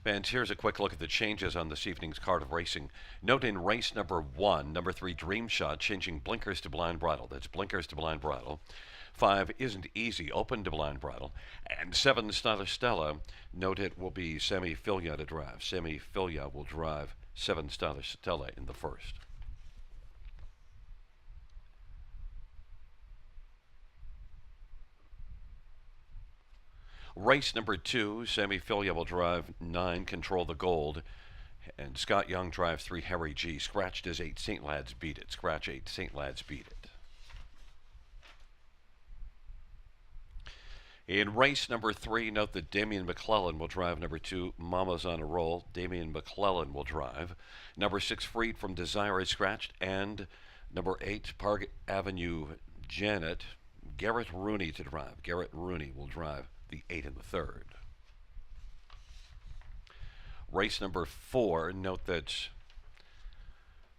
And here's a quick look at the changes on this evening's card of racing. Note in race number 1, number 3, Dream Shot, changing blinkers to blind bridle. That's blinkers to blind bridle. 5 Isn't Easy, open to blind bridle. And 7, Stylish Stella, note it will be Sammy Filia to drive. Sammy Filia will drive 7, Stylish Stella in the first. Race number 2, Sammy Filia will drive 9, Control the Gold. And Scott Young drives 3, Harry G. Scratched is 8, St. Lads Beat It. Scratch 8, St. Lads Beat It. In race number 3, note that Damian McClellan will drive number 2, Mama's on a Roll. Damian McClellan will drive. Number 6, Freed from Desire is scratched. And number 8, Park Avenue Janet, Garrett Rooney to drive. Garrett Rooney will drive the 8 in the third. Race number 4, note that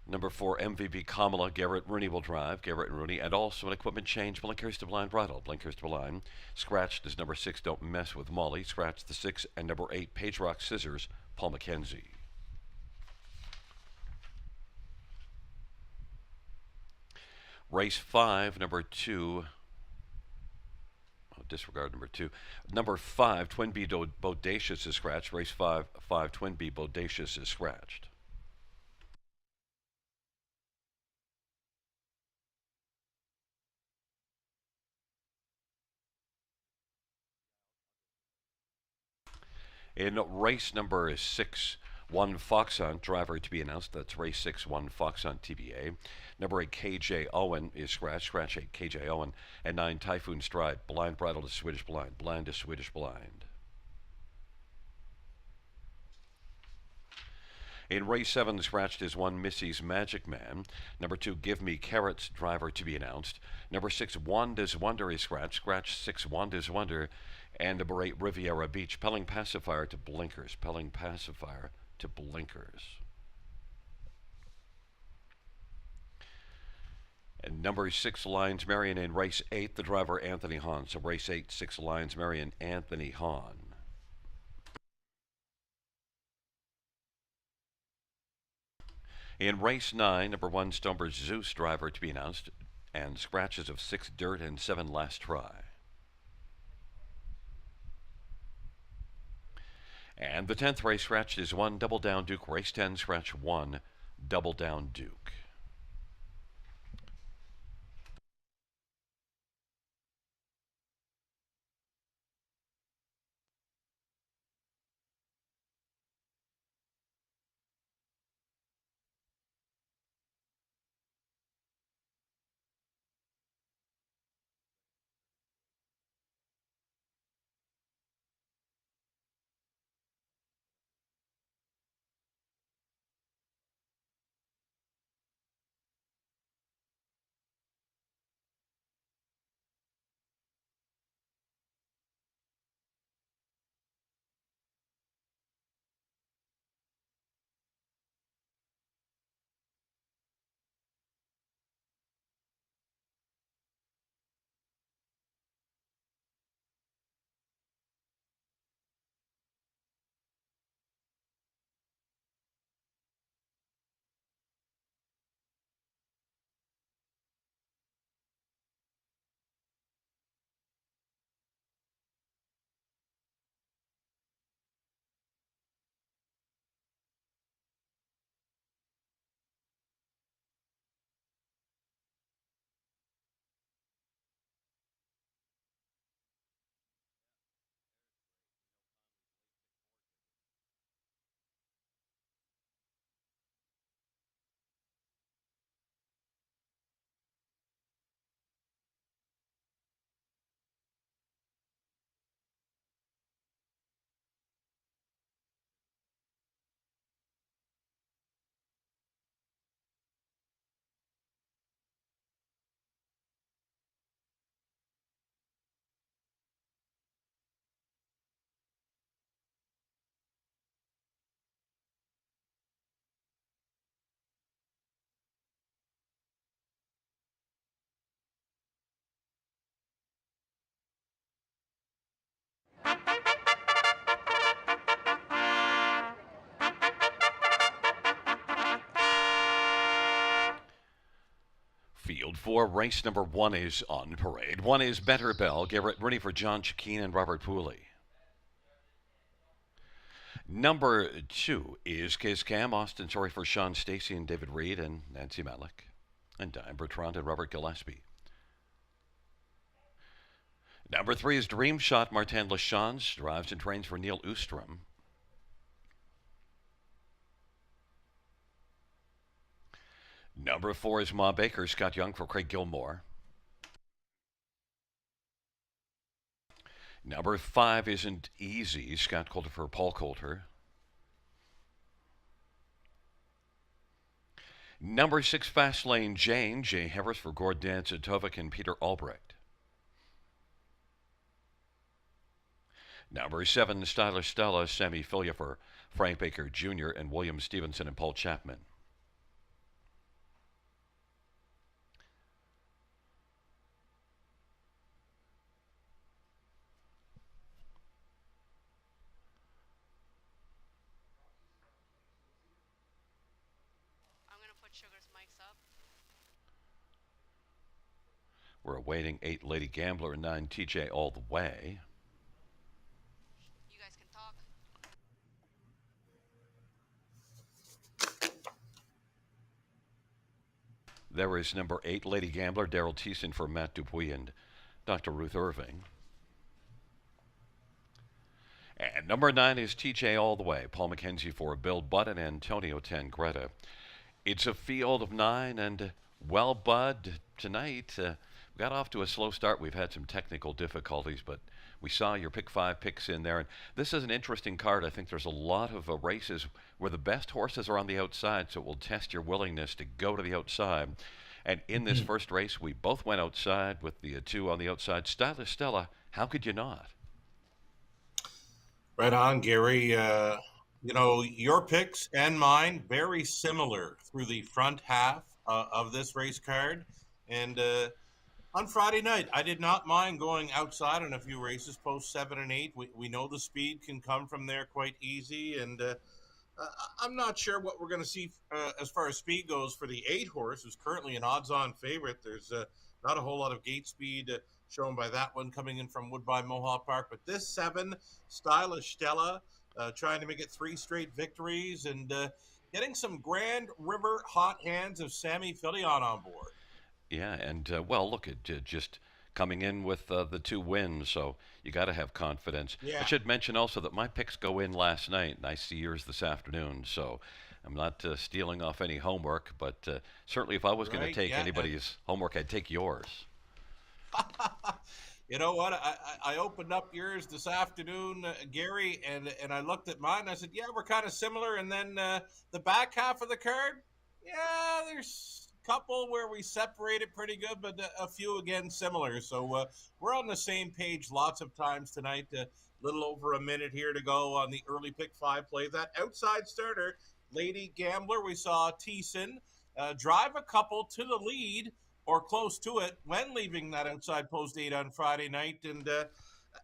number 4, MVP Kamala, Garrett Rooney will drive. Garrett Rooney. And also an equipment change, blinkers to blind bridle. Blinkers to blind. Scratched is number 6, Don't Mess with Molly. Scratched the 6. And number 8, Page Rock Scissors, Paul McKenzie. Race 5, number 2. Disregard number 2. Number 5, Twin B Bodacious is scratched. Race 5, Twin B Bodacious is scratched. In race number 6, 1 Fox Hunt, driver to be announced. That's race 6, 1 Fox Hunt TBA. Number 8, KJ Owen is scratched. Scratch 8, KJ Owen. And 9, Typhoon Stride, blind bridle to Swedish blind. Blind to Swedish blind. In race 7, the scratched is 1 Missy's Magic Man. Number 2, Give Me Carrots, driver to be announced. Number 6, Wanda's Wonder is scratched. Scratch 6, Wanda's Wonder. And number 8, Riviera Beach, Pelling Pacifier to blinkers. Pelling Pacifier to blinkers. And number 6, Lions Marion in race 8, the driver Anthony Hahn. So race 8, 6 Lions Marion, Anthony Hahn. In race 9, number 1, Stomber's Zeus, driver to be announced. And scratches of 6 Dirt and 7 Last Try. And the 10th race scratched is 1 Double Down Duke. Race 10, scratch 1 Double Down Duke. For race number 1 is on parade. 1 is Better Bell. Garrett Rooney for John Chikeen and Robert Pooley. Number 2 is Kiss Cam. Austin Sorry for Sean Stacy and David Reed and Nancy Malik. And Diane Bertrand and Robert Gillespie. Number 3 is Dream Shot. Martin Lachance drives and trains for Neil Oostrom. Number 4 is Ma Baker. Scott Young for Craig Gilmore. Number 5 isn't easy. Scott Coulter for Paul Coulter. Number 6, Fast Lane Jane. Jay Harris for Gord Danzatovic and Peter Albrecht. Number 7, Stylish Stella. Sammy Filia for Frank Baker Jr. and William Stevenson and Paul Chapman. Sugar's mics up. We're awaiting 8 Lady Gambler and 9 TJ All the Way. You guys can talk. There is number 8 Lady Gambler, Daryl Thiessen for Matt Dupuis and Dr. Ruth Irving. And number 9 is TJ All the Way, Paul McKenzie for Bill Budd and Antonio Tangretta. It's a field of 9, and well, Bud, tonight we got off to a slow start. We've had some technical difficulties, but we saw your pick 5 picks in there. And this is an interesting card. I think there's a lot of races where the best horses are on the outside, so it will test your willingness to go to the outside. And in this first race, we both went outside with the 2 on the outside. Stylish Stella, how could you not? Right on, Gary. Your picks and mine very similar through the front half of this race card. And on Friday night, I did not mind going outside on a few races, post 7 and 8. We know the speed can come from there quite easy. And I'm not sure what we're going to see as far as speed goes for the 8 horse, who's currently an odds-on favorite. There's not a whole lot of gate speed shown by that one coming in from Woodbine Mohawk Park. But this 7, Stylish Stella, trying to make it 3 straight victories and getting some Grand River hot hands of Sammy Filion on board. Yeah, and well, look at just coming in with the 2 wins, so you got to have confidence. Yeah. I should mention also that my picks go in last night, and I see yours this afternoon, so I'm not stealing off any homework, but certainly if I was going to take anybody's homework, I'd take yours. You know what? I opened up yours this afternoon, Gary, and I looked at mine. And I said, yeah, we're kind of similar. And then the back half of the card, yeah, there's a couple where we separated pretty good, but a few, again, similar. So we're on the same page lots of times tonight. A little over a minute here to go on the early pick 5 play. That outside starter, Lady Gambler, we saw Thiessen drive a couple to the lead or close to it when leaving that outside post 8 on Friday night. And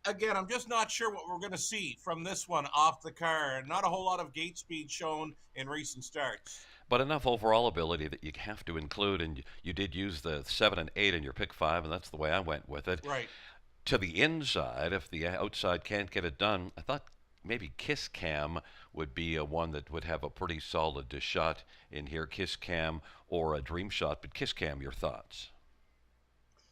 again, I'm just not sure what we're going to see from this one off the car. Not a whole lot of gate speed shown in recent starts. But enough overall ability that you have to include, and you did use the 7 and 8 in your pick 5, and that's the way I went with it. Right. To the inside, if the outside can't get it done, I thought maybe Kiss Cam would be one that would have a pretty solid shot in here. Kiss Cam or a Dream Shot, but Kiss Cam, your thoughts?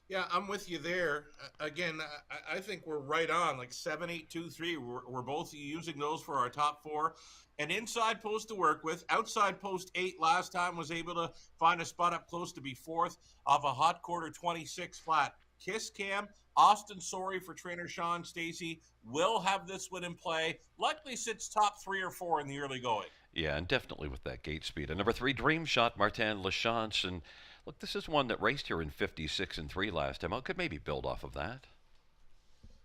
Yeah, I'm with you there. Again, I think we're right on, like 7, 8, 2, 3. We're both using those for our top 4. An inside post to work with. Outside post 8 last time was able to find a spot up close to be 4th off a hot quarter 26 flat. Kiss Cam, Austin Sorry for trainer Sean Stacy will have this one in play. Likely sits top 3 or 4 in the early going. Yeah, and definitely with that gate speed. And number 3, Dream Shot, Martin Lachance. And look, this is one that raced here in 56 and 3 last time. I could maybe build off of that.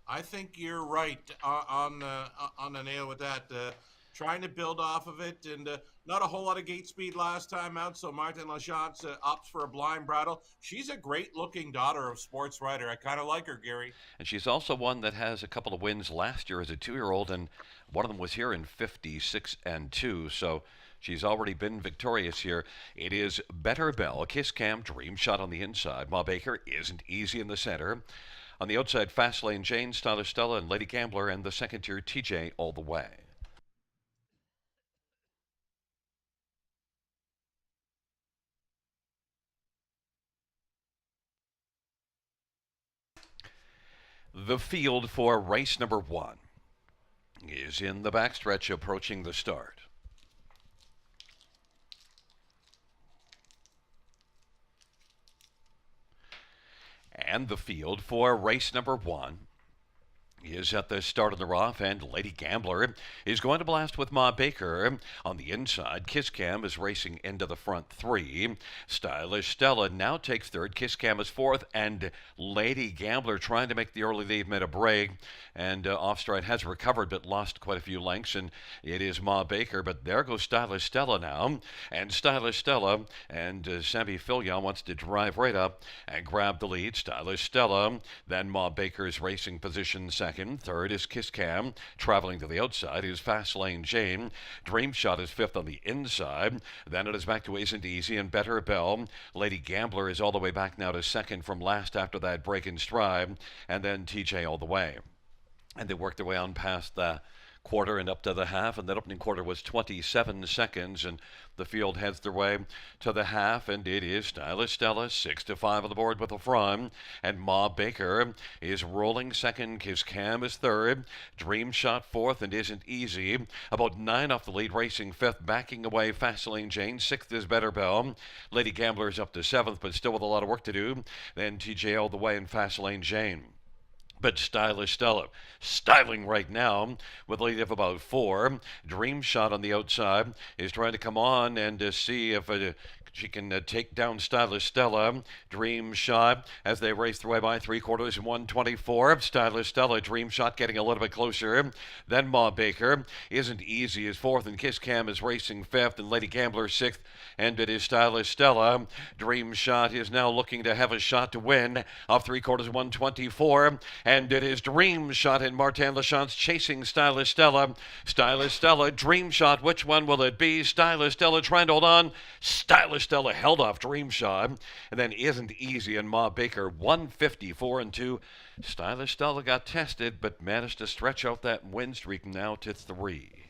I think you're right on the nail with that. Trying to build off of it, and not a whole lot of gate speed last time out, so Martin Lachance opts for a blind bridle. She's a great-looking daughter of sports writer. I kind of like her, Gary. And she's also one that has a couple of wins last year as a 2-year-old, and one of them was here in 56 and 2, so She's already been victorious here. It is Better Bell, Kiss Cam, Dream Shot on the inside. Ma Baker isn't easy in the center. On the outside, Fast Lane Jane, Stylish Stella, and Lady Gambler, and the second tier TJ all the way. The field for race number 1 is in the backstretch approaching the start. And the field for race number 1 is at the start of the rough, and Lady Gambler is going to blast with Ma Baker. On the inside, Kiss Cam is racing into the front 3. Stylish Stella now takes third. Kiss Cam is fourth, and Lady Gambler trying to make the early lead, made a break, and Offstride has recovered but lost quite a few lengths, and it is Ma Baker, but there goes Stylish Stella now, and Stylish Stella and Sammy Fillion wants to drive right up and grab the lead. Stylish Stella, then Ma Baker's racing position second. Third is Kiss Cam. Traveling to the outside is Fast Lane Jane. Dream Shot is fifth on the inside. Then it is back to Isn't Easy and Better Bell. Lady Gambler is all the way back now to second from last after that break in stride. And then TJ all the way. And they work their way on past the quarter and up to the half, and that opening quarter was 27 seconds, and the field heads their way to the half, and it is Stylish Stella 6-5 on the board with a front, and Ma Baker is rolling second. Kiss Cam is third. Dream Shot fourth, and Isn't Easy about 9 off the lead, racing fifth, backing away Fast Lane Jane. Sixth is Better Bell. Lady Gambler is up to seventh, but still with a lot of work to do. Then TJ all the way and Fast Lane Jane. But Stylish Stella, styling right now with a lead of about 4. Dream Shot on the outside is trying to come on and see if she can take down Stylish Stella. Dream Shot as they race their way by 3/4 and 124. Stylish Stella, Dream Shot getting a little bit closer. Then Ma Baker Isn't Easy is fourth, and Kiss Cam is racing fifth, and Lady Gambler sixth. And it is Stylish Stella. Dream Shot is now looking to have a shot to win off 3/4 124. And it is Dream Shot and Martin Lachance chasing Stylish Stella. Stylish Stella, Dream Shot, which one will it be? Stylish Stella trying to hold on. Stylish Stella held off Dream Shot. And then Isn't Easy and Ma Baker 154 and 2. Stylish Stella got tested but managed to stretch out that win streak now to 3.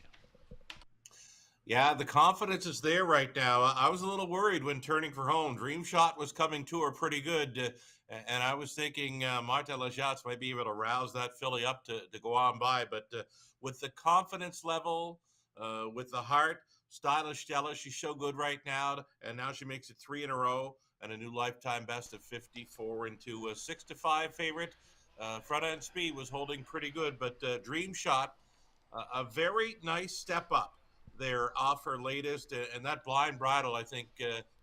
Yeah, the confidence is there right now. I was a little worried when turning for home. Dream Shot was coming to her pretty good, and I was thinking Marta Lajats might be able to rouse that filly up to go on by. But with the confidence level, with the heart, Stylish Stella, she's so good right now, and now she makes it 3 in a row and a new lifetime best of 54 into a 6-5 favorite. Front end speed was holding pretty good, but Dream Shot, a very nice step up there off her latest, and that blind bridle, I think,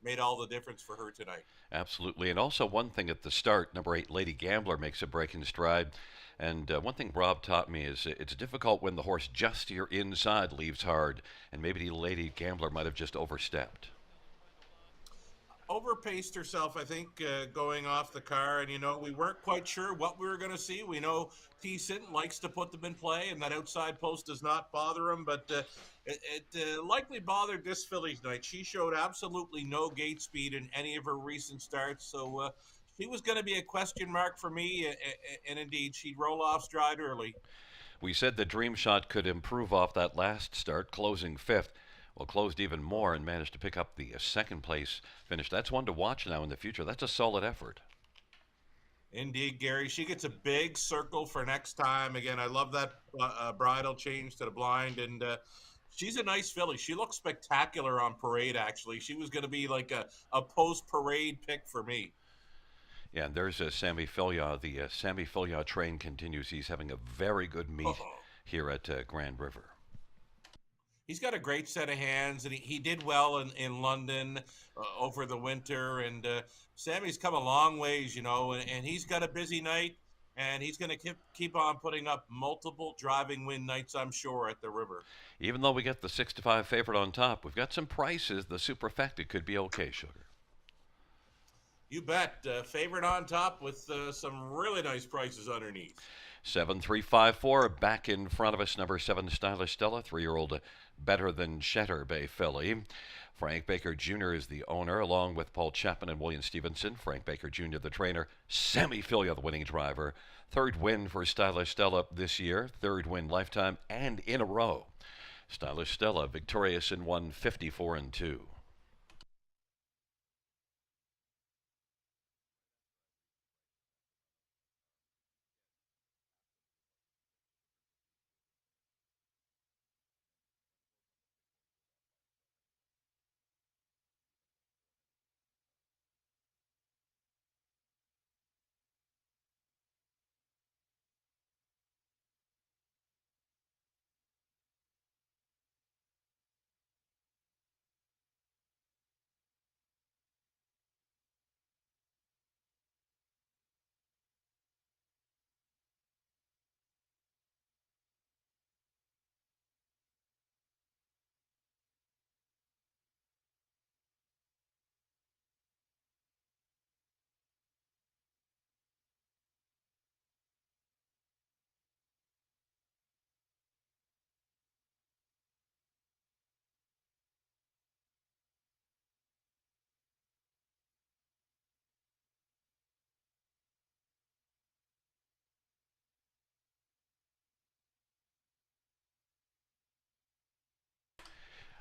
made all the difference for her tonight. Absolutely. And also one thing at the start, number 8, Lady Gambler makes a break in stride. And one thing Rob taught me is it's difficult when the horse just to your inside leaves hard, and maybe Lady Gambler might have just overstepped. Overpaced herself, I think, going off the car. And, we weren't quite sure what we were going to see. We know Thiessen likes to put them in play, and that outside post does not bother him. But it likely bothered this filly tonight. She showed absolutely no gate speed in any of her recent starts. So she was going to be a question mark for me. And indeed, she'd roll off stride early. We said that Dream Shot could improve off that last start, closing fifth. Well, closed even more and managed to pick up the second place finish. That's one to watch now in the future. That's a solid effort. Indeed, Gary. She gets a big circle for next time. Again, I love that bridal change to the blind, and she's a nice filly. She looks spectacular on parade, actually. She was going to be like a post-parade pick for me. Yeah, and there's Sammy Fillion. The Sammy Fillion train continues. He's having a very good meet here at Grand River. He's got a great set of hands, and he did well in London over the winter. And Sammy's come a long ways, and he's got a busy night, and he's going to keep on putting up multiple driving win nights, I'm sure, at the river. Even though we get the 6-5 favorite on top, we've got some prices. The superfecta could be okay, Sugar. You bet. Favorite on top with some really nice prices underneath. 7354 back in front of us, number 7, Stylish Stella, 3-year-old Better Than Cheddar Bay filly. Frank Baker Jr. is the owner, along with Paul Chapman and William Stevenson. Frank Baker Jr., the trainer. Sammy Filia, the winning driver. Third win for Stylish Stella this year. Third win lifetime and in a row. Stylish Stella victorious in 154-2.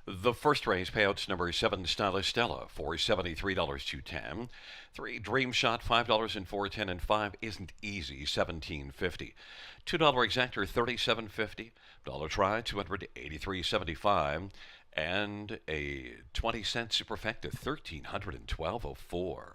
The first race, payouts number 7, Stylish Stella, for $73.210. 3, Dream Shot, $5.410, and 5 Isn't Easy, $17.50. $2 exactor, $37.50. Dollar try, $283.75. And a 20-cent superfecta, $1,312.04.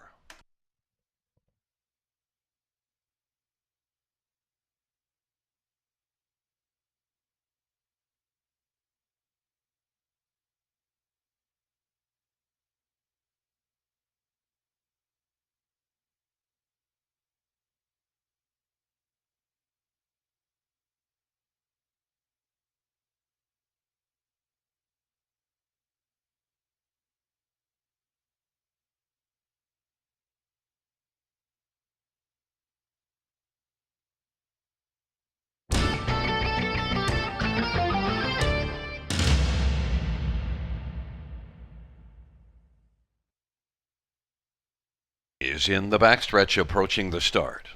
Is in the backstretch approaching the start.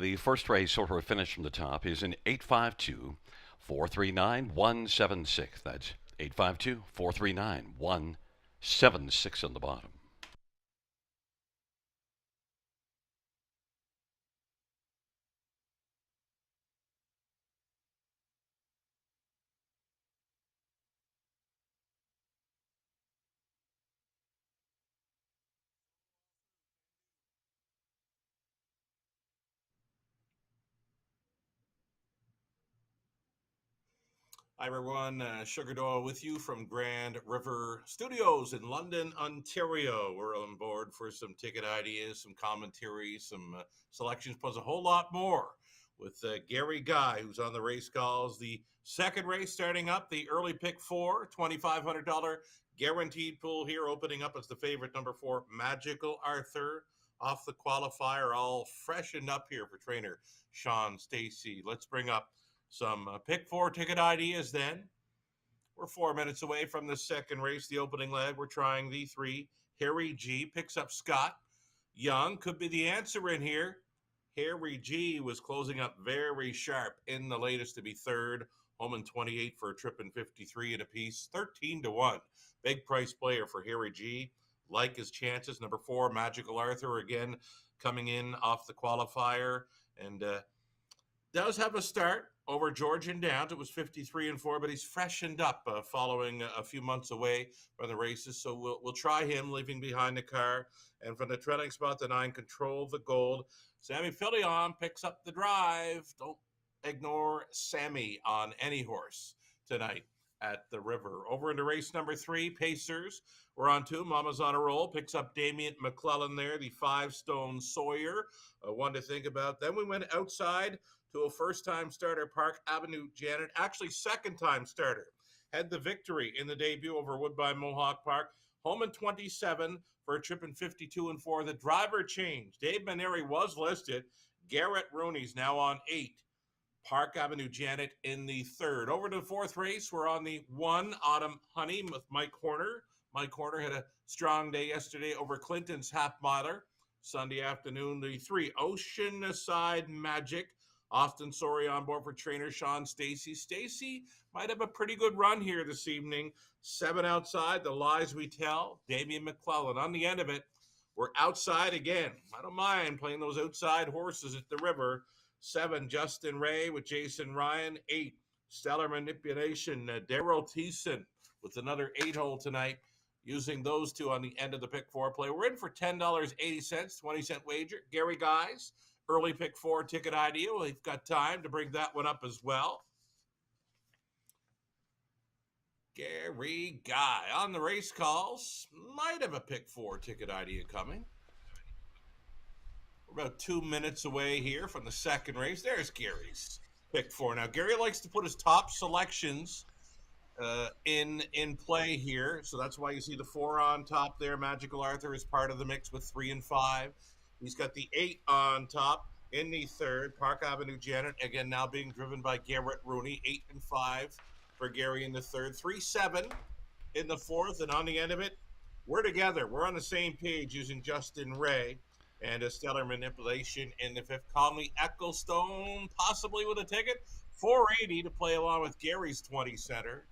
The first race sort of finish from the top is in 852 439 176. That's 852 439 176 on the bottom. Hi, everyone. Sugar Doyle with you from Grand River Studios in London, Ontario. We're on board for some ticket ideas, some commentary, some selections, plus a whole lot more with Gary Guy, who's on the race calls. The second race starting up, the early pick four, $2,500 guaranteed pool here, opening up as the favorite number four, Magical Arthur. Off the qualifier, all freshened up here for trainer Sean Stacy. Let's bring up some pick four ticket ideas then. We're 4 minutes away from the second race, the opening leg. We're trying the three. Harry G picks up Scott. Young could be the answer in here. Harry G was closing up very sharp in the latest to be third. Home in 28 for a trip in 53 and a piece. 13-1. Big price player for Harry G. Like his chances. Number four, Magical Arthur, again coming in off the qualifier. And does have a start over Georgian Downs. It was 53-4, but he's freshened up following a few months away from the races. So we'll try him leaving behind the car. And from the trailing spot, the 9, Control the Gold. Sammy Filion picks up the drive. Don't ignore Sammy on any horse tonight at the river. Over into race number 3, Pacers. We're on 2. Mama's on a roll. Picks up Damian McClellan there, the 5-stone Sawyer. One to think about. Then we went outside to a first-time starter, Park Avenue Janet, actually second-time starter. Had the victory in the debut over Woodbine Mohawk Park. Home in 27 for a trip in 52-4. The driver changed. Dave Maneri was listed. Garrett Rooney's now on 8. Park Avenue Janet in the third. Over to the fourth race. We're on the 1, Autumn Honey with Mike Horner. Mike Horner had a strong day yesterday over Clinton's half miler. Sunday afternoon, the 3, Oceanside Magic. Austin Sorey on board for trainer Sean Stacy. Stacy might have a pretty good run here this evening. 7 outside, The Lies We Tell. Damian McClellan on the end of it. We're outside again. I don't mind playing those outside horses at the river. 7, Justin Ray with Jason Ryan. 8, Stellar Manipulation. Daryl Thiessen with another 8-hole tonight. Using those two on the end of the pick 4 play. We're in for $10.80, 20-cent wager. Gary Guys. Early pick 4 ticket idea. We've got time to bring that one up as well. Gary Guy on the race calls. Might have a pick 4 ticket idea coming. We're about 2 minutes away here from the second race. There's Gary's pick 4. Now, Gary likes to put his top selections in play here. So that's why you see the 4 on top there. Magical Arthur is part of the mix with 3 and 5. He's got the 8 on top in the third. Park Avenue Janet, again, now being driven by Garrett Rooney. 8 and 5 for Gary in the third. 3-7 in the fourth. And on the end of it, we're together. We're on the same page using Justin Ray and a Stellar Manipulation in the fifth. Conley Ecclestone, possibly with a ticket. 480 to play along with Gary's 20 center.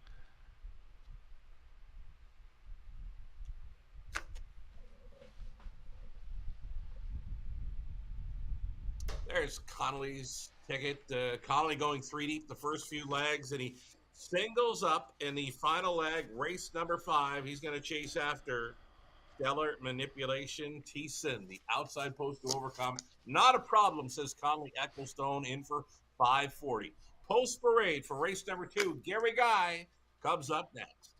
There's Connolly's ticket. Connolly going 3 deep the first few legs, and he singles up in the final leg, race number 5. He's going to chase after Stellar Manipulation. Thiessen, the outside post to overcome. Not a problem, says Conley Ecclestone, in for 540. Post parade for race number 2. Gary Guy comes up next.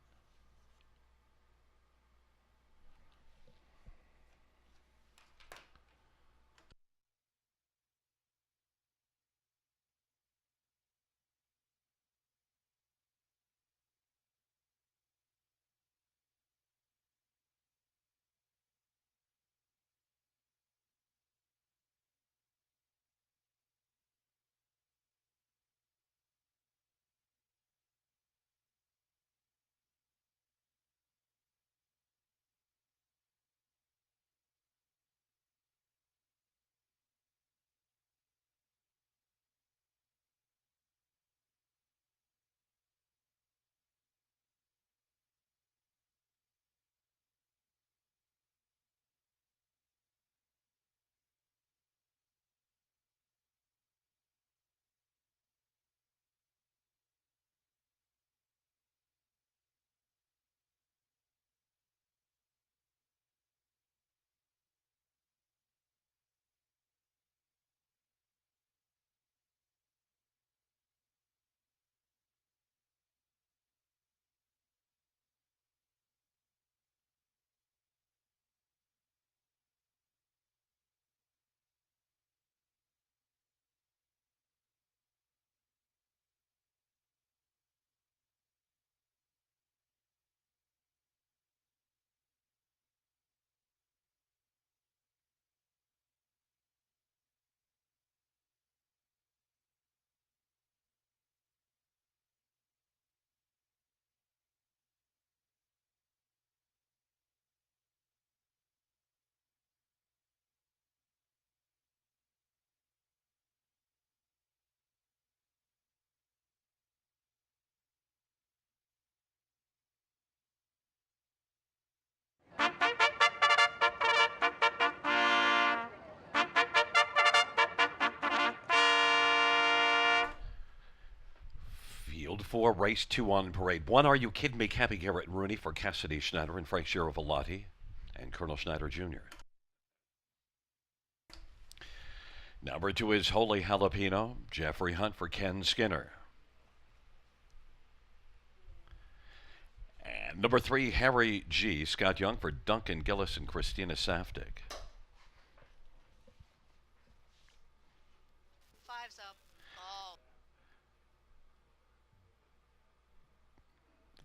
field for race 2 on parade 1. Are you kidding me? Cappy Garrett and Rooney for Cassidy Schneider and Frank Girovalati and Colonel Schneider Jr. Number 2 is Holy Jalapeno, Jeffrey Hunt for Ken Skinner. And number 3, Harry G, Scott Young for Duncan Gillis and Christina Saftig. Five's up. Oh,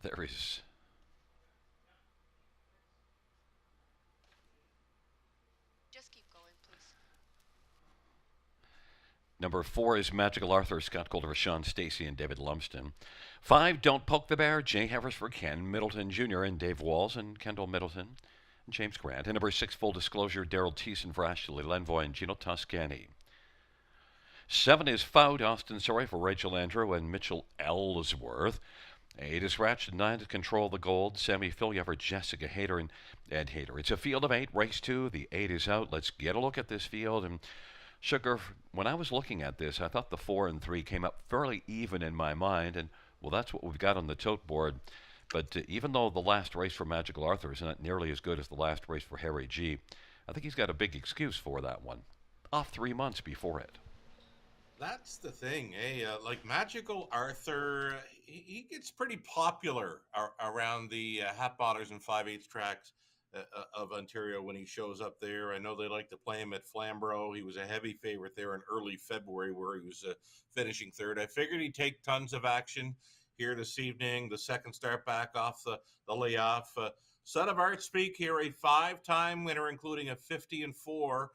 There is just keep going, please. number 4 is Magical Arthur, Scott Calder for Sean Stacy and David Lumsden. 5, Don't Poke the Bear, Jay Harris for Ken Middleton Jr. and Dave Walls and Kendall Middleton and James Grant. And number 6, Full Disclosure, Daryl Thiessen for Ashley Lenvoy and Gino Toscani. 7 is Foud, Austin Surrey for Rachel Andrew and Mitchell Ellsworth. 8 is Ratchet. 9 to Control the Gold, Sammy Filya for Jessica Hayter and Ed Hayter. It's a field of 8, race 2. The 8 is out. Let's get a look at this field. And Sugar, when I was looking at this, I thought the 4 and 3 came up fairly even in my mind. And, well, that's what we've got on the tote board. But even though the last race for Magical Arthur is not nearly as good as the last race for Harry G, I think he's got a big excuse for that one. Off 3 months before it. That's the thing, eh? Like Magical Arthur, he gets pretty popular around the half botters and 5/8 tracks of Ontario when he shows up there. I know they like to play him at Flamborough. He was a heavy favorite there in early February where he was finishing third. I figured he'd take tons of action here this evening. The second start back off the layoff. Son of Art Speak here, a 5-time winner, including a 50-4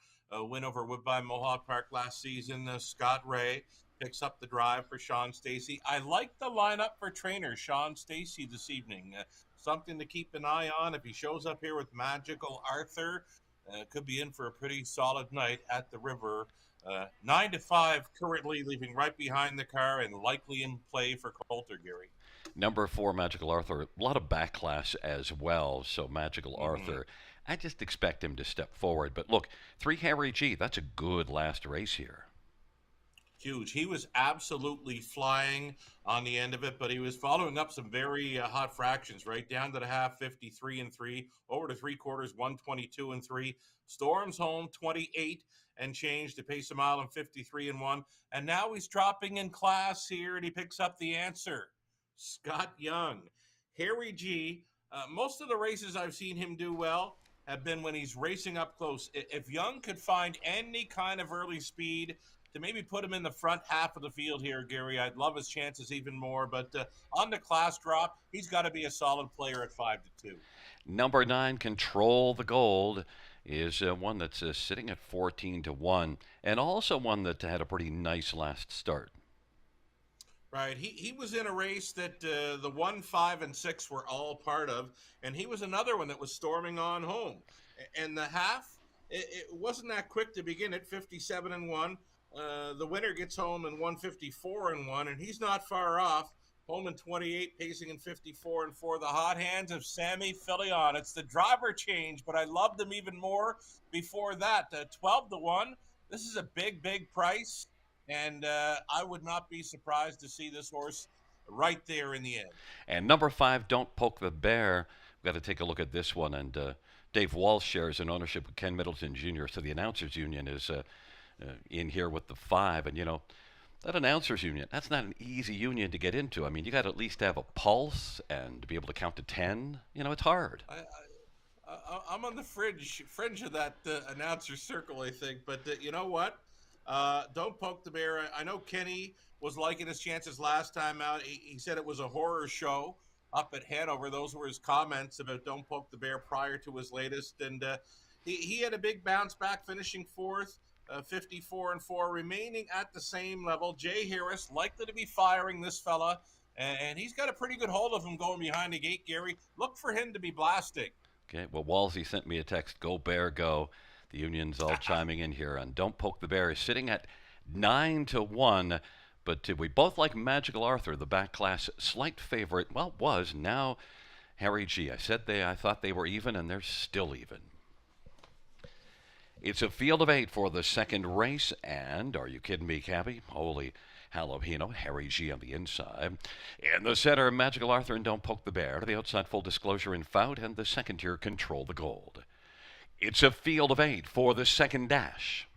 win over Woodbine Mohawk Park last season. Scott Ray picks up the drive for Sean Stacy. I like the lineup for trainer Sean Stacy this evening. Something to keep an eye on. If he shows up here with Magical Arthur, could be in for a pretty solid night at the river. 9-5 currently, leaving right behind the car and likely in play for Coulter, Gary. Number 4, Magical Arthur. A lot of backlash as well. So Magical Arthur, I just expect him to step forward. But look, 3, Harry G. That's a good last race here. Huge. He was absolutely flying on the end of it, but he was following up some very hot fractions, right down to the half, 53-3, over to 3/4, 122-3. Storms home 28 and change to pace a mile and 53-1. And now he's dropping in class here, and he picks up the answer. Scott Young. Harry G, most of the races I've seen him do well have been when he's racing up close. If Young could find any kind of early speed to maybe put him in the front half of the field here, Gary, I'd love his chances even more. But on the class drop, he's got to be a solid player at 5-2. Number 9, Control the Gold, is one that's sitting at 14-1, and also one that had a pretty nice last start. Right. He was in a race that the 1, 5, and 6 were all part of, and he was another one that was storming on home. And the half, it wasn't that quick to begin at 57-1. The winner gets home in 154-1, and he's not far off. Home in 28, pacing in 54-4. The hot hands of Sammy Fillion. It's the driver change, but I loved him even more before that. 12-1. This is a big, big price. And I would not be surprised to see this horse right there in the end. And number 5, Don't Poke the Bear. We've got to take a look at this one. And Dave Walsh shares an ownership with Ken Middleton Jr., so the Announcers Union is in here with the 5. And, you know, that Announcers Union, that's not an easy union to get into. I mean, you got to at least have a pulse and be able to count to 10. You know, it's hard. I'm on the fringe of that announcer circle, I think. But you know what? Don't Poke the Bear. I know Kenny was liking his chances last time out. He said it was a horror show up at Hanover. Those were his comments about Don't Poke the Bear prior to his latest. And he had a big bounce back, finishing 4th, 54-4, remaining at the same level. Jay Harris likely to be firing this fella. And he's got a pretty good hold of him going behind the gate, Gary. Look for him to be blasting. Okay, well, Walsey sent me a text, go Bear, go. The union's all chiming in here, and Don't Poke the Bear is sitting at 9-1. But we both like Magical Arthur, the back class slight favorite. Well, was now Harry G. I thought they were even, and they're still even. It's a field of 8 for the second race, and are you kidding me, Cappy? Holy Jalapeno, Harry G on the inside. In the center, Magical Arthur and Don't Poke the Bear. To the outside, Full Disclosure and Fout. And the second tier, Control the Gold. It's a field of 8 for the second dash.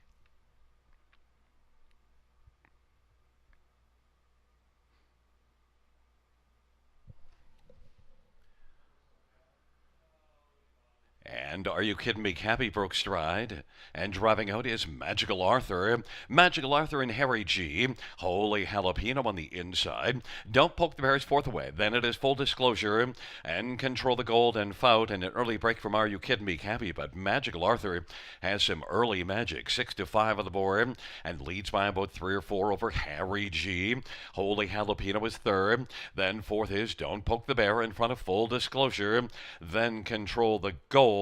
And Are You Kidding Me? Cappy broke stride. And driving out is Magical Arthur. Magical Arthur and Harry G. Holy Jalapeno on the inside. Don't Poke the Bear's fourth away. Then it is Full Disclosure and Control the Gold and Fout. And an early break from Are You Kidding Me? Cappy. But Magical Arthur has some early magic. 6-5 on the board and leads by about 3 or 4 over Harry G. Holy Jalapeno is third. Then fourth is Don't Poke the Bear in front of Full Disclosure. Then Control the Gold.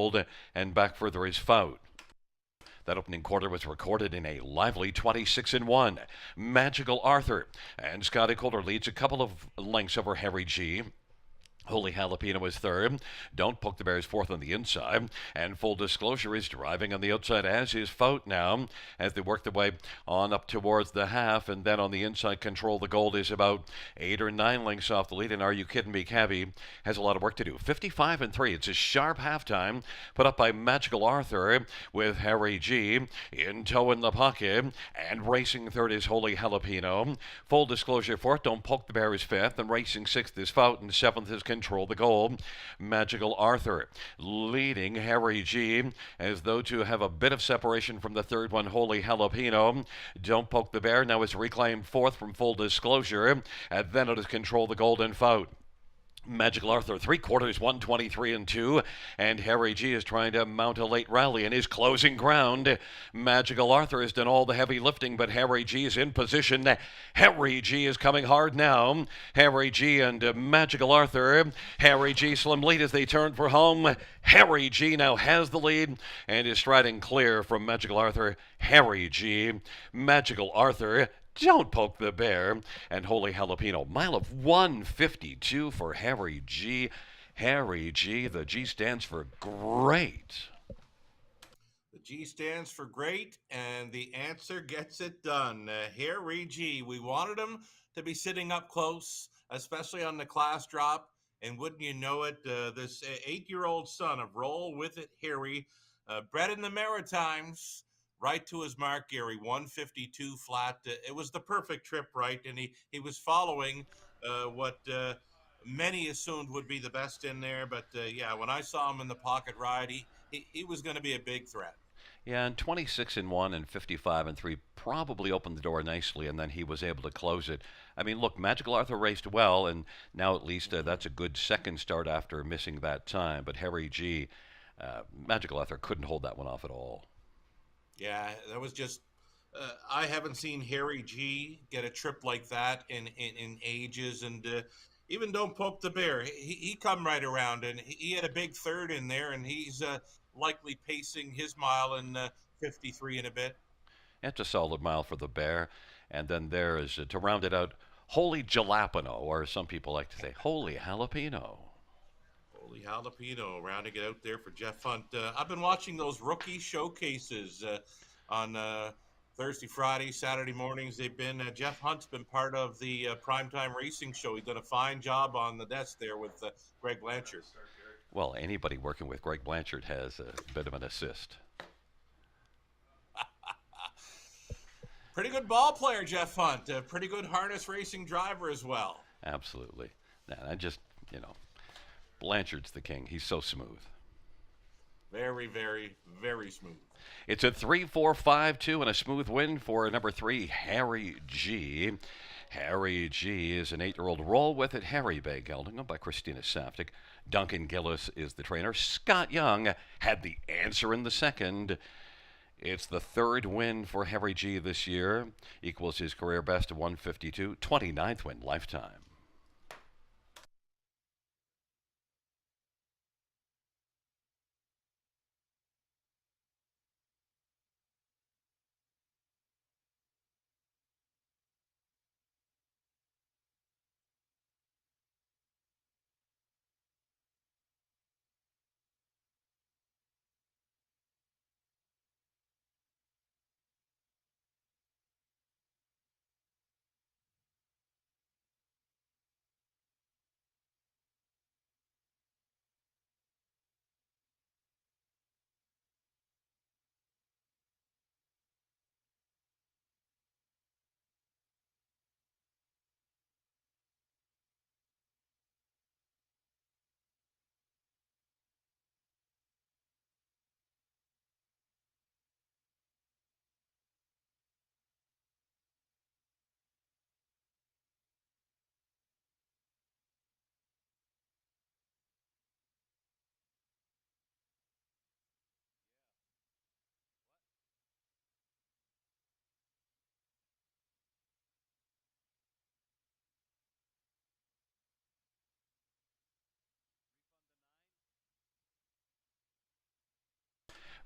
And back further is Fout. That opening quarter was recorded in a lively 26-1. Magical Arthur and Scotty Calder leads a couple of lengths over Harry G. Holy Jalapeno is third. Don't Poke the Bear's fourth on the inside. And Full Disclosure is driving on the outside, as is Fout now, as they work their way on up towards the half. And then on the inside, Control the Gold is about 8 or 9 lengths off the lead. And Are You Kidding Me? Cabby has a lot of work to do. 55-3. It's a sharp halftime put up by Magical Arthur with Harry G in tow in the pocket. And racing third is Holy Jalapeno. Full Disclosure fourth. Don't Poke the Bear is fifth. And racing sixth is Fout. And seventh is Control the Goal. Magical Arthur leading Harry G as though to have a bit of separation from the third one, Holy Jalapeno. Don't Poke the Bear now is reclaimed fourth from Full Disclosure, and then it is Control the Golden Fout. Magical Arthur, 3/4, 123-2, and Harry G is trying to mount a late rally and is closing ground. Magical Arthur has done all the heavy lifting, but Harry G is in position. Harry G is coming hard now. Harry G and Magical Arthur. Harry G slim lead as they turn for home. Harry G now has the lead and is striding clear from Magical Arthur. Harry G, Magical Arthur, Don't Poke the Bear, and Holy Jalapeno. Mile of 152 for Harry G. Harry G. The G stands for great. The G stands for great, and the answer gets it done. Harry G. We wanted him to be sitting up close, especially on the class drop. And wouldn't you know it, this 8-year-old son of Roll With It Harry, bred in the Maritimes, right to his mark, Gary, 152 flat. It was the perfect trip, right? And he was following what many assumed would be the best in there. But yeah, when I saw him in the pocket ride, he was going to be a big threat. Yeah, and 26-1 and 55-3 probably opened the door nicely, and then he was able to close it. I mean, look, Magical Arthur raced well, and now at least that's a good second start after missing that time. But Harry G, Magical Arthur couldn't hold that one off at all. Yeah, that was just. I haven't seen Harry G get a trip like that in ages, and even Don't Poke the Bear. He come right around, and he had a big third in there, and he's likely pacing his mile in 53 and a bit. It's a solid mile for the Bear. And then there is, to round it out, Holy Jalapeno, or some people like to say, Holy Jalapeno. Holy Jalapeno, rounding it out there for Jeff Hunt. I've been watching those rookie showcases on Thursday, Friday, Saturday mornings. They've been Jeff Hunt's been part of the primetime racing show. He's done a fine job on the desk there with Greg Blanchard. Well, anybody working with Greg Blanchard has a bit of an assist. Pretty good ball player, Jeff Hunt. Pretty good harness racing driver as well. Absolutely. And I just, Blanchard's the king. He's so smooth. Very, very, very smooth. It's a 3-4-5-2 and a smooth win for number 3, Harry G. Harry G is an 8-year-old. Roll With It Harry Bay gelding by Christina Saftik. Duncan Gillis is the trainer. Scott Young had the answer in the second. It's the third win for Harry G this year. Equals his career best of 152. 29th win lifetime.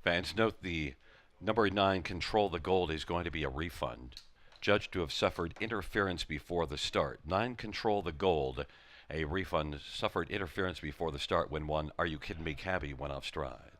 Fans note the number 9 Control the Gold is going to be a refund. Judged to have suffered interference before the start. 9 Control the Gold, a refund, suffered interference before the start when one Are You Kidding Me cabbie went off stride.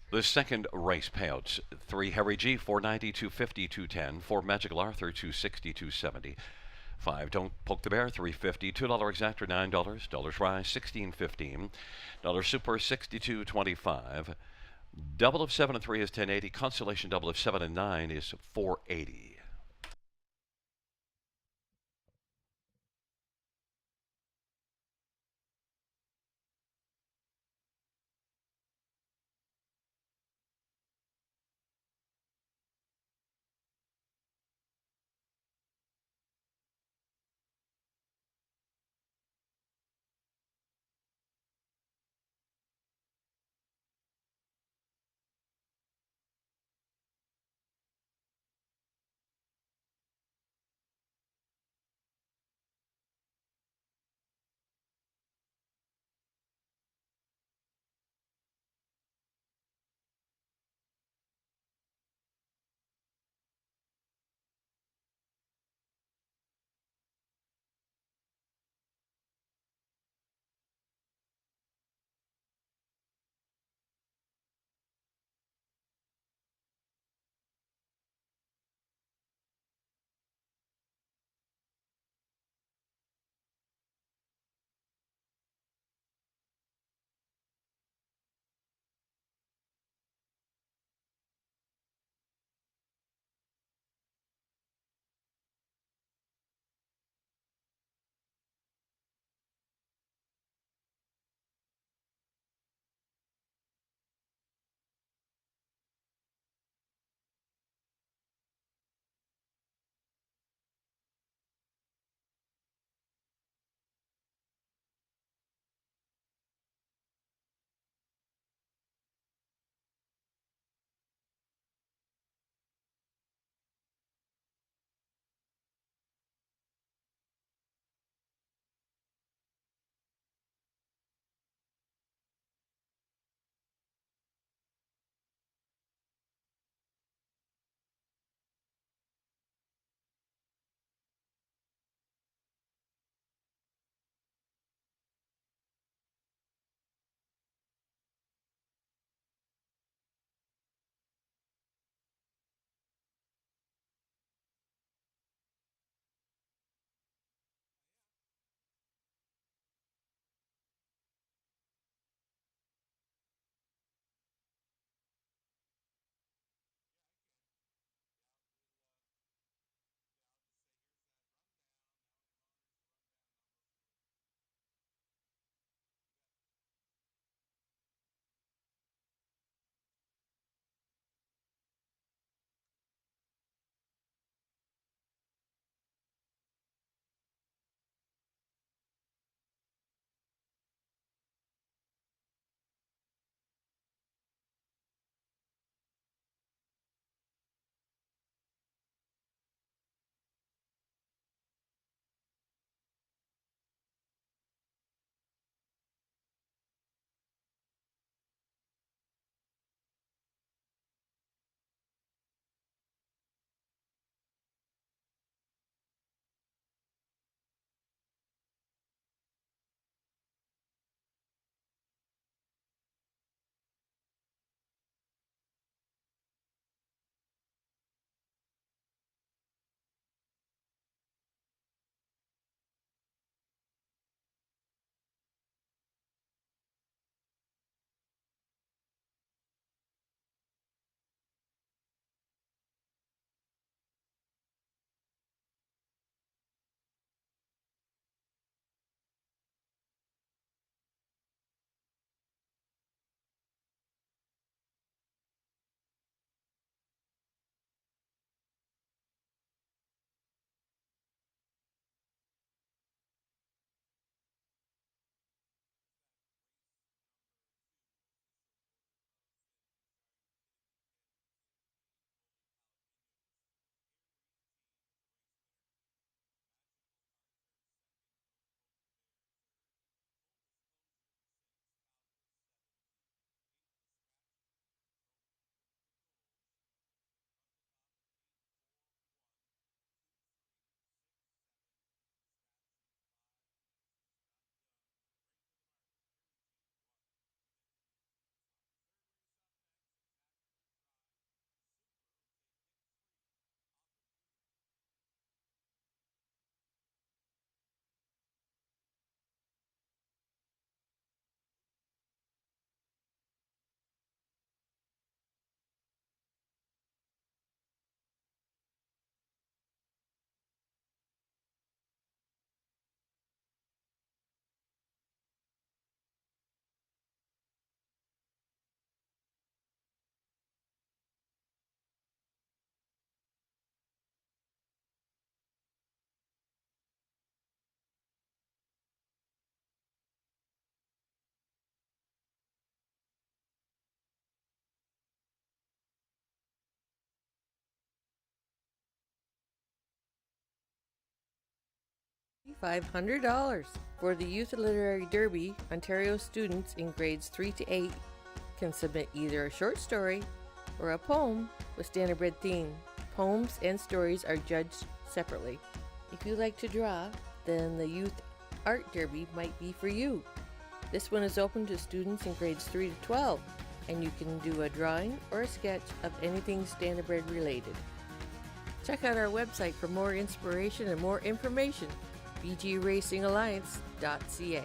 The second race payouts 3 Harry G, 490, 250, 210. 4 Magical Arthur, 260, 270. 5 Don't Poke the Bear, 350. $2 exactor, $9. Dollars Rise, 16.15. Dollar Super, 62.25. Double of 7 and 3 is 1080. Consolation double of 7 and 9 is 480. $500. For the Youth Literary Derby, Ontario students in grades 3 to 8 can submit either a short story or a poem with standardbred theme. Poems and stories are judged separately. If you like to draw, then the Youth Art Derby might be for you. This one is open to students in grades 3 to 12, and you can do a drawing or a sketch of anything standardbred related. Check out our website for more inspiration and more information, bgracingalliance.ca.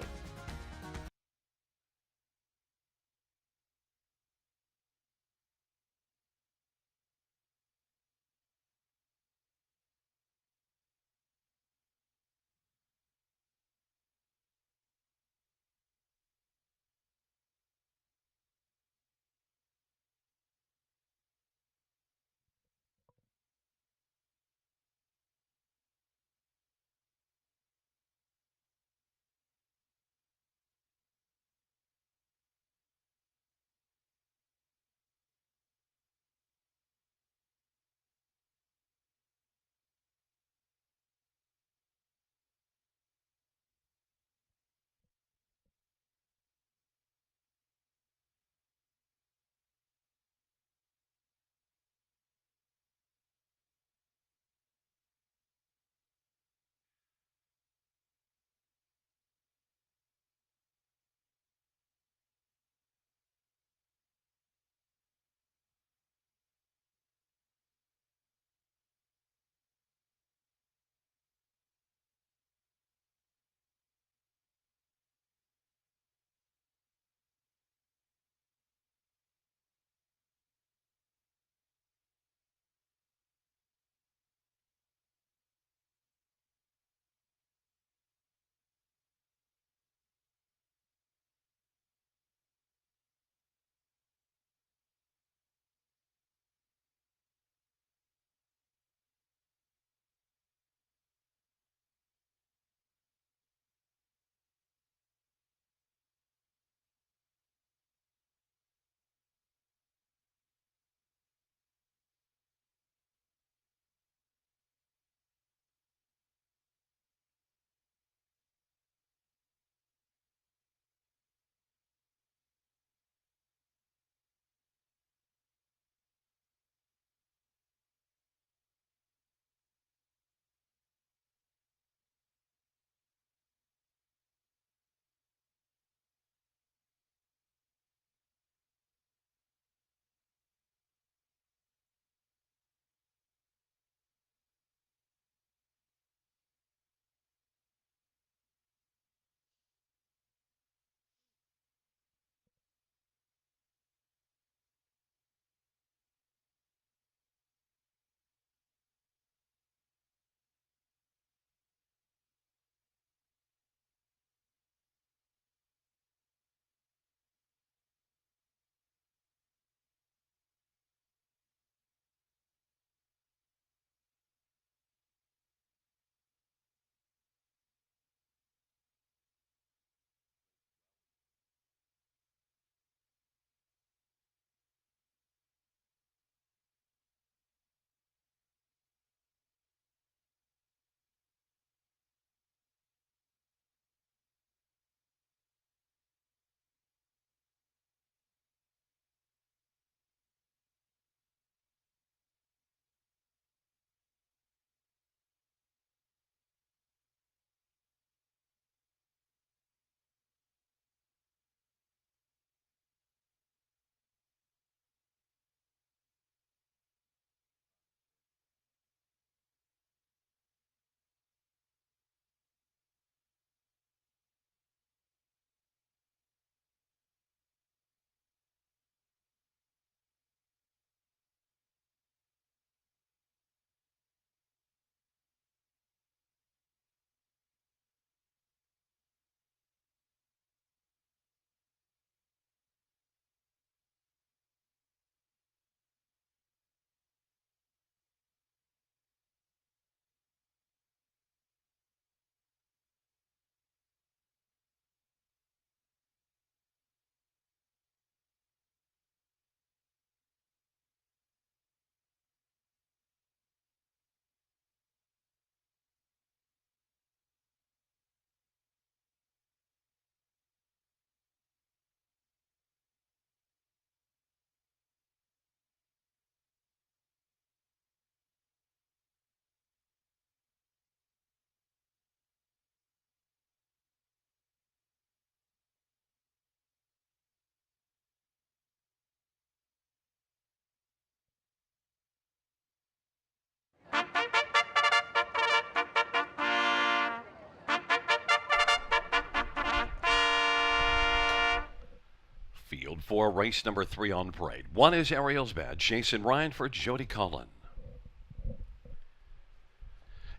Field 4, race number 3 on parade. 1 is Ariel's Bad, Jason Ryan for Jody Cullen.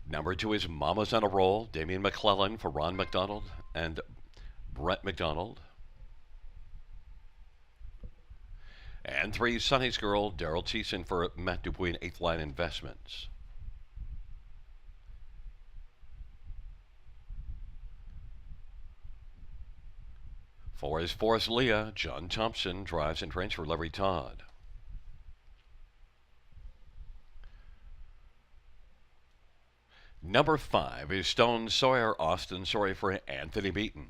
Number 2 is Mama's on a Roll, Damian McClellan for Ron McDonald and Brett McDonald. And 3, Sonny's Girl, Daryl Thiessen for Matt Dupuis and 8th Line Investments. Four is Forrest Leah, John Thompson drives and trains for Larry Todd. Number 5 is Stone Sawyer, Austin Sawyer for Anthony Beaton.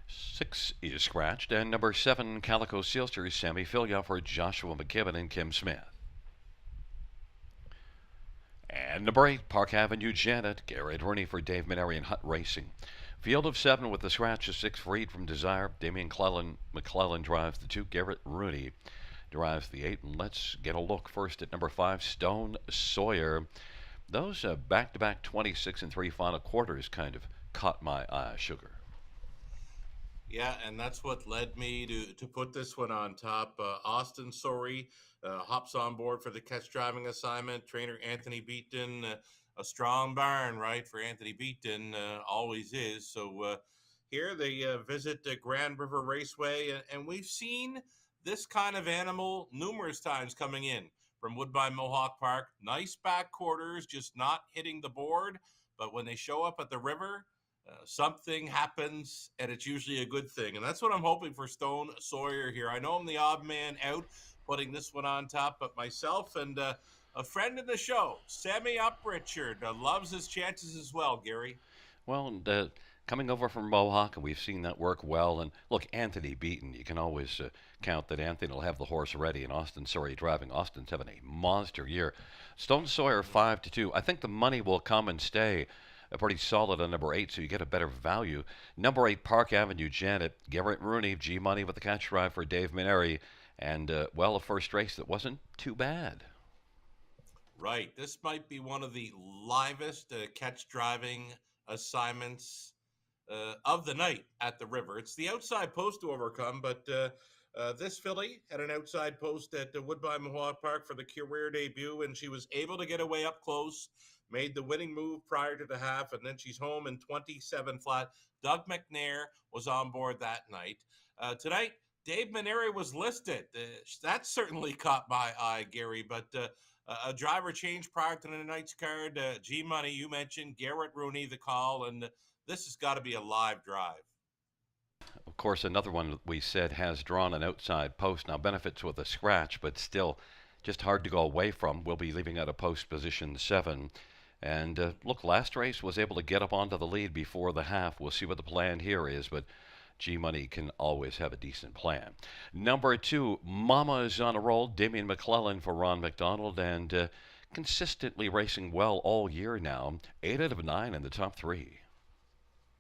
6 is Scratched, and number 7, Calico Sealster, Sammy Filia for Joshua McKibben and Kim Smith. And number 8, Park Avenue Janet, Garrett Rooney for Dave Mineri and Hut Racing. Field of 7 with the scratch is 6, Freed from Desire. Damian McClellan drives the 2, Garrett Rooney drives the 8. And let's get a look first at number 5, Stone Sawyer. Those back-to-back 26 and 3 final quarters kind of caught my eye, Sugar. Yeah, and that's what led me to put this one on top. Austin Sorry hops on board for the catch driving assignment. Trainer Anthony Beaton, a strong barn, right, for Anthony Beaton, always is. So here they visit the Grand River Raceway, and we've seen this kind of animal numerous times coming in from Woodbine Mohawk Park. Nice back quarters, just not hitting the board. But when they show up at the river, something happens, and it's usually a good thing. And that's what I'm hoping for Stone Sawyer here. I know I'm the odd man out putting this one on top, but myself and a friend of the show, Sammy Uprichard, loves his chances as well, Gary. Well, coming over from Mohawk, and we've seen that work well. And look, Anthony Beaton, you can always count that Anthony will have the horse ready, and Austin Sawyer driving. Austin's having a monster year. Stone Sawyer 5-2. I think the money will come and stay pretty solid on number 8, so you get a better value. Number 8, Park Avenue Janet, Garrett Rooney, G Money with the catch drive for Dave Mineri, and well, a first race that wasn't too bad. Right, this might be one of the livest catch driving assignments of the night at the river. It's the outside post to overcome, but this filly had an outside post at Woodbine Mohawk Park for the career debut, and she was able to get away up close. Made the winning move prior to the half, and then she's home in 27 flat. Doug McNair was on board that night. Tonight, Dave Mineri was listed. That certainly caught my eye, Gary, but a driver change prior to the night's card. G Money, you mentioned, Garrett Rooney, the call, and this has got to be a live drive. Of course, another one we said has drawn an outside post. Now benefits with a scratch, but still just hard to go away from. We'll be leaving out a post position 7. And look, last race was able to get up onto the lead before the half. We'll see what the plan here is, but G-Money can always have a decent plan. Number 2, Mama is on a roll. Damian McClellan for Ron McDonald, and consistently racing well all year now. 8 out of 9 in the top 3.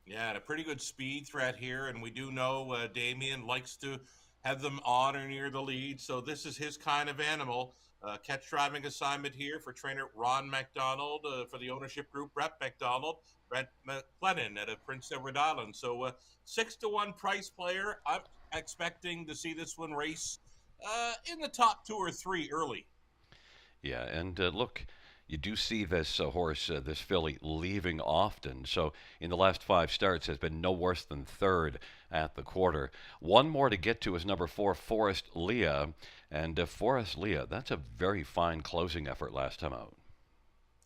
Yeah, and a pretty good speed threat here, and we do know Damian likes to have them on or near the lead, so this is his kind of animal. Catch driving assignment here for trainer Ron McDonald, for the ownership group, Brett McDonald, Brett McLennan out of Prince Edward Island. So 6-1 price player. I'm expecting to see this one race in the top 2 or 3 early. Yeah, and look, you do see this horse, this filly, leaving often. So in the last 5 starts, has been no worse than 3rd at the quarter. One more to get to is number 4, Forrest Leah. And Forrest Leah, that's a very fine closing effort last time out.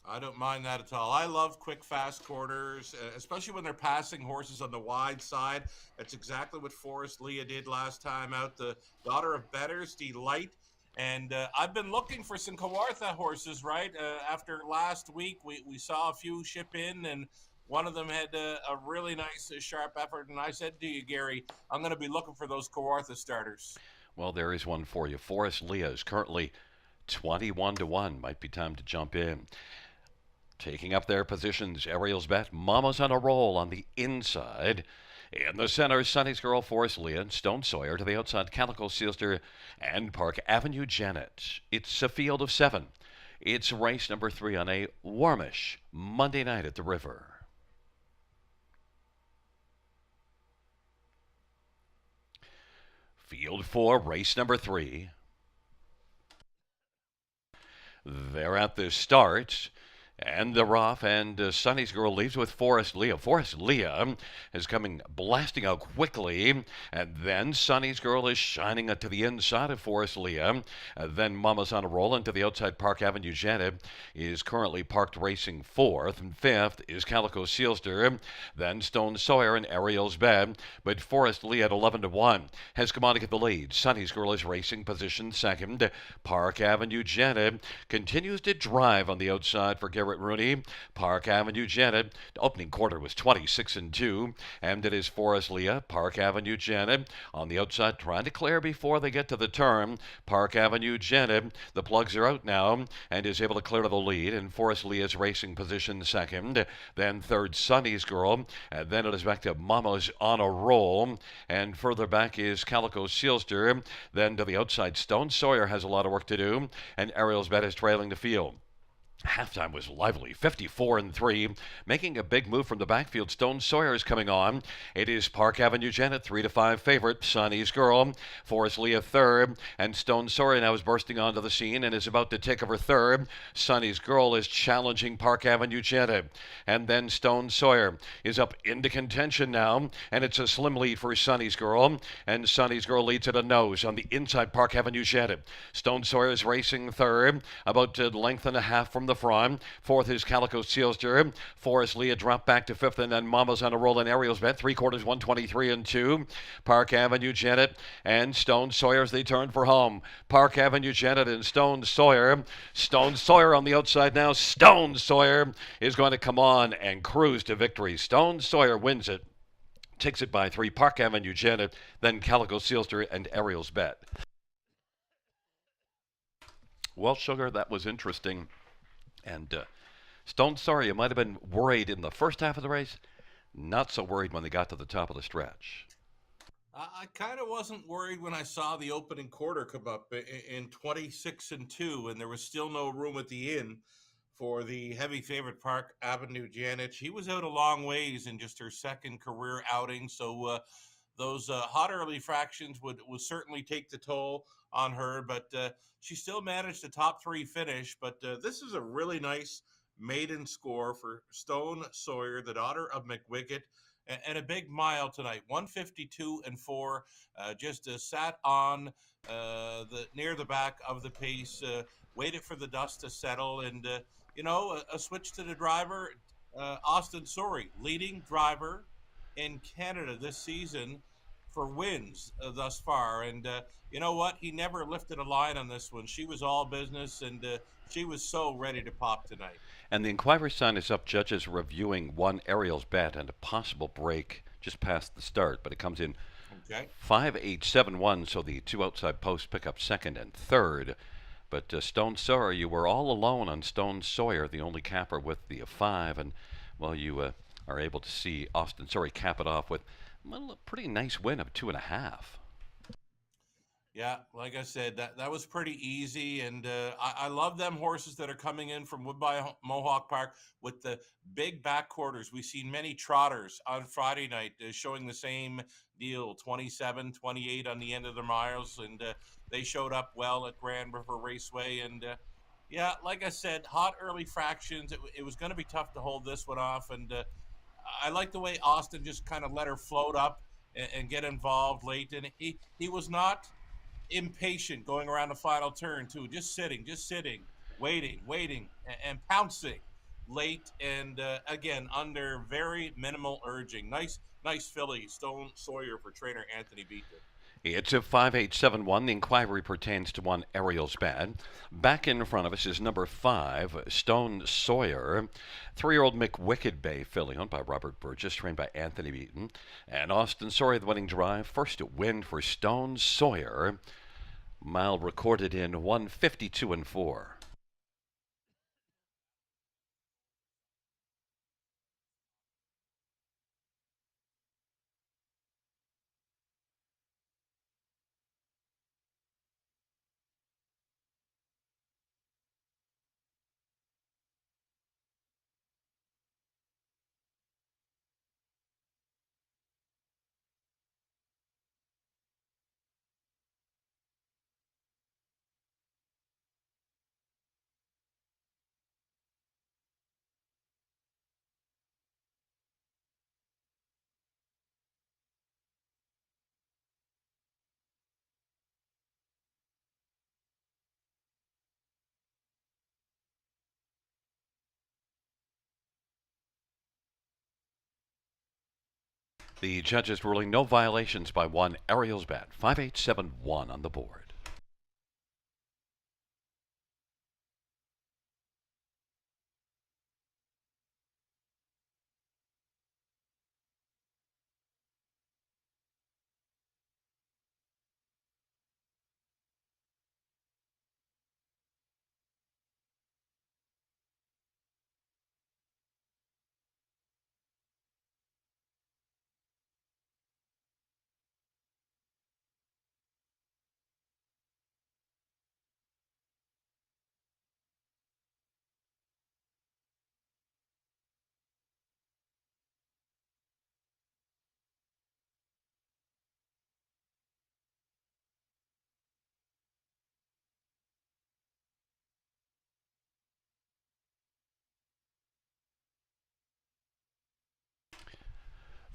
I don't mind that at all. I love quick, fast quarters, especially when they're passing horses on the wide side. That's exactly what Forrest Leah did last time out. The daughter of Better's Delight. And I've been looking for some Kawartha horses, right? After last week, we saw a few ship in, and one of them had a really nice, sharp effort. And I said to you, Gary, I'm going to be looking for those Kawartha starters. Well, there is one for you. Forrest Leah is currently 21-1. Might be time to jump in. Taking up their positions, Ariel's Bet, Mama's on a Roll on the inside. In the center, Sonny's Girl, Forrest Leah, and Stone Sawyer to the outside, Calico Sealster and Park Avenue Janet. It's a field of 7. It's race number 3 on a warmish Monday night at the river. Field 4, race number 3. They're at the start. And they're off, and Sonny's girl leaves with Forrest Leah. Forrest Leah is coming blasting out quickly, and then Sonny's girl is shining to the inside of Forrest Leah. Then Mama's on a roll into the outside. Park Avenue Janet is currently parked racing fourth, and fifth is Calico Sealster. Then Stone Sawyer and Ariel's Bed, but Forrest Leah at 11-1 has come on to get the lead. Sonny's girl is racing position second. Park Avenue Janet continues to drive on the outside for Garrett Rooney. Park Avenue Janet, opening quarter was 26-2, and it is Forrest Leah. Park Avenue Janet on the outside trying to clear before they get to the turn. Park Avenue Janet, the plugs are out now and is able to clear to the lead, and Forrest Leah's racing position second. Then third, Sonny's girl, and then it is back to Mama's on a roll, and further back is Calico Sealster. Then to the outside, Stone Sawyer has a lot of work to do, and Ariel's Bet is trailing the field. Halftime was lively, 54-3, making a big move from the backfield. Stone Sawyer is coming on. It is Park Avenue Janet, 3-5 favorite. Sonny's girl, Forrest Leah third, and Stone Sawyer now is bursting onto the scene and is about to take over third. Sonny's girl is challenging Park Avenue Janet, and then Stone Sawyer is up into contention now, and it's a slim lead for Sonny's girl, and Sonny's girl leads at a nose on the inside. Park Avenue Janet. Stone Sawyer is racing third, about a length and a half from the front. Fourth is Calico Sealster. Forrest Leah dropped back to fifth, and then Mama's on a roll in Ariel's Bet. 3/4, 123-2. Park Avenue Janet and Stone Sawyer as they turn for home. Park Avenue Janet and Stone Sawyer. Stone Sawyer on the outside now. Stone Sawyer is going to come on and cruise to victory. Stone Sawyer wins it. Takes it by 3. Park Avenue Janet, then Calico Sealster and Ariel's Bet. Well, Sugar, that was interesting. And Stone Sawyer, you might have been worried in the first half of the race. Not so worried when they got to the top of the stretch. I kind of wasn't worried when I saw the opening quarter come up in 26-2, and there was still no room at the inn for the heavy favorite Park Avenue Janet. She was out a long ways in just her second career outing, so those hot early fractions would certainly take the toll on her, but she still managed a top 3 finish. But this is a really nice maiden score for Stone Sawyer, the daughter of McWickett, and a big mile tonight, 152-4. Just sat on the near the back of the pace, waited for the dust to settle, and a switch to the driver. Austin Sorey, leading driver in Canada this season for wins thus far, and you know what? He never lifted a line on this one. She was all business, and she was so ready to pop tonight. And the inquiry sign is up. Judges reviewing one Ariel's Bet and a possible break just past the start, but it comes in Okay. 5-8-7-1, so the two outside posts pick up second and third. But Stone Sawyer, you were all alone on Stone Sawyer, the only capper with the 5, and well, you are able to see Austin Sawyer cap it off with a pretty nice win of 2.5. Yeah, like I said, that was pretty easy, and I love them horses that are coming in from Woodbine Mohawk Park with the big back quarters. We've seen many trotters on Friday night showing the same deal, 27, 28 on the end of their miles, and they showed up well at Grand River Raceway. And yeah, like I said, hot early fractions. It was going to be tough to hold this one off, and I like the way Austin just kind of let her float up and get involved late, and he was not impatient going around the final turn too, just sitting, waiting, and pouncing late, and again under very minimal urging. Nice filly, Stone Sawyer, for trainer Anthony Beaton. It's a 5-8-7-1. The inquiry pertains to one Ariel's Bet. Back in front of us is number 5, Stone Sawyer. 3-year-old McWicked Bay filly owned by Robert Burgess, trained by Anthony Beaton. And Austin Sawyer, the winning drive. First win for Stone Sawyer. Mile recorded in 152-4. The judges ruling no violations by one. Ariel's bat 5871 on the board.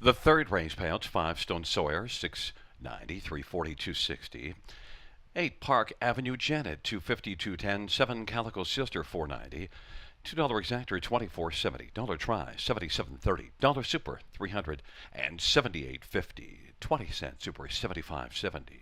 The third race payouts 5 Stone Sawyer 690, 340, 260. 8 Park Avenue Janet 250, 210. 7 Calico Sister 490. $2 exactor 24.70. Dollar try 77.30. Dollar super 378.50. 20-cent super 75.70.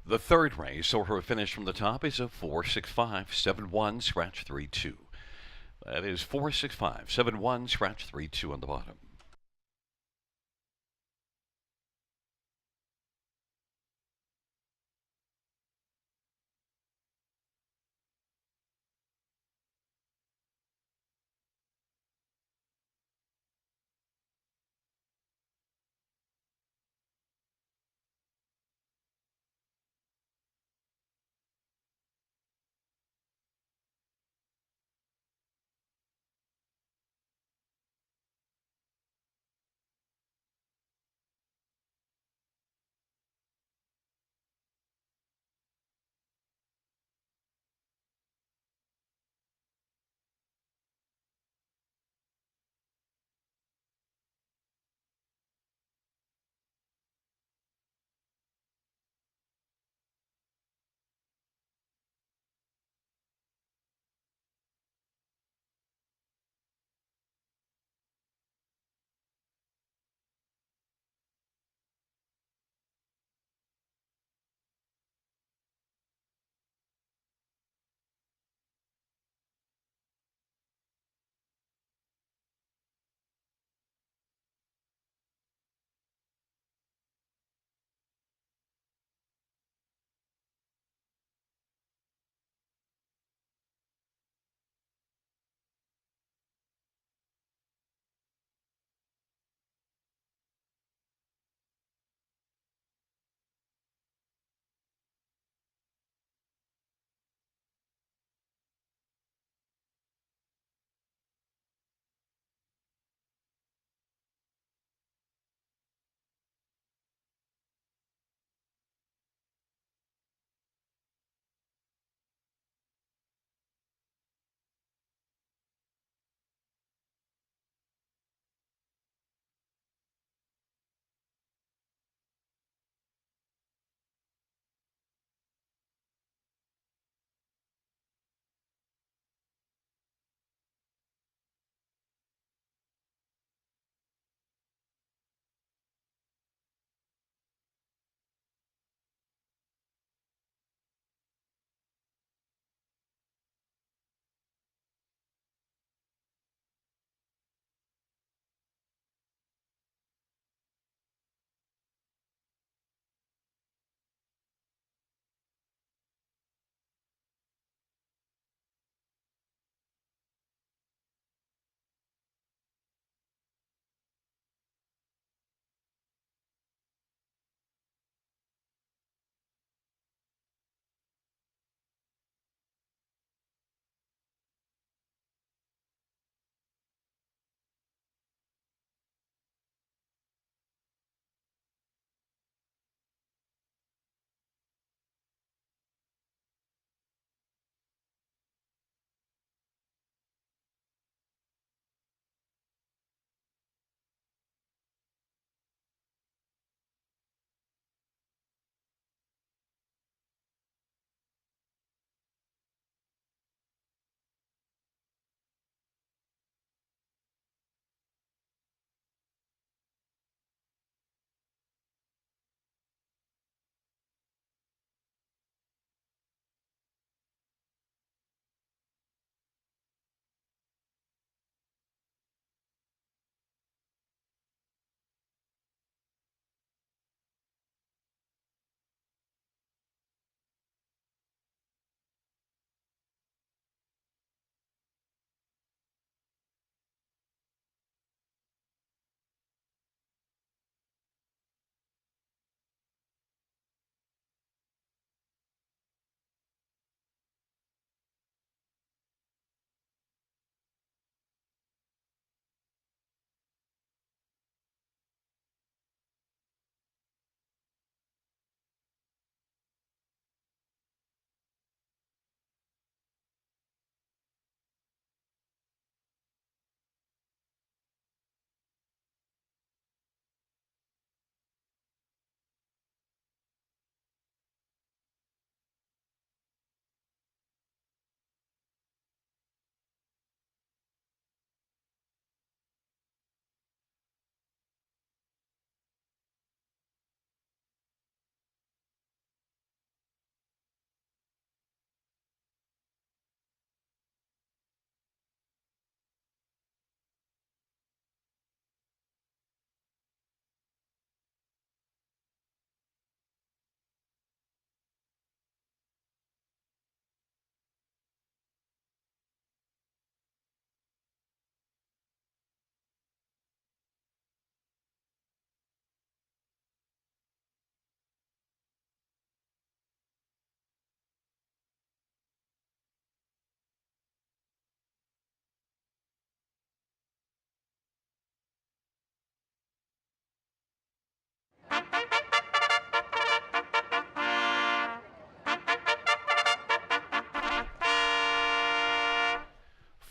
The third race, or her finish from the top, is a 46571 scratch 32. That is 46571 scratch 32 on the bottom.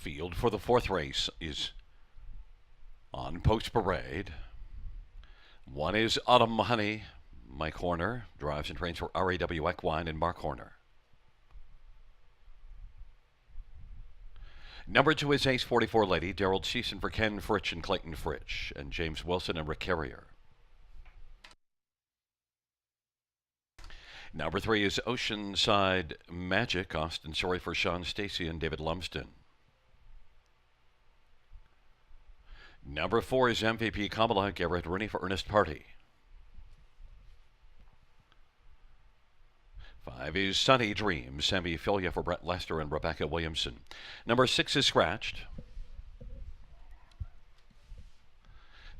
Field for the fourth race is on Post Parade. One is Autumn Honey. Mike Horner drives and trains for RAW Equine and Mark Horner. Number 2 is Ace 44 Lady, Daryl Cheeson for Ken Fritch and Clayton Fritch, and James Wilson and Rick Carrier. Number 3 is Oceanside Magic, Austin Sorry for Sean Stacy and David Lumsden. Number 4 is MVP Kamala, Garrett Rooney for Ernest Party. 5 is Sunny Dreams, Sammy Filia for Brett Lester and Rebecca Williamson. Number 6 is Scratched.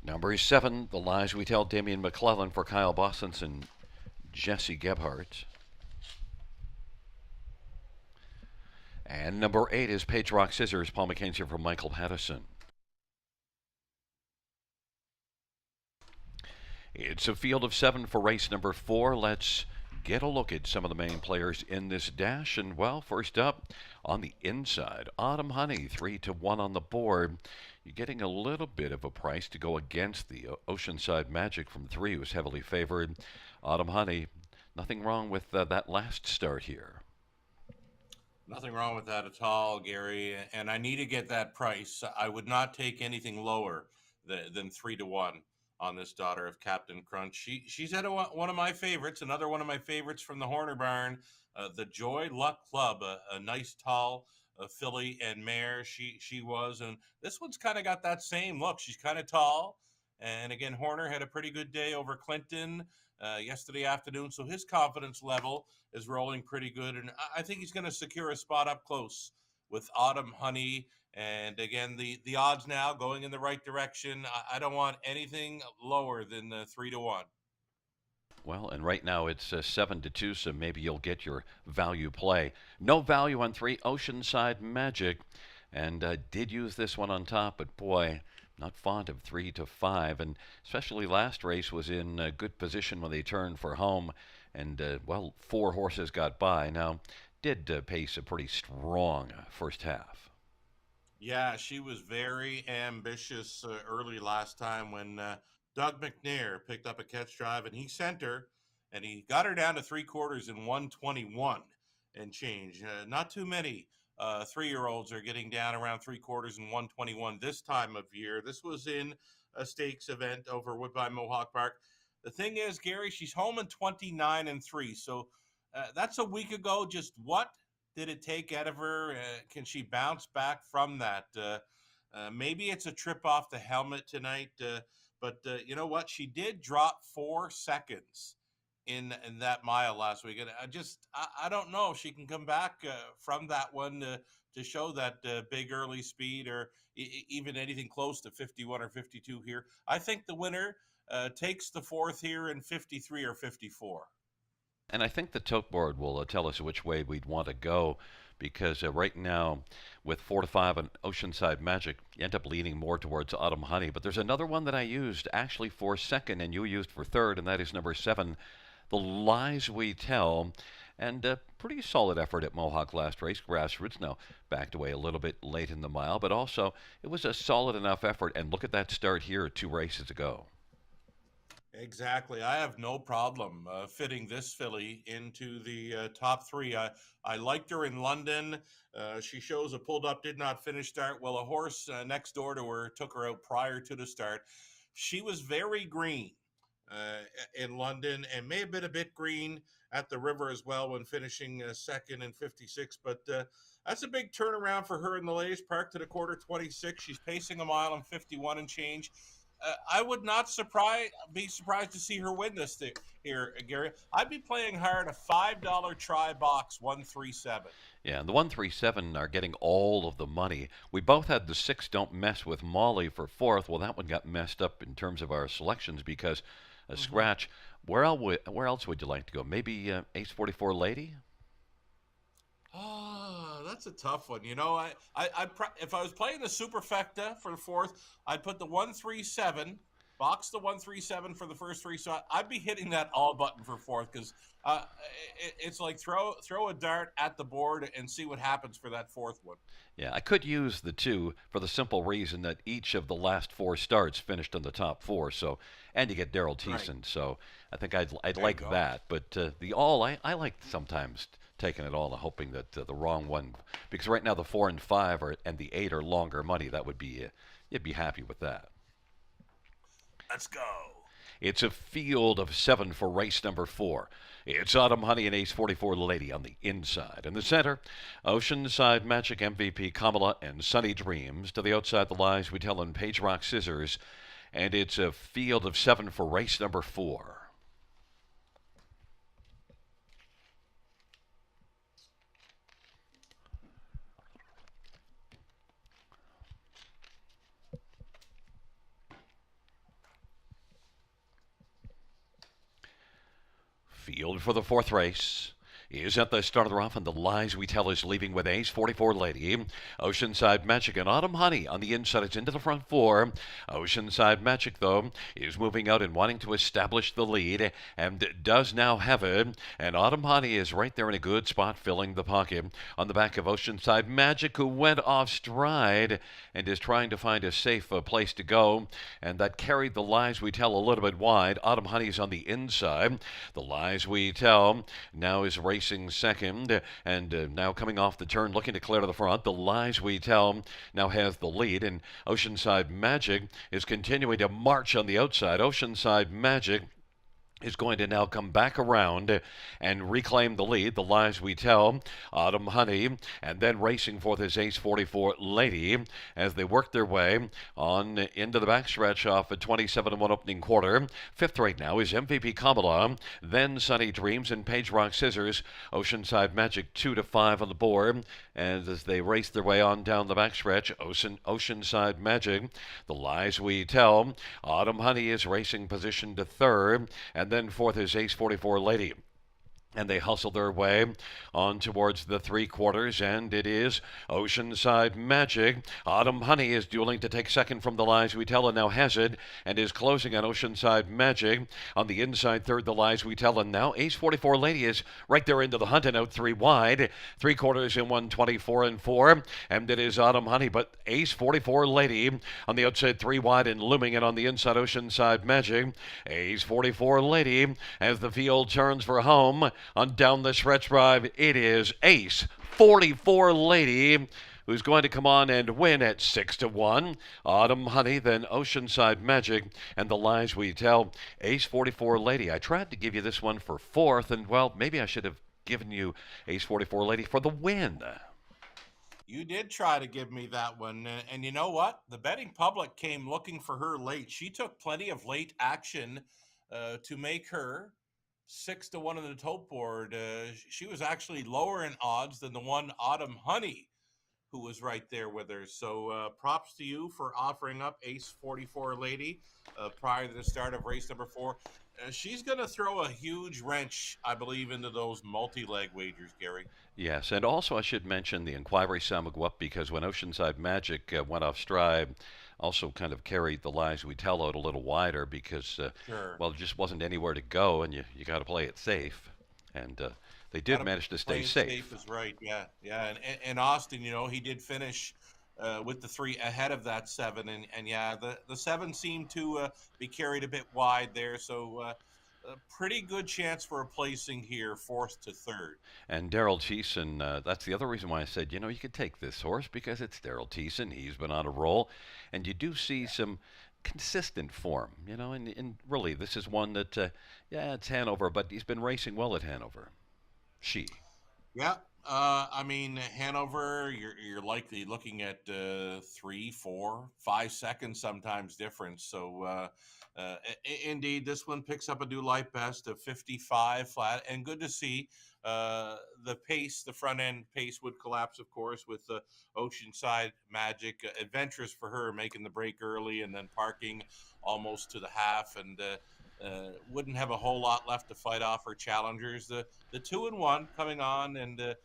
Number 7, The Lies We Tell, Damian McClellan for Kyle Bossens and Jesse Gebhardt. And number 8 is Page Rock Scissors, Paul McKenzie for Michael Pattison. It's a field of 7 for race number 4. Let's get a look at some of the main players in this dash. And, well, first up on the inside, Autumn Honey, 3-1 on the board. You're getting a little bit of a price to go against the Oceanside Magic from 3, who was heavily favored. Autumn Honey, nothing wrong with that last start here. Nothing wrong with that at all, Gary. And I need to get that price. I would not take anything lower than 3-1 on this daughter of Captain Crunch. She's had one of my favorites, another one of my favorites from the Horner Barn, the Joy Luck Club, a nice tall filly and mare she was. And this one's kind of got that same look. She's kind of tall. And again, Horner had a pretty good day over Clinton yesterday afternoon. So his confidence level is rolling pretty good. And I think he's going to secure a spot up close with Autumn Honey. And again, the odds now going in the right direction. I don't want anything lower than 3-1. Well, and right now it's 7-2, so maybe you'll get your value play. No value on 3, Oceanside Magic. And did use this one on top, but boy, not fond of 3-5. And especially last race was in a good position when they turned for home. And, well, 4 horses got by. Now, did pace a pretty strong first half. Yeah, she was very ambitious early last time when Doug McNair picked up a catch drive and he sent her and he got her down to 3/4 in 121 and change. Not too many 3-year-olds are getting down around 3/4 in 121 this time of year. This was in a stakes event over Woodbine Mohawk Park. The thing is, Gary, she's home in 29-3. So that's a week ago. Just what did it take out of her? Can she bounce back from that? Maybe it's a trip off the helmet tonight, but you know what? She did drop 4 seconds in that mile last week, and I don't know if she can come back from that one to show that big early speed or even anything close to 51 or 52 here. I think the winner takes the 4th here in 53 or 54. And I think the tote board will tell us which way we'd want to go, because right now with 4-5 and Oceanside Magic, you end up leaning more towards Autumn Honey. But there's another one that I used actually for 2nd and you used for 3rd, and that is number 7, The Lies We Tell. And a pretty solid effort at Mohawk last race. Grassroots now backed away a little bit late in the mile, but also it was a solid enough effort. And look at that start here 2 races ago. Exactly. I have no problem fitting this filly into the top 3. I liked her in London. She shows a pulled up, did not finish start. Well, a horse next door to her took her out prior to the start. She was very green in London and may have been a bit green at the river as well when finishing 2nd in 56. But that's a big turnaround for her in the latest park to the quarter 26. She's pacing a mile in 51 and change. I would not be surprised to see her win this here, Gary. I'd be playing hard a $5 try box 137. Yeah, and the 137 are getting all of the money. We both had the 6 Don't Mess with Molly for 4th. Well, that one got messed up in terms of our selections because a scratch. Where else would you like to go? Maybe Ace 44 Lady? Oh, that's a tough one. You know, if I was playing the Superfecta for the 4th, I'd put the 137 Box the 137 for the first three. So I'd be hitting that all button for fourth because uh, it's like throw a dart at the board and see what happens for that fourth one. Yeah, I could use the two for the simple reason that each of the last four starts finished in the top four. So, and you get Daryl Right. Thiessen. So, I think I'd There you like go. that. But the all, I like sometimes taking it all and hoping that the wrong one, because right now the 4 and 5 are and the 8 are longer money. That would be you'd be happy with that. Let's go. It's a field of 7 for race number 4. It's Autumn Honey and Ace 44 Lady on the inside. In the center, Oceanside Magic MVP Kamala and Sunny Dreams. To the outside, the lies we tell in Page Rock Scissors. And it's a field of 7 for race number 4. Field for the fourth race is at the start of the rough, and the lies we tell is leaving with Ace 44 Lady. Oceanside Magic and Autumn Honey on the inside. It's into the front four. Oceanside Magic, though, is moving out and wanting to establish the lead and does now have it. And Autumn Honey is right there in a good spot, filling the pocket on the back of Oceanside Magic, who went off stride and is trying to find a safe place to go. And that carried the lies we tell a little bit wide. Autumn Honey's on the inside. The lies we tell now is racing second and now coming off the turn, looking to clear to the front. The lies we tell now has the lead, and Oceanside Magic is continuing to march on the outside. Oceanside Magic is going to now come back around and reclaim the lead. The lies we tell, Autumn Honey, and then racing for this Ace 44 Lady as they work their way on into the backstretch off a 27-1 opening quarter. Fifth right now is MVP Kamala, then Sunny Dreams and Page Rock Scissors. Oceanside Magic 2-5 on the board, and as they race their way on down the backstretch, Oceanside Magic, the lies we tell, Autumn Honey is racing position to third, and then fourth is Ace 44 Lady. And they hustle their way on towards the three quarters, and it is Oceanside Magic. Autumn Honey is dueling to take second from the lies we tell, and now has it, and is closing on Oceanside Magic. On the inside third, the lies we tell, and now Ace 44 Lady is right there into the hunt and out three wide. Three quarters in 124 and 4, and it is Autumn Honey, but Ace 44 Lady on the outside three wide and looming it on the inside Oceanside Magic. Ace 44 Lady as the field turns for home. On down the stretch drive, it is Ace 44 Lady who's going to come on and win at 6-1. Autumn Honey, then Oceanside Magic, and the lies we tell. Ace 44 Lady. I tried to give you this one for fourth, and well, maybe I should have given you Ace 44 Lady for the win. You did try to give me that one. And you know what? The betting public came looking for her late. She took plenty of late action to make her 6-1 on the tote board. She was actually lower in odds than the one Autumn Honey, who was right there with her. So props to you for offering up Ace 44 Lady prior to the start of race number 4. She's going to throw a huge wrench, I believe, into those multi-leg wagers, Gary. Yes, and also I should mention the Inquiry Samaguap, because when Oceanside Magic went off stride, also kind of carried the lies we tell out a little wider because, Sure. well, it just wasn't anywhere to go, and you got to play it safe. And they did Gotta manage to play stay it safe. safe is right. Yeah, yeah. And Austin, he did finish with the 3 ahead of that 7, and yeah, the 7 seemed to be carried a bit wide there. So a pretty good chance for a placing here, fourth to third. And Daryl Thiessen, that's the other reason why I said, you could take this horse because it's Daryl Thiessen. He's been on a roll. And you do see some consistent form, and really this is one that, yeah, it's Hanover, but he's been racing well at Hanover. She. Yeah. I mean, Hanover, you're likely looking at 3, 4, 5 seconds sometimes difference. So, indeed, this one picks up a new life best of 55 flat, and good to see. The pace, the front end pace would collapse, of course, with the Oceanside Magic. Adventurous for her, making the break early and then parking almost to the half, and wouldn't have a whole lot left to fight off her challengers. The 2-1 coming on, and a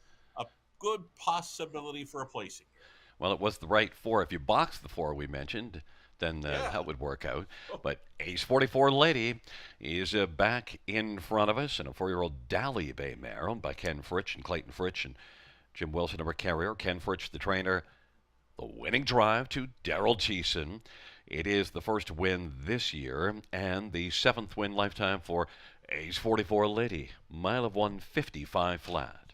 good possibility for a placing here. Well, it was the right 4. If you box the 4 we mentioned, then Yeah. that would work out. But Ace 44 Lady is back in front of us, and a 4-year-old Dally Bay mare owned by Ken Fritsch and Clayton Fritsch and Jim Wilson, number carrier. Ken Fritsch, the trainer. The winning drive to Daryl Thiessen. It is the first win this year and the seventh win lifetime for Ace 44 Lady. Mile of 155 flat.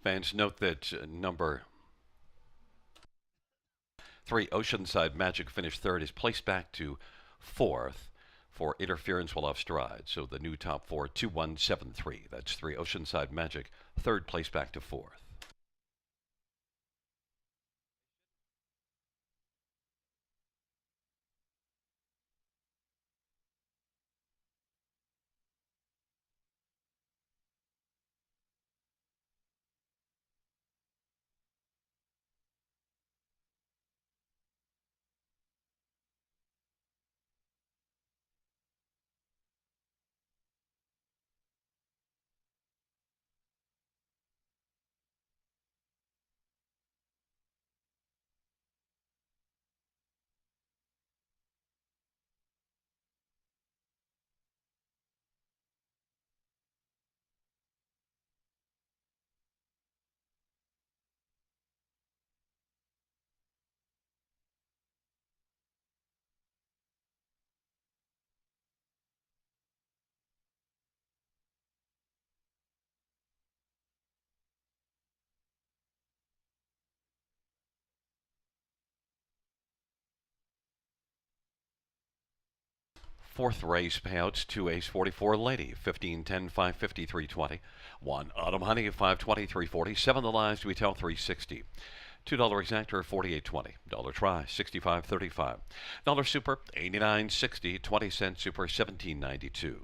Fans note that number 3, Oceanside Magic, finished third, is placed back to fourth for interference while off stride. So the new top four, 2-1-7-3. That's 3, Oceanside Magic, third, place back to fourth. Fourth race payouts, 2 ace 44 lady, 15 10 550 320. 1 autumn honey, 520 340. 7 the lives to be tell, 360. $2 exactor, 48.20. Dollar try, 65.35. Dollar super, 89.60. 20-cent super, 17.92.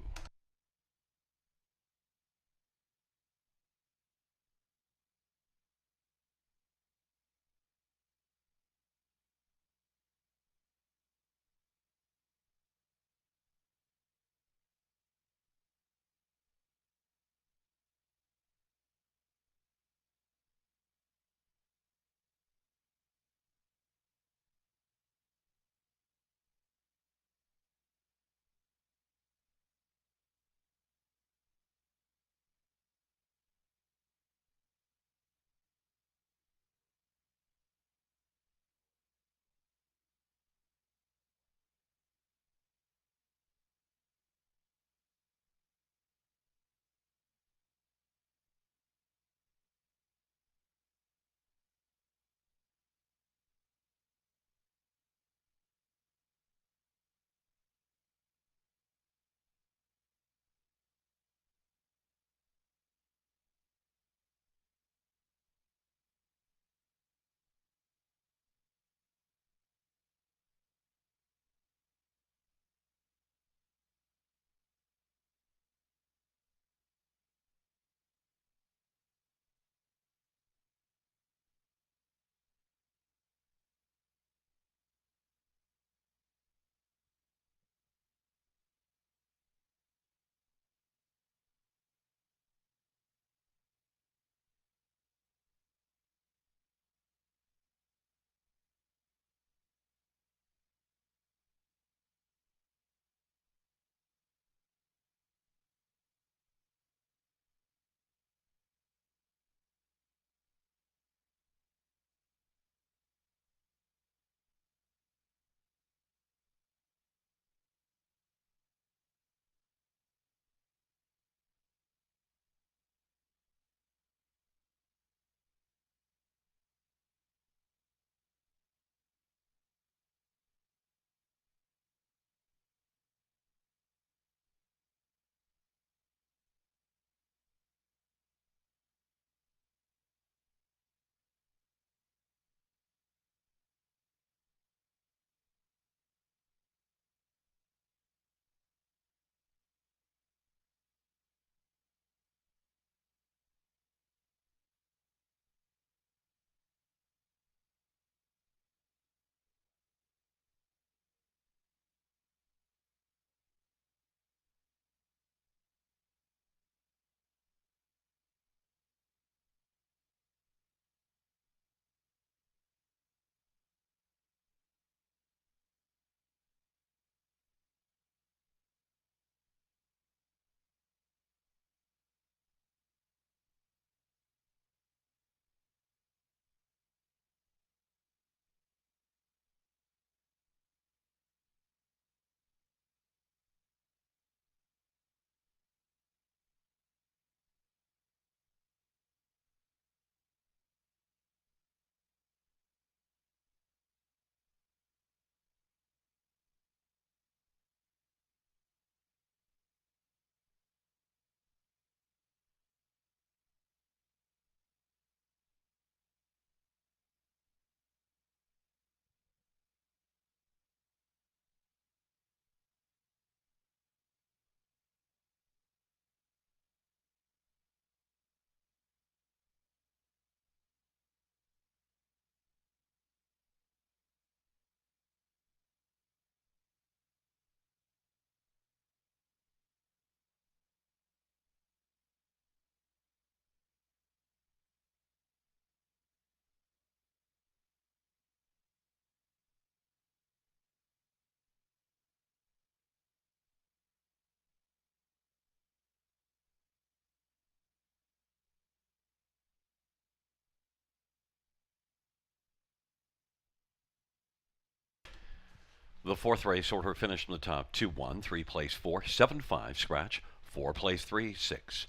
The fourth race order finished in the top 2 1, 3 place 4, 7 5, scratch, 4 place 3, 6.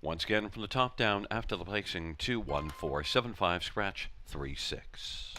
Once again from the top down after the placing 2 1 4, 7 5, scratch, 3 6.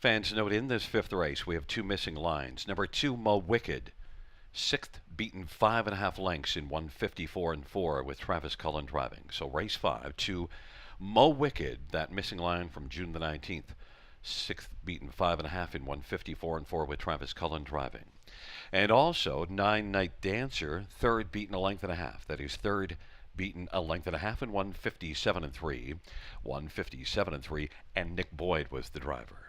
fans note in this fifth race we have two missing lines. Number 2, Mo Wicked, sixth, beaten 5.5 lengths in 154 and 4 with Travis Cullen driving. So race 5 to Mo Wicked, that missing line from June the 19th. Sixth, beaten 5.5 in 154 and 4 with Travis Cullen driving. And also 9 Night Dancer, third, beaten a length and a half. That is third, beaten a length and a half in 157 and 3. 157 and 3, and Nick Boyd was the driver.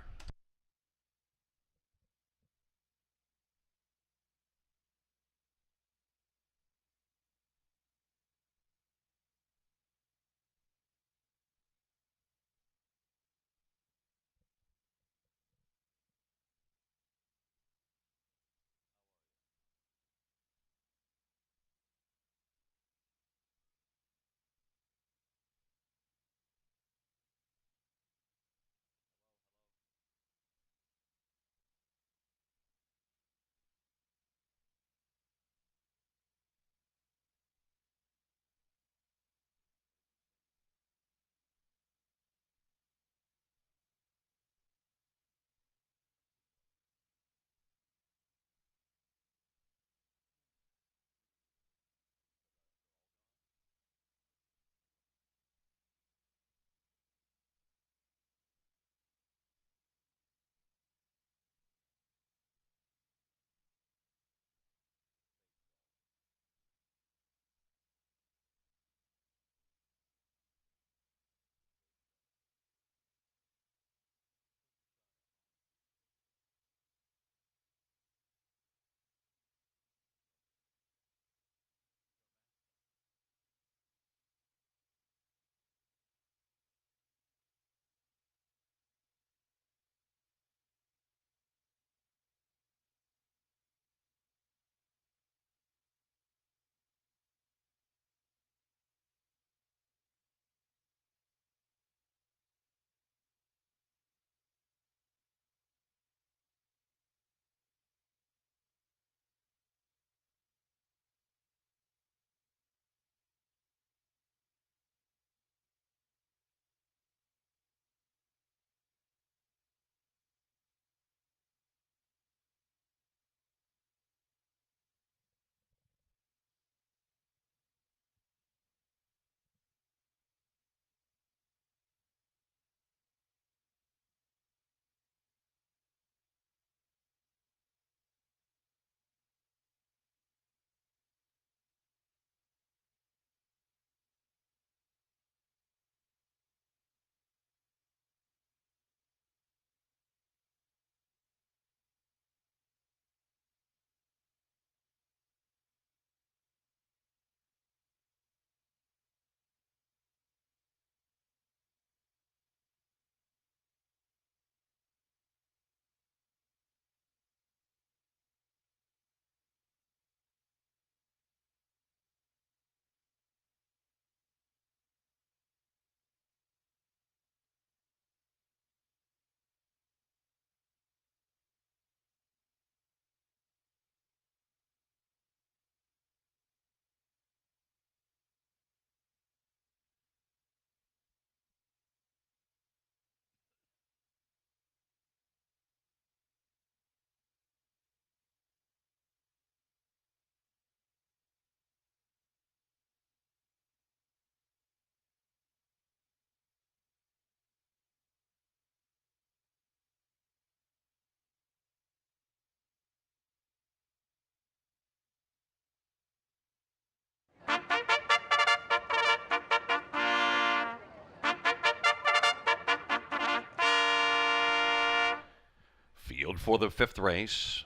Field for the fifth race.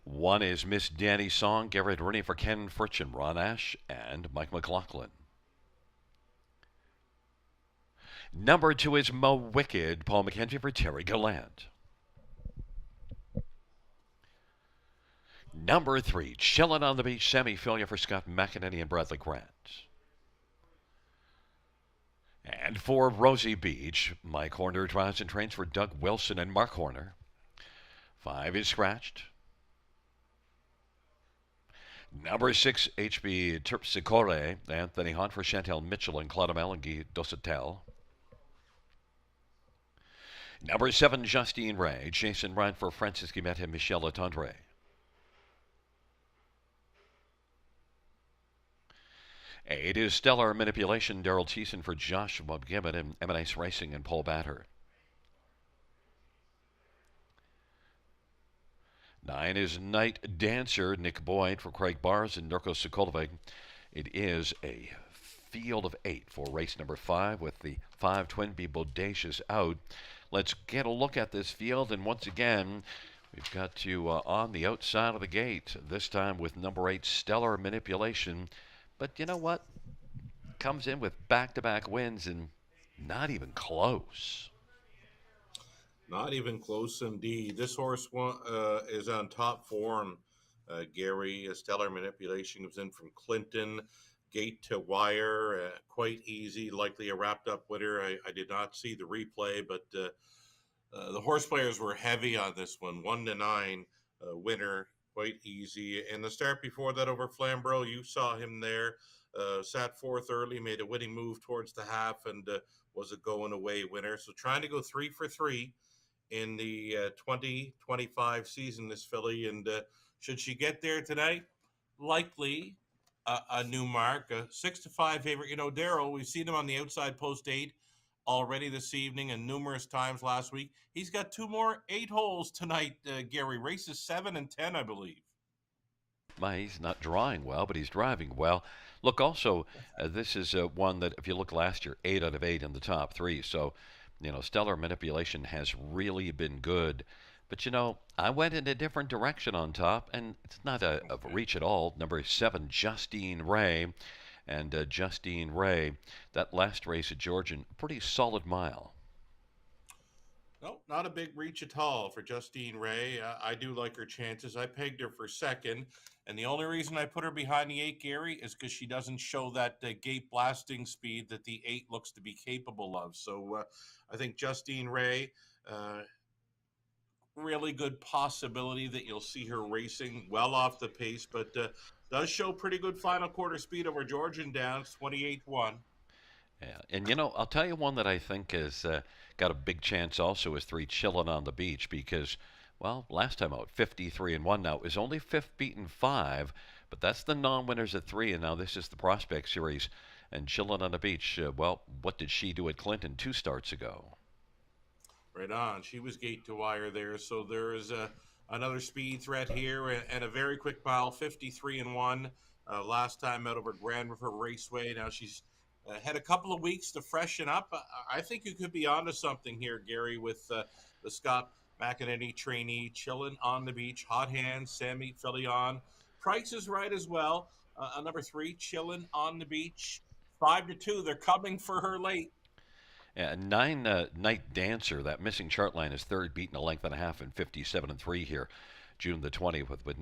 1 is Miss Danny Song, Garrett Rooney for Ken Fritchen, Ron Ash, and Mike McLaughlin. Number 2 is Mo Wicked, Paul McKenzie for Terry Gallant. Number 3, Chillin' on the Beach, Sammy Filia for Scott McEnany and Bradley Grant. And for Rosie Beach, Mike Horner drives and trains for Doug Wilson and Mark Horner. 5 is scratched. Number 6, HB Terpsichore, Anthony Hunt for Chantel Mitchell and Claude Amel and Guy Dosatel. Number 7, Justine Ray. Jason Ryan for Francis Guimette and Michelle Latendre. It is Stellar Manipulation, Daryl Thiessen for Joshua Gibbon and M&S Racing and Paul Batter. 9 is Night Dancer, Nick Boyd for Craig Bars and Nurko Sokolovic. It is a field of 8 for race number 5 with the 5 Twin Bee Bodacious out. Let's get a look at this field, and once again, we've got you on the outside of the gate, this time with number 8, Stellar Manipulation. But you know what? Comes in with back-to-back wins and not even close. Not even close indeed. This horse is on top form. Gary, Stellar Manipulation comes in from Clinton, gate to wire, quite easy, likely a wrapped up winner. I did not see the replay, but the horse players were heavy on this one. 1-9 winner, quite easy. And the start before that over Flamborough, you saw him there. Sat fourth early, made a winning move towards the half, and was a going away winner. So trying to go 3 for 3 in the 2025 season, this filly. And should she get there tonight, likely a new mark, a 6-5 favorite. You know, Daryl, we've seen him on the outside post 8 already this evening and numerous times last week. He's got 2 more 8 holes tonight, Gary. Races 7 and 10, I believe. He's not drawing well, but he's driving well. Look, also, this is one that, if you look last year, 8 out of 8 in the top 3. So, you know, Stellar Manipulation has really been good. But, you know, I went in a different direction on top, and it's not a reach at all. Number 7, Justine Ray. And Justine Ray, that last race at Georgian, pretty solid mile. No, not a big reach at all for Justine Ray. I do like her chances. I pegged her for second. And the only reason I put her behind the 8, Gary, is because she doesn't show that gate blasting speed that the 8 looks to be capable of. So I think Justine Ray, really good possibility that you'll see her racing well off the pace, but does show pretty good final quarter speed over Georgian Downs, 28-1. Yeah, and you know, I'll tell you one that I think has got a big chance also is 3, Chillin' on the Beach, because, well, last time out, 53-1 now, is only 5th beaten 5, but that's the non-winners at 3, and now this is the Prospect Series. And Chillin' on the Beach, well, what did she do at Clinton 2 starts ago? Right on. She was gate to wire there, so there is another speed threat here, and a very quick mile, 53-1. Last time out over Grand River Raceway. Now she's had a couple of weeks to freshen up. I think you could be onto something here, Gary, with the Scott McEnany trainee, Chillin' on the Beach, Hot Hands, Sammy Fillion. Price is right as well. Number 3, Chillin' on the Beach, 5-2. They're coming for her late. Yeah, 9, Night Dancer, that missing chart line is 3rd, beaten a length and a half, and 57-3 here. June the 20th with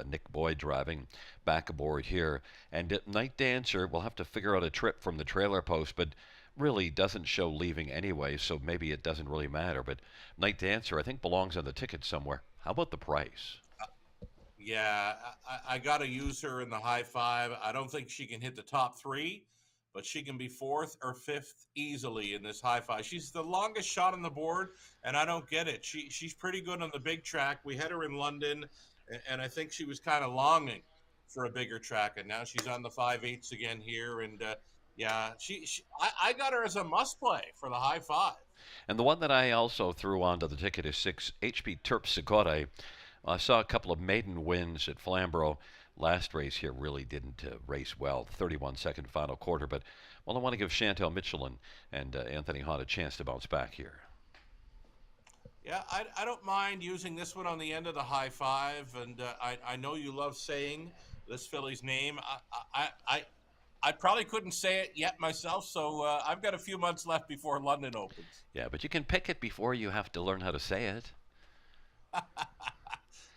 Nick Boyd driving back aboard here. And Night Dancer will have to figure out a trip from the trailer post, but really doesn't show leaving anyway, so maybe it doesn't really matter. But Night Dancer, I think, belongs on the ticket somewhere. How about the price? Yeah, I got to use her in the high 5. I don't think she can hit the top 3, but she can be 4th or 5th easily in this high 5. She's the longest shot on the board, and I don't get it. She's pretty good on the big track. We had her in London, and I think she was kind of longing for a bigger track, and now she's on the 5/8 again here. And yeah, I got her as a must play for the high 5. And the one that I also threw onto the ticket is 6, HP Terpsichore. I saw a couple of maiden wins at Flamborough. Last race here really didn't race well, 31-second final quarter. But, well, I want to give Chantal Michelin and Anthony Hahn a chance to bounce back here. Yeah, I don't mind using this one on the end of the high 5. And I know you love saying this filly's name. I probably couldn't say it yet myself, so I've got a few months left before London opens. Yeah, but you can pick it before you have to learn how to say it.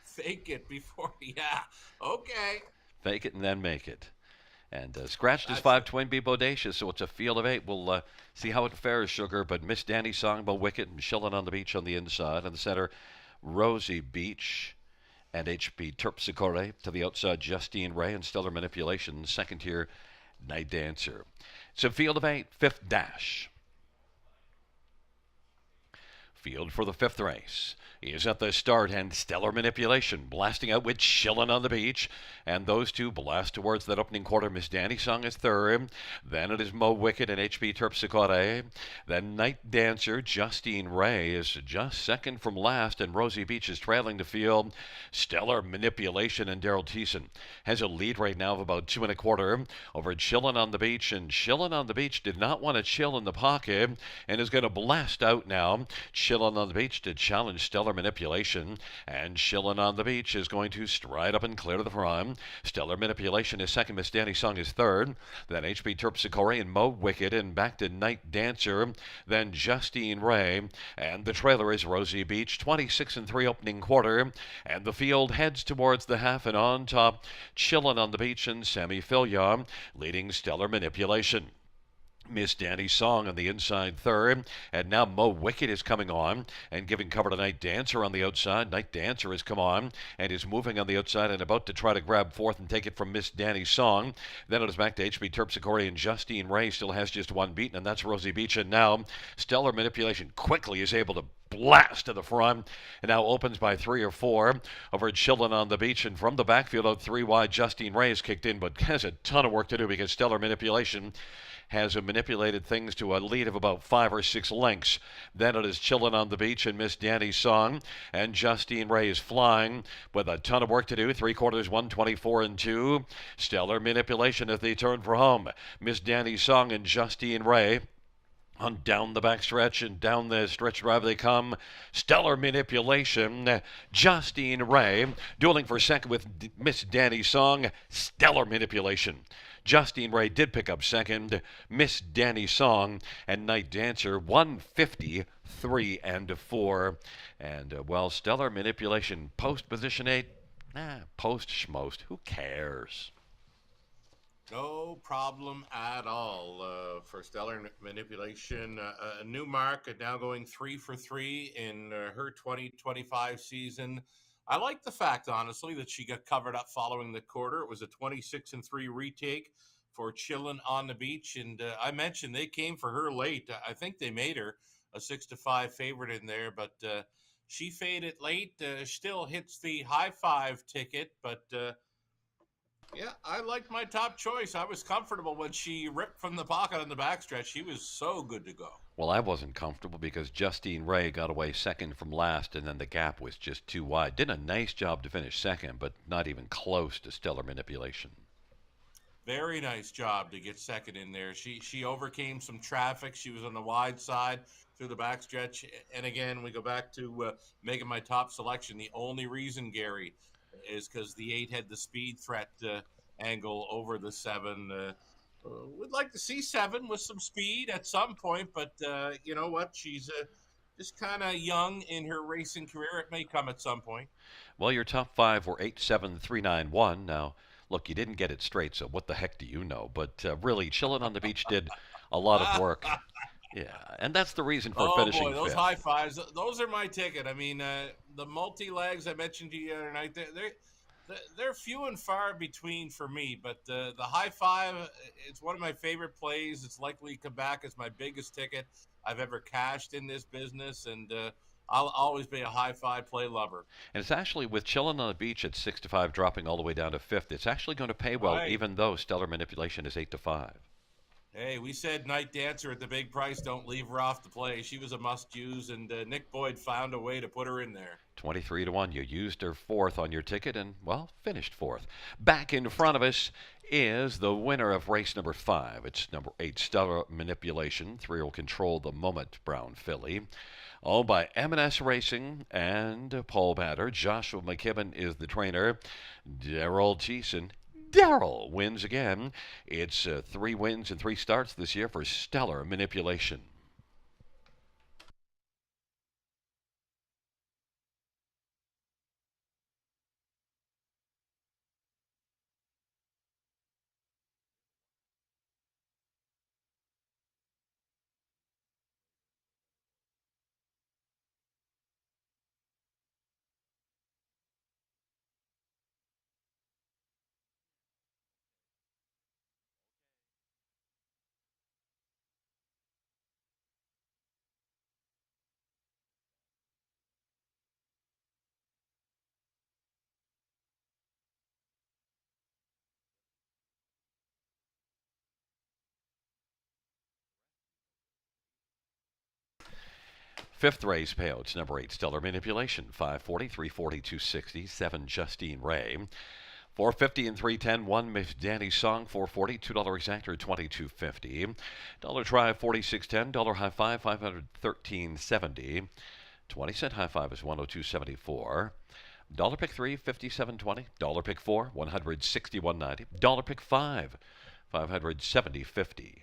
Fake it before, yeah. Okay. Fake it and then make it. And scratched his 5 Twin Bee Bodacious, so it's a field of 8. We'll see how it fares, Sugar. But Miss Danny Songbow Wicket and Chillin' on the Beach on the inside. In the center, Rosie Beach and HP Terpsichore. To the outside, Justine Ray and Stellar Manipulation. Second tier, Night Dancer. It's a field of 8, 5th dash. Field for the fifth race is at the start, and Stellar Manipulation blasting out with Chillin' on the Beach. And those two blast towards that opening quarter. Miss Danny Song is third. Then it is Mo Wicked and HB Terpsichore. Then Night Dancer, Justine Ray is just second from last, and Rosie Beach is trailing the field. Stellar Manipulation and Daryl Thiessen has a lead right now of about 2 1/4 over Chillin' on the Beach. And Chillin' on the Beach did not want to chill in the pocket and is going to blast out now. Chillin' on the Beach to challenge Stellar Manipulation, and Chillin' on the Beach is going to stride up and clear to the front. Stellar Manipulation is second, Miss Danny Song is third, then HB Terpsichore and Mo Wicked, and back to Night Dancer, then Justine Ray, and the trailer is Rosie Beach, 26-3 opening quarter, and the field heads towards the half, and on top, Chillin' on the Beach and Sammy Fillion leading Stellar Manipulation. Miss Danny Song on the inside third, and now Mo Wicked is coming on and giving cover to Night Dancer on the outside. Night Dancer has come on and is moving on the outside and about to try to grab fourth and take it from Miss Danny Song. Then it is back to HB Terpsichore, and Justine Ray still has just one beaten, and that's Rosie Beach. And now Stellar Manipulation quickly is able to blast to the front, and now opens by 3 or 4 over Chillin' on the Beach. And from the backfield out 3 wide, Justine Ray is kicked in, but has a ton of work to do because Stellar Manipulation has manipulated things to a lead of about 5 or 6 lengths. Then it is Chillin' on the Beach and Miss Danny Song, and Justine Ray is flying with a ton of work to do. 3/4, 124 and 2. Stellar Manipulation as they turn for home. Miss Danny Song and Justine Ray on down the backstretch, and down the stretch drive they come. Stellar Manipulation, Justine Ray dueling for second with Miss Danny Song. Stellar Manipulation. Justine Ray did pick up second. Miss Danny Song and Night Dancer 153 and 4. And well, Stellar Manipulation post position 8. Post schmost. Who cares? No problem at all for Stellar Manipulation. A new mark, now going 3 for 3 in her 2025 season. I like the fact, honestly, that she got covered up following the quarter. It was a 26-3 retake for Chillin' on the Beach. And I mentioned they came for her late. I think they made her a 6-5 favorite in there, but she faded late. Still hits the high five ticket, but yeah, I liked my top choice. I was comfortable when she ripped from the pocket on the backstretch. She was so good to go. Well, I wasn't comfortable because Justine Ray got away second from last, and then the gap was just too wide. Did a nice job to finish second, but not even close to Stellar Manipulation. Very nice job to get second in there. She overcame some traffic. She was on the wide side through the backstretch. And again, we go back to making my top selection. The only reason, Gary, is because the 8 had the speed threat angle over the 7. Would like to see 7 with some speed at some point, but you know what? She's just kind of young in her racing career. It may come at some point. Well, your top 5 were 8, 7, 3, 9, 1. Now, look, you didn't get it straight, so what the heck do you know? But really, Chillin' on the Beach did a lot of work. Yeah, and that's the reason for Oh finishing boy, those fifth. high fives, those are my ticket. I mean, the multi legs I mentioned to you the other night, they're few and far between for me. But the high five, it's one of my favorite plays. It's likely to come back as my biggest ticket I've ever cashed in this business, and I'll always be a high five play lover. And it's actually with Chillin' on the Beach at 6-5, dropping all the way down to fifth. It's actually going to pay well, Right. even though Stellar Manipulation is 8-5. Hey, we said Night Dancer at the big price. Don't leave her off the play. She was a must-use, and Nick Boyd found a way to put her in there. 23-1. You used her fourth on your ticket and, well, finished fourth. Back in front of us is the winner of race number 5. It's number 8, Stellar Manipulation. 3 will control the Moment Brown filly. Owned by M&S Racing and Paul Batter. Joshua McKibben is the trainer. Daryl Thiessen. Daryl wins again. It's 3 wins and 3 starts this year for Stellar Manipulation. Fifth race payouts. Number 8, Stellar Manipulation. 540, 340, 260. 7, Justine Ray. 450 and 310. 1, Miss Danny Song. 440. $2 exactor. 22.50. Dollar try 46.10. Dollar high five 513.70. 20-cent high five is 102.74. Dollar pick 3, 57.20. Dollar pick 4, 161.90. Dollar pick 5, 570.50.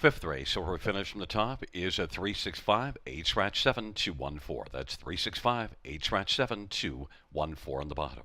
Fifth race, so we finish from the top, is a 365 8 scratch 7 214. That's 365 8 scratch 7 214 on the bottom.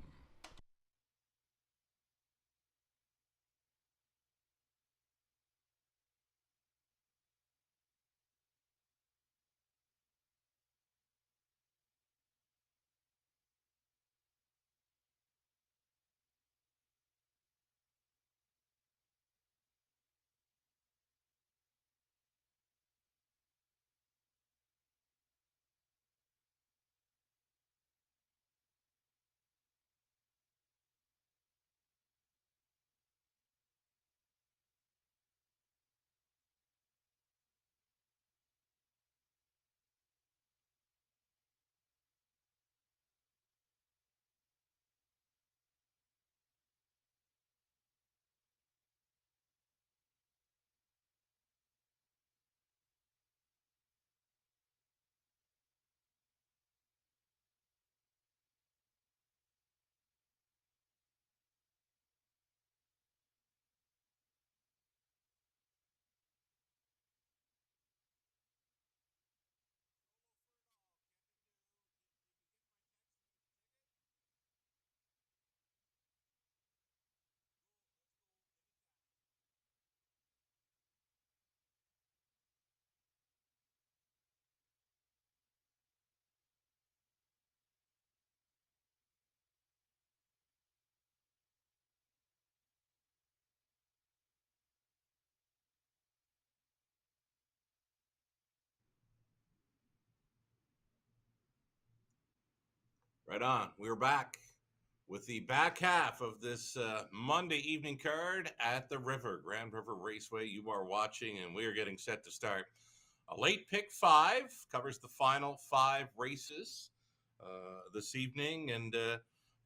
Right on. We're back with the back half of this Monday evening card at the River, Grand River Raceway. You are watching, and we are getting set to start. A late pick five covers the final five races this evening, and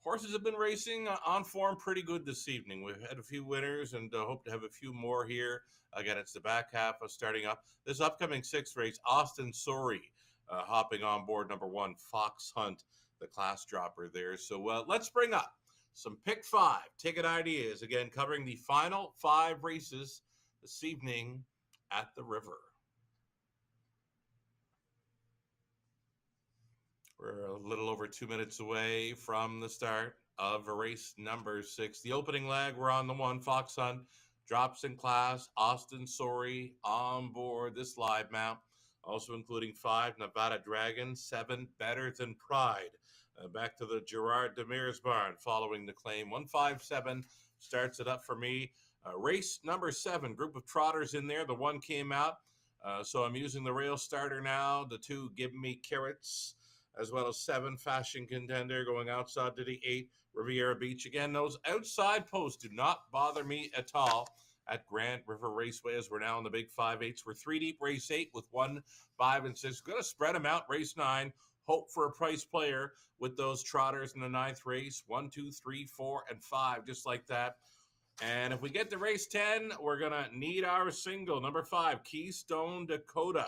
horses have been racing on form pretty good this evening. We've had a few winners, and hope to have a few more here. Again, it's the back half of starting up this upcoming sixth race. Austin Sorey hopping on board number one, Fox Hunt, the class dropper there. So let's bring up some pick five ticket ideas. Again, covering the final five races this evening at the River. We're a little over 2 minutes away from the start of race number six. The opening leg, we're on the one. Fox Hunt drops in class. Austin Sorey on board this live mount. Also including five, Nevada Dragon, seven, Better Than Pride. Back to the Gerard Demers barn following the claim. 157 starts it up for me. Race number seven, group of trotters in there. The one came out. So I'm using the rail starter now. The two, Give Me Carrots, as well as seven, Fashion Contender, going outside to the eight, Riviera Beach. Again, those outside posts do not bother me at all at Grand River Raceway, as we're now in the big 5/8s. We're three deep race eight with 1, 5, and 6. Going to spread them out. Race 9, hope for a price player with those trotters in the ninth race. 1, 2, 3, 4, and 5, just like that. And if we get to race 10, we're going to need our single, number 5, Keystone Dakota.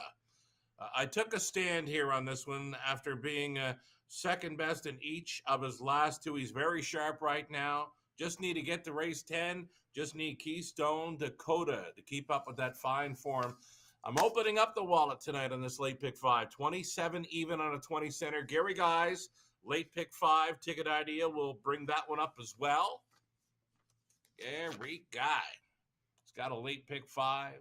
I took a stand here on this one after being second best in each of his last two. He's very sharp right now. Just need to get to race 10. Just need Keystone Dakota to keep up with that fine form. I'm opening up the wallet tonight on this late pick 5. 27 even on a 20 center. Gary Guys, late pick 5 ticket idea. Will bring that one up as well. Gary Guy. He's got a late pick 5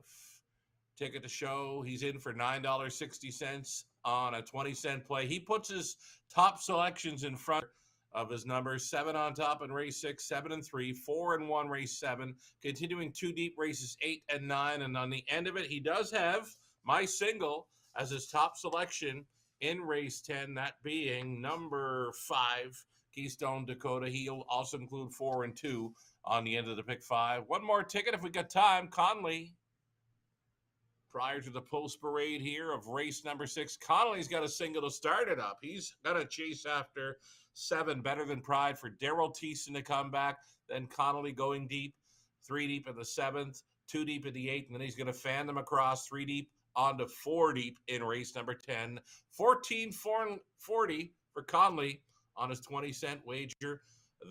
ticket to show. He's in for $9.60 on a 20-cent play. He puts his top selections in front of his numbers. 7 on top in race 6, 7 and 3, 4 and 1 race 7, continuing 2 deep races 8 and 9, and on the end of it, he does have my single as his top selection in race 10, that being number 5, Keystone Dakota. He'll also include 4 and 2 on the end of the pick 5. One more ticket if we got time. Conley. Prior to the post parade here of race number 6, Connolly's got a single to start it up. He's going to chase after 7, Better Than Pride, for Daryl Thiessen to come back. Then Connolly going deep, 3 deep in the 7th, 2 deep in the 8th, and then he's going to fan them across 3 deep onto 4 deep in race number 10. 14.40 for Conley on his 20-cent wager.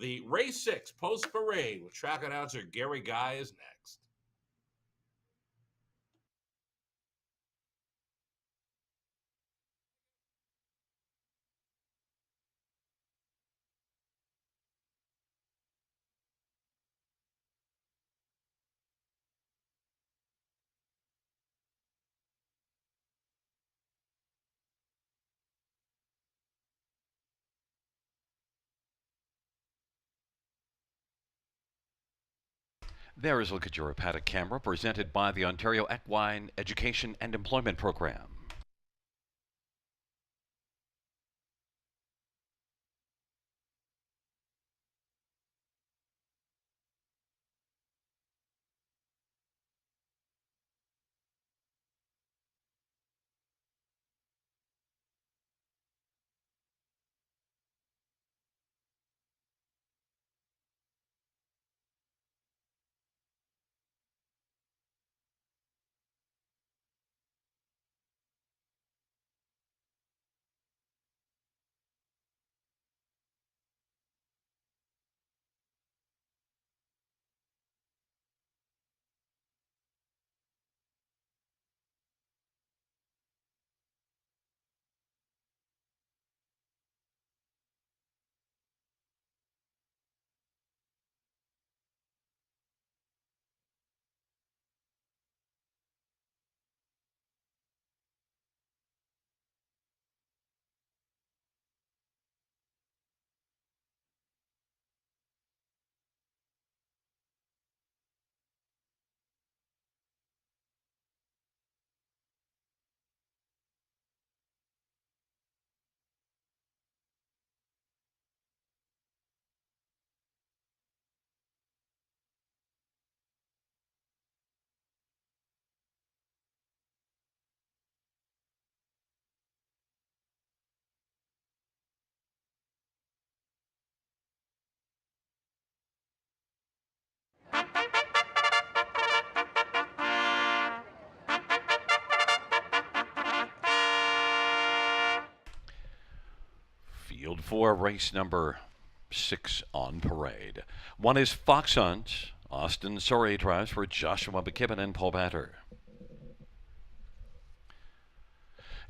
The race 6 post parade with track announcer Gary Guy is next. There is a look at your paddock camera presented by the Ontario Equine Education and Employment Program. Field 4, race number 6 on parade. 1 is Fox Hunt. Austin Sorey drives for Joshua McKibben and Paul Batter.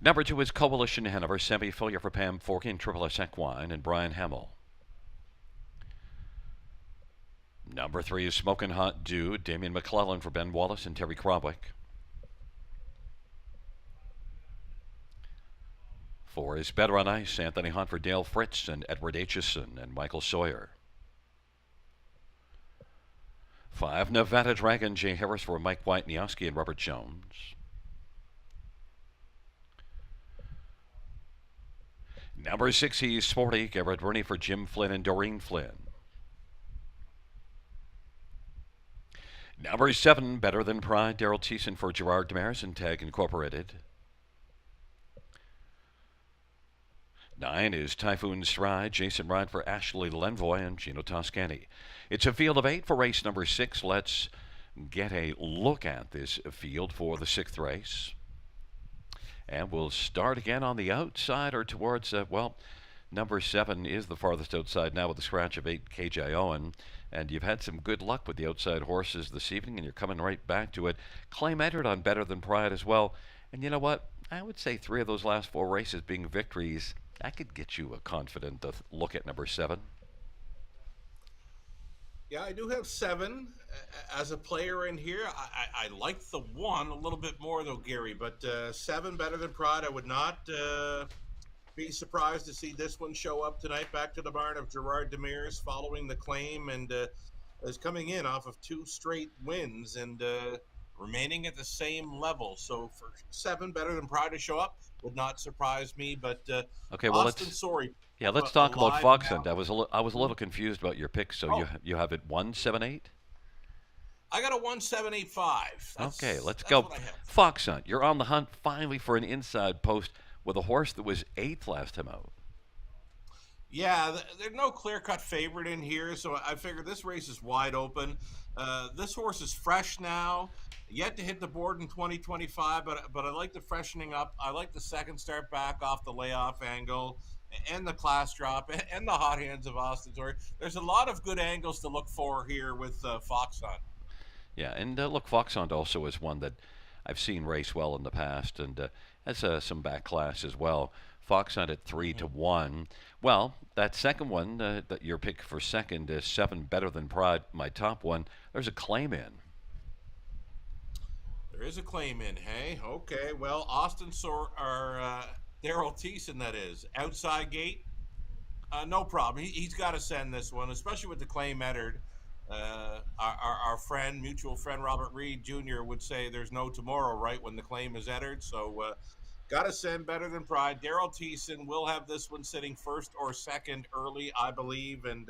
Number 2 is Coalition Hanover. Semi Failure for Pam Forkin, Triple S Equine, and Brian Hamill. Number 3 is Smokin' Hot Dude. Damian McClellan for Ben Wallace and Terry Cromwick. 4 is Better on Ice. Anthony Hunt for Dale Fritz and Edward Aitchison and Michael Sawyer. 5, Nevada Dragon. Jay Harris for Mike White-Nioski and Robert Jones. Number 6, he's Sporty. Garrett Rooney for Jim Flynn and Doreen Flynn. Number 7, Better Than Pride. Daryl Thiessen for Gerard Damaris and Tag Incorporated. 9 is Typhoon Stride. Jason Ryan for Ashley Lenvoy and Gino Toscani. It's a field of 8 for race number 6. Let's get a look at this field for the 6th race. And we'll start again on the outside or towards, number 7 is the farthest outside now with a scratch of 8, KJ Owen. And you've had some good luck with the outside horses this evening, and you're coming right back to it. Claim entered on Better Than Pride as well. And you know what? I would say 3 of those last 4 races being victories, that could get you a confident look at number 7. Yeah, I do have 7 as a player in here. I like the 1 a little bit more though, Gary, but 7 Better Than Pride. I would not be surprised to see this one show up tonight back to the barn of Gerard Damaris following the claim, and is coming in off of 2 straight wins and remaining at the same level. So for 7 Better Than Pride to show up would not surprise me, but okay, well, Austin Sorey. Yeah, let's talk about Fox Hunt. I was a little Mhm. confused about your pick. So you have it 178. I got a 1785. Okay, let's that's go. what I have. Fox Hunt, you're on the hunt finally for an inside post with a horse that was 8th last time out. Yeah, there's no clear-cut favorite in here, so I figured this race is wide open. This horse is fresh now, yet to hit the board in 2025, but I like the freshening up. I like the second start back off the layoff angle and the class drop and the hot hands of Austin Sorey. There's a lot of good angles to look for here with Fox Hunt. Yeah, and look, Fox Hunt also is one that I've seen race well in the past, and has some back class as well. Fox Hunt at 3-1. Well, that second one, that your pick for second is 7 Better Than Pride. My top one. There's a claim in. There is a claim in, hey? Okay, well, Austin Daryl Thiessen, that is. Outside gate, no problem. He's got to send this one, especially with the claim entered. Our friend, mutual friend Robert Reed Jr. would say there's no tomorrow, right, when the claim is entered. So got to send Better Than Pride. Daryl Thiessen will have this one sitting first or second early, I believe, and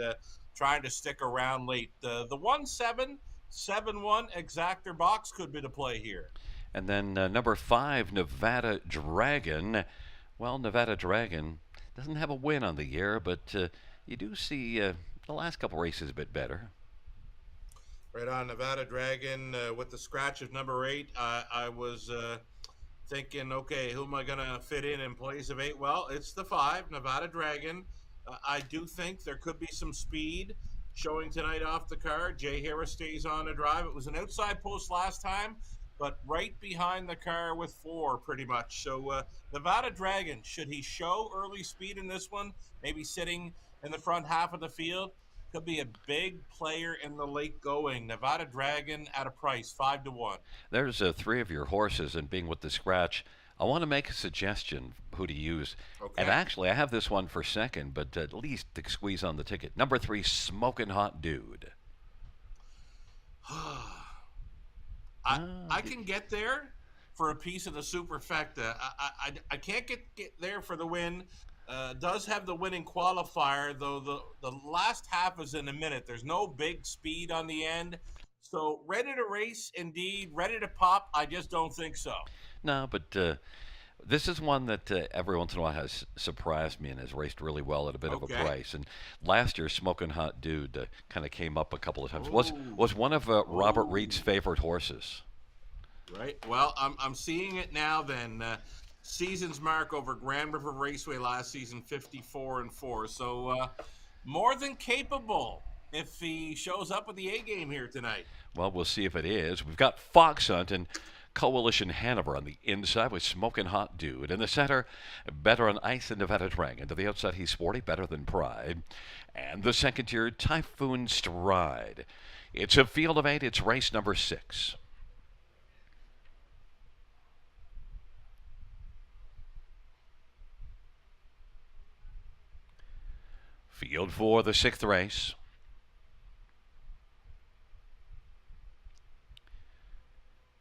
trying to stick around late. The 1-7, 7-1 exactor box could be the play here. And then number 5, Nevada Dragon. Well, Nevada Dragon doesn't have a win on the year, but you do see the last couple races a bit better. Right on, Nevada Dragon with the scratch of number 8. I was thinking, okay, who am I going to fit in place of 8? Well, it's the 5, Nevada Dragon. I do think there could be some speed showing tonight off the card. Jay Harris stays on the drive. It was an outside post last time, but right behind the car with 4 pretty much. So Nevada Dragon, should he show early speed in this one, maybe sitting in the front half of the field, could be a big player in the late going. Nevada Dragon at a price, 5-1. There's 3 of your horses, and being with the scratch, I want to make a suggestion who to use. Okay. And actually, I have this one for second, but at least to squeeze on the ticket. Number 3, Smokin' Hot Dude. I can get there for a piece of the superfecta. I can't get there for the win. Does have the winning qualifier, though the last half is in a minute. There's no big speed on the end. So ready to race, indeed. Ready to pop, I just don't think so. No, but this is one that every once in a while has surprised me and has raced really well at a bit of a price. And last year, Smokin' Hot Dude kind of came up a couple of times. Was one of Robert Reed's favorite horses. Right. Well, I'm seeing it now. Then season's mark over Grand River Raceway last season, 54-4. So more than capable if he shows up with the A game here tonight. Well, we'll see if it is. We've got Fox Hunt and Coalition Hanover on the inside with Smoking Hot Dude. In the center, Better on Ice and Nevada Dragon. To the outside, he's sporty, Better Than Pride. And the second tier, Typhoon Stride. It's a field of 8. It's race number 6. Field for the 6th race.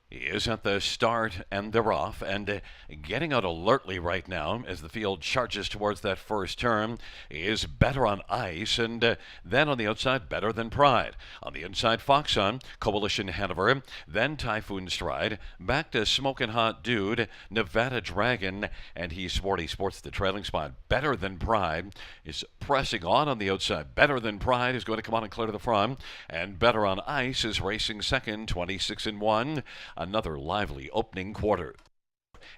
He is at the start and they're off and getting out alertly right now as the field charges towards that first turn is Better on Ice and then on the outside Better Than Pride. On the inside Fox Hunt, Coalition Hanover, then Typhoon Stride, back to Smoking Hot Dude, Nevada Dragon, and he's sporty sports the trailing spot. Better Than Pride is pressing on the outside. Better Than Pride is going to come on and clear to the front and Better on Ice is racing second, 26-1. Another lively opening quarter.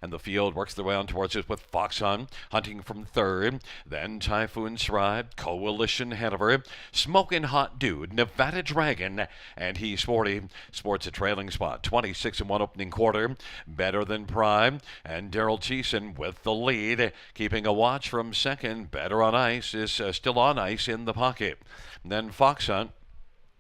And the field works their way on towards it with Fox Hunt hunting from third. Then Typhoon Stride, Coalition Hanover, Smoking Hot Dude, Nevada Dragon, and he's sporty sports a trailing spot. 26-1 opening quarter. Better Than Pride, and Daryl Thiessen with the lead, keeping a watch from second. Better on Ice is still on ice in the pocket. Then Fox Hunt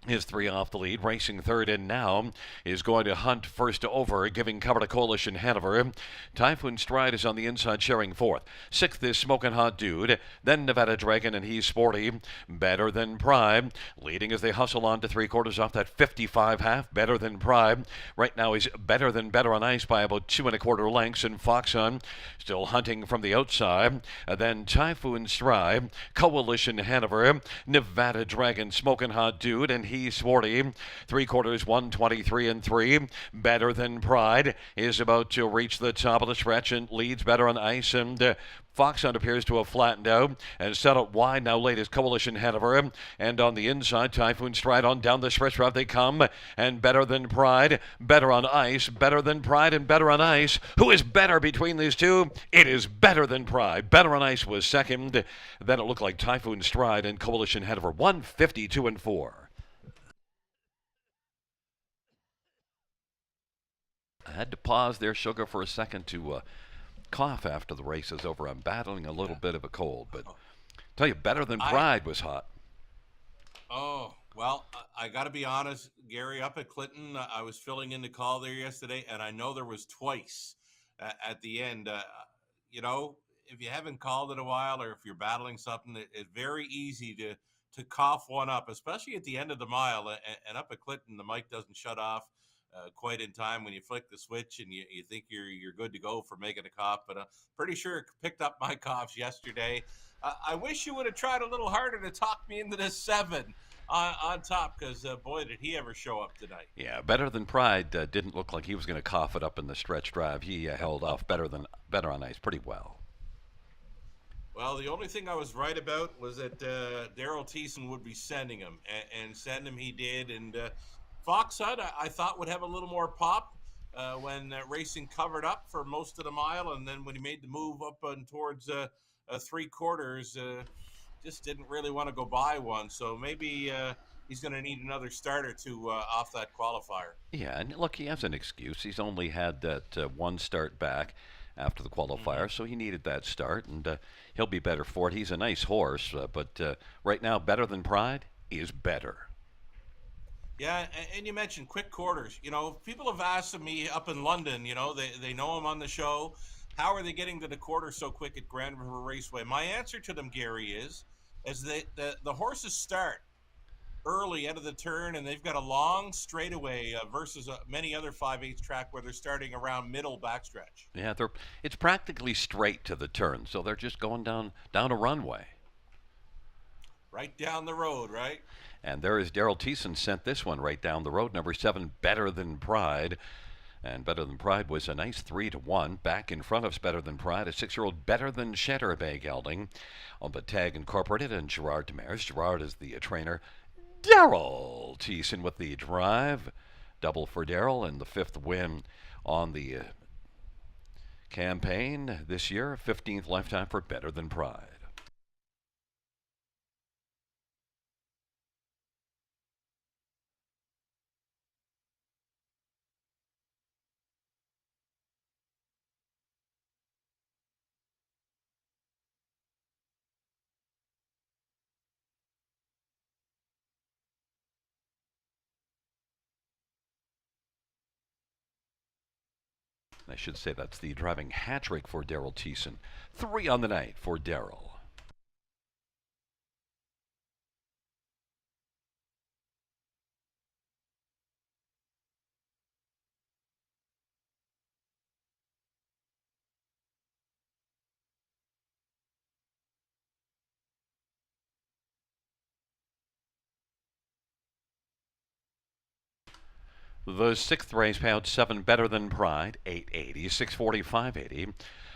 is 3 off the lead, racing third, and now is going to hunt first over, giving cover to Coalition Hanover. Typhoon Stride is on the inside, sharing fourth. Sixth is Smoking Hot Dude, then Nevada Dragon, and he's sporty. Better Than Pride, leading as they hustle on to 3/4 off that 55 half. Better Than Pride right now is Better on Ice by about 2 1/4 lengths, and Fox Hunt still hunting from the outside. Then Typhoon Stride, Coalition Hanover, Nevada Dragon, Smoking Hot Dude, and he's sporty. 3/4, 123-3. Better Than Pride is about to reach the top of the stretch and leads Better on Ice, and Fox Hunt appears to have flattened out and set up wide. Now late is Coalition Hanover, and on the inside Typhoon Stride on down the stretch route they come, and Better Than Pride, Better on Ice, Better Than Pride, and Better on Ice. Who is better between these two? It is Better Than Pride. Better on Ice was second. Then it looked like Typhoon Stride and Coalition Hanover. 152-4. I had to pause there, Sugar, for a second to cough after the race is over. I'm battling a little bit of a cold, but tell you, Better Than Pride was hot. Oh, well, I got to be honest, Gary, up at Clinton, I was filling in the call there yesterday, and I know there was twice at the end. If you haven't called in a while or if you're battling something, it's very easy to cough one up, especially at the end of the mile. And up at Clinton, the mic doesn't shut off quite in time when you flick the switch and you think you're good to go for making a cough. But I'm pretty sure it picked up my coughs yesterday. I wish you would have tried a little harder to talk me into this 7 on top, because boy, did he ever show up tonight. Yeah, Better Than Pride didn't look like he was going to cough it up in the stretch drive. He held off Better on Ice pretty well. Well, the only thing I was right about was that Daryl Thiessen would be sending him, and send him he did. And Fox Hunt, I thought, would have a little more pop when racing covered up for most of the mile, and then when he made the move up and towards 3/4, just didn't really want to go by one. So maybe he's going to need another start or two off that qualifier. Yeah, and look, he has an excuse. He's only had that one start back after the qualifier, so he needed that start, and he'll be better for it. He's a nice horse, but right now, Better Than Pride is better. Yeah, and you mentioned quick quarters. People have asked me up in London, they know him on the show. How are they getting to the quarter so quick at Grand River Raceway? My answer to them, Gary, is the horses start early out of the turn, and they've got a long straightaway versus many other 5/8 track where they're starting around middle backstretch. Yeah, it's practically straight to the turn, so they're just going down a runway. Right down the road, right? And there is Daryl Thiessen sent this one right down the road. Number 7, Better Than Pride. And Better Than Pride was a nice 3-1. Back in front of Better Than Pride, a 6-year-old Better Than Shatterbay gelding on the Tag Incorporated, and Gerard Demers. Gerard is the trainer. Daryl Thiessen with the drive. Double for Daryl, and the 5th win on the campaign this year, 15th lifetime for Better Than Pride. I should say that's the driving hat trick for Daryl Thiessen. 3 on the night for Daryl. The sixth race payout 7 Better Than Pride, 880, 640, 580.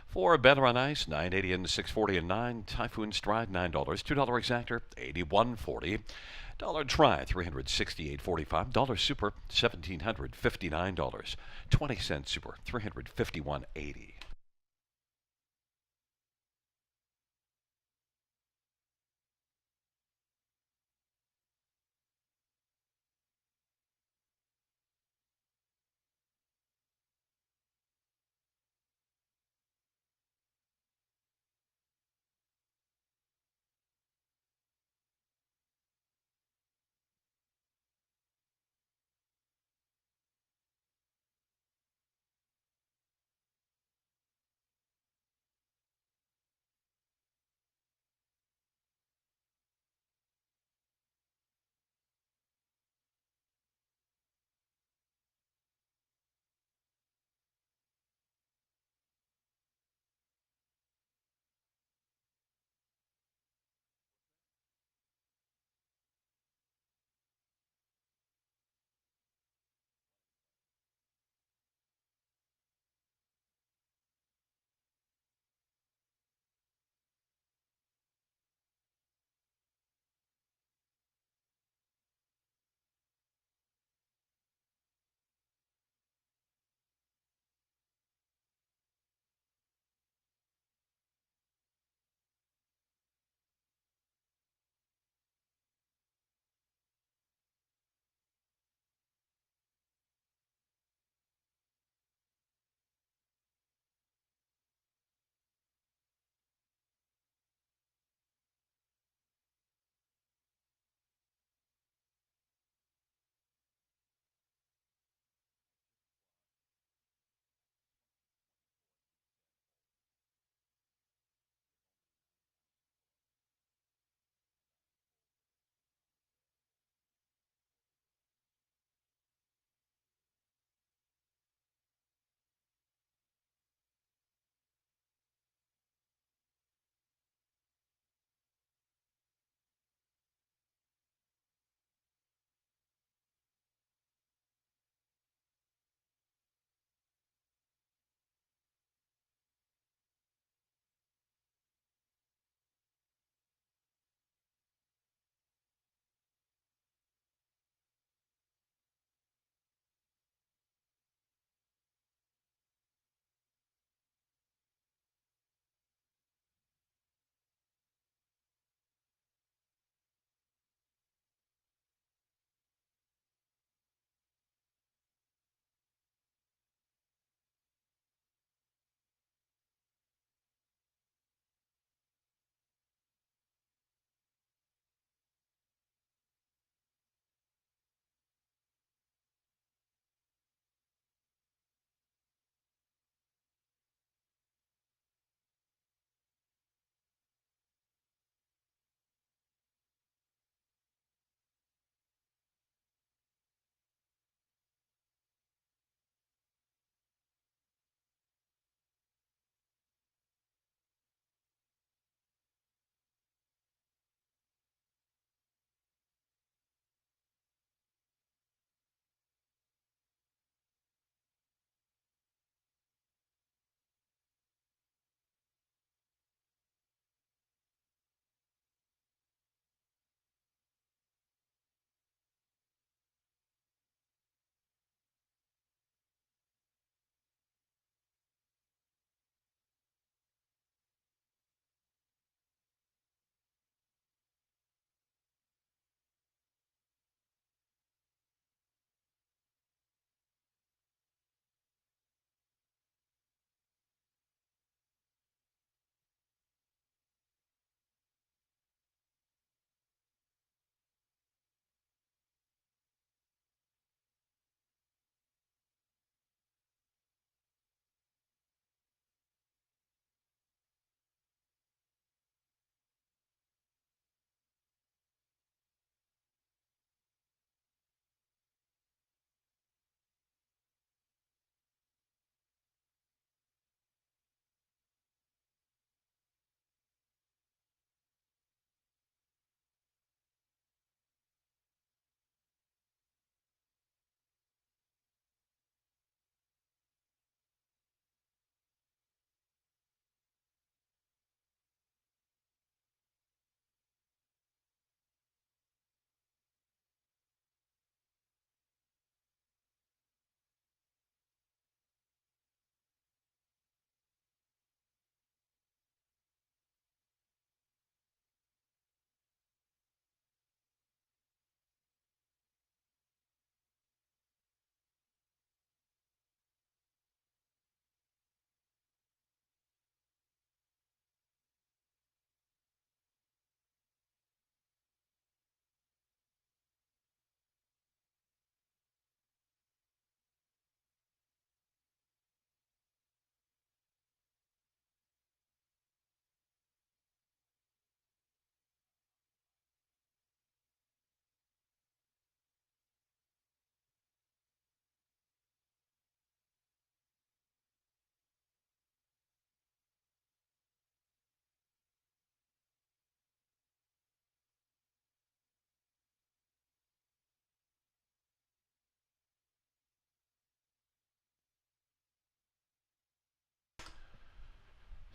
4 Better on Ice, 980 and 640 and 9. Typhoon Stride, $9. $2 exactor, 81.40. Dollar Try, $368.45. Dollar Super, $1,759. 20-cent Super, $351.80.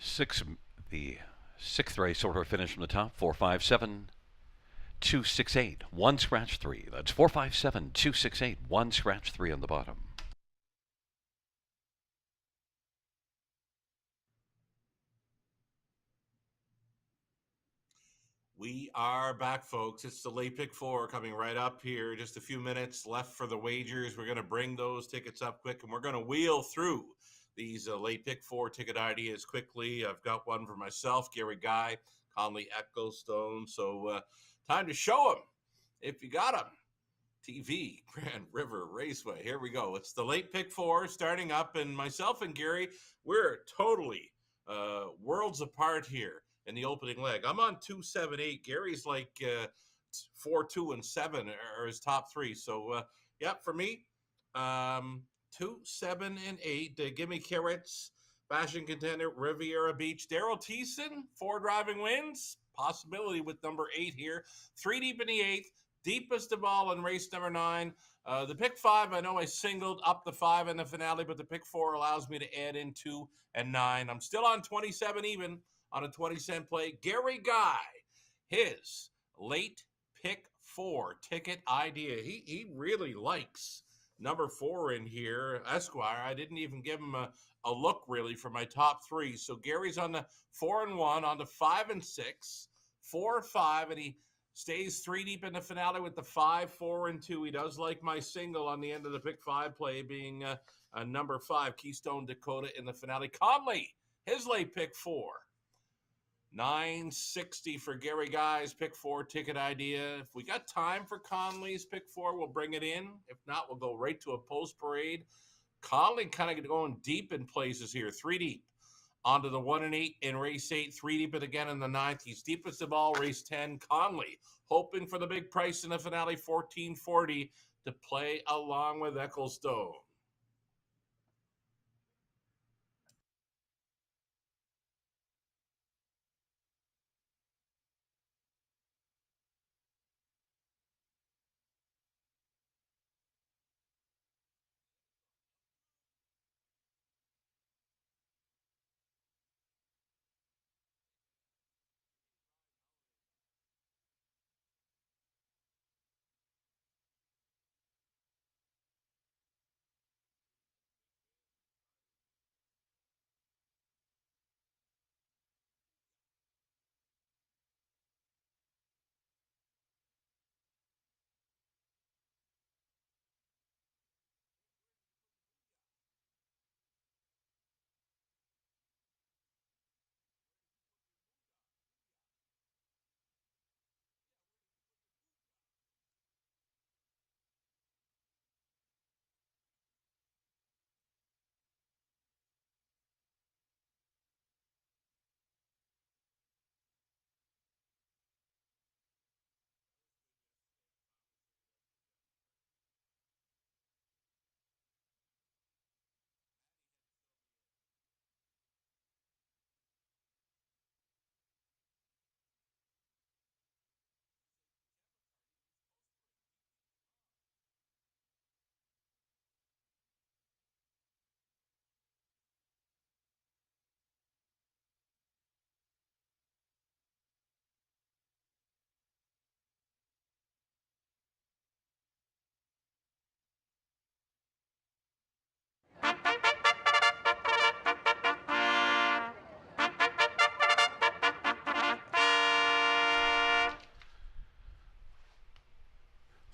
Six, the sixth race order finish from the top. 457 268 1 scratch 3. That's 457 268 1 scratch 3 on the bottom. We are back, folks. It's the late pick four coming right up here. Just a few minutes left for the wagers. We're going to bring those tickets up quick, and we're going to wheel through these late pick four ticket ideas quickly. I've got one for myself, Gary Guy, Conley Ecclestone. So time to show them if you got them. TV, Grand River Raceway. Here we go. It's the late pick four starting up, and myself and Gary, we're totally worlds apart here in the opening leg. I'm on 278. Gary's like 4, 2, and 7 are his top three. So, yeah, for me, 2, 7, and 8. Give me carrots. Fashion contender, Riviera Beach. Daryl Thiessen, 4 driving wins. Possibility with number 8 here. 3 deep in the 8th. Deepest of all in race number 9. The pick 5, I know I singled up the 5 in the finale, but the pick 4 allows me to add in 2 and 9. I'm still on 27 even on a 20-cent play. Gary Guy, his late pick 4 ticket idea. He really likes number 4 in here, Esquire. I didn't even give him a look really for my top 3. So Gary's on the 4 and 1, on the 5 and 6, 4, 5, and he stays 3 deep in the finale with the 5, 4, and 2. He does like my single on the end of the pick 5 play being number 5, Keystone Dakota in the finale. Conley, his late pick 4. $9.60 for Gary Guy's pick 4 ticket idea. If we got time for Conley's pick 4, we'll bring it in. If not, we'll go right to a post parade. Conley kind of going deep in places here, 3 deep. Onto the 1 and 8 in race 8, 3 deep it again in the 9th. He's deepest of all, race 10. Conley hoping for the big price in the finale, $14.40 to play along with Ecclestone.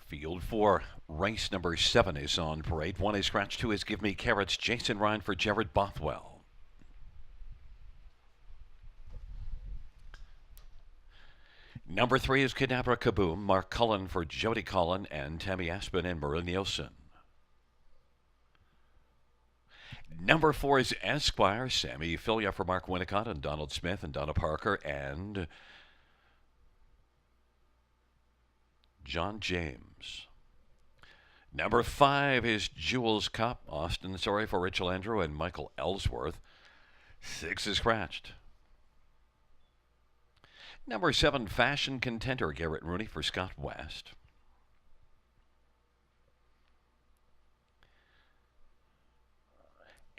Field 4, race number 7 is on parade. 1 is scratch, 2 is Give Me Carrots. Jason Ryan for Jared Bothwell. Number 3 is Kadabra Kaboom. Mark Cullen for Jody Cullen and Tammy Aspen and Merlin Nielsen. Number 4 is Esquire. Sammy Filia for Mark Winnicott and Donald Smith and Donna Parker and John James. Number 5 is Jules Cup. Austin Sorry for Rachel Andrew and Michael Ellsworth. 6 is scratched. Number 7, Fashion Contender. Garrett Rooney for Scott West.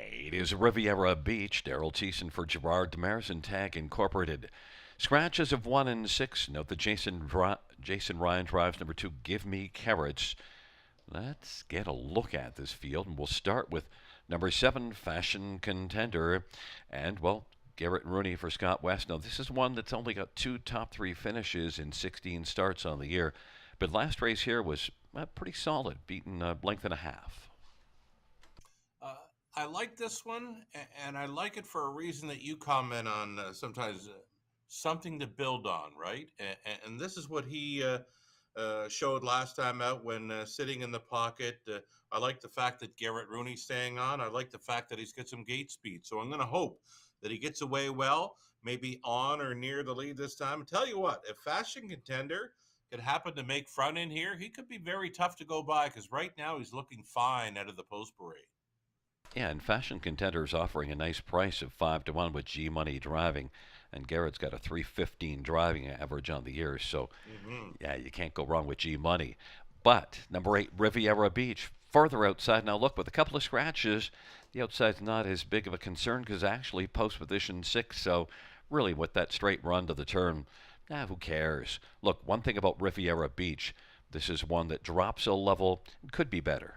8 is Riviera Beach. Daryl Thiessen for Gerard Demers and Tag Incorporated. Scratches of 1 and 6. Note that Jason Ryan drives number 2, Give Me Carrots. Let's get a look at this field, and we'll start with number 7, Fashion Contender. And, well, Garrett Rooney for Scott West. Now, this is one that's only got 2 top 3 finishes in 16 starts on the year. But last race here was pretty solid, beaten a length and a half. I like this one, and I like it for a reason that you comment on sometimes something to build on, right? And this is what he showed last time out when sitting in the pocket. I like the fact that Garrett Rooney's staying on. I like the fact that he's got some gate speed. So I'm going to hope that he gets away well, maybe on or near the lead this time. And tell you what, if Fashion Contender could happen to make front in here, he could be very tough to go by because right now he's looking fine out of the post parade. Yeah, and Fashion Contender is offering a nice price of 5-1 with G Money driving, and Garrett's got a 315 driving average on the year. So, yeah, you can't go wrong with G Money. But number 8, Riviera Beach, further outside. Now look, with a couple of scratches, the outside's not as big of a concern because actually post position 6. So, really, with that straight run to the turn, who cares? Look, one thing about Riviera Beach, this is one that drops a level, could be better.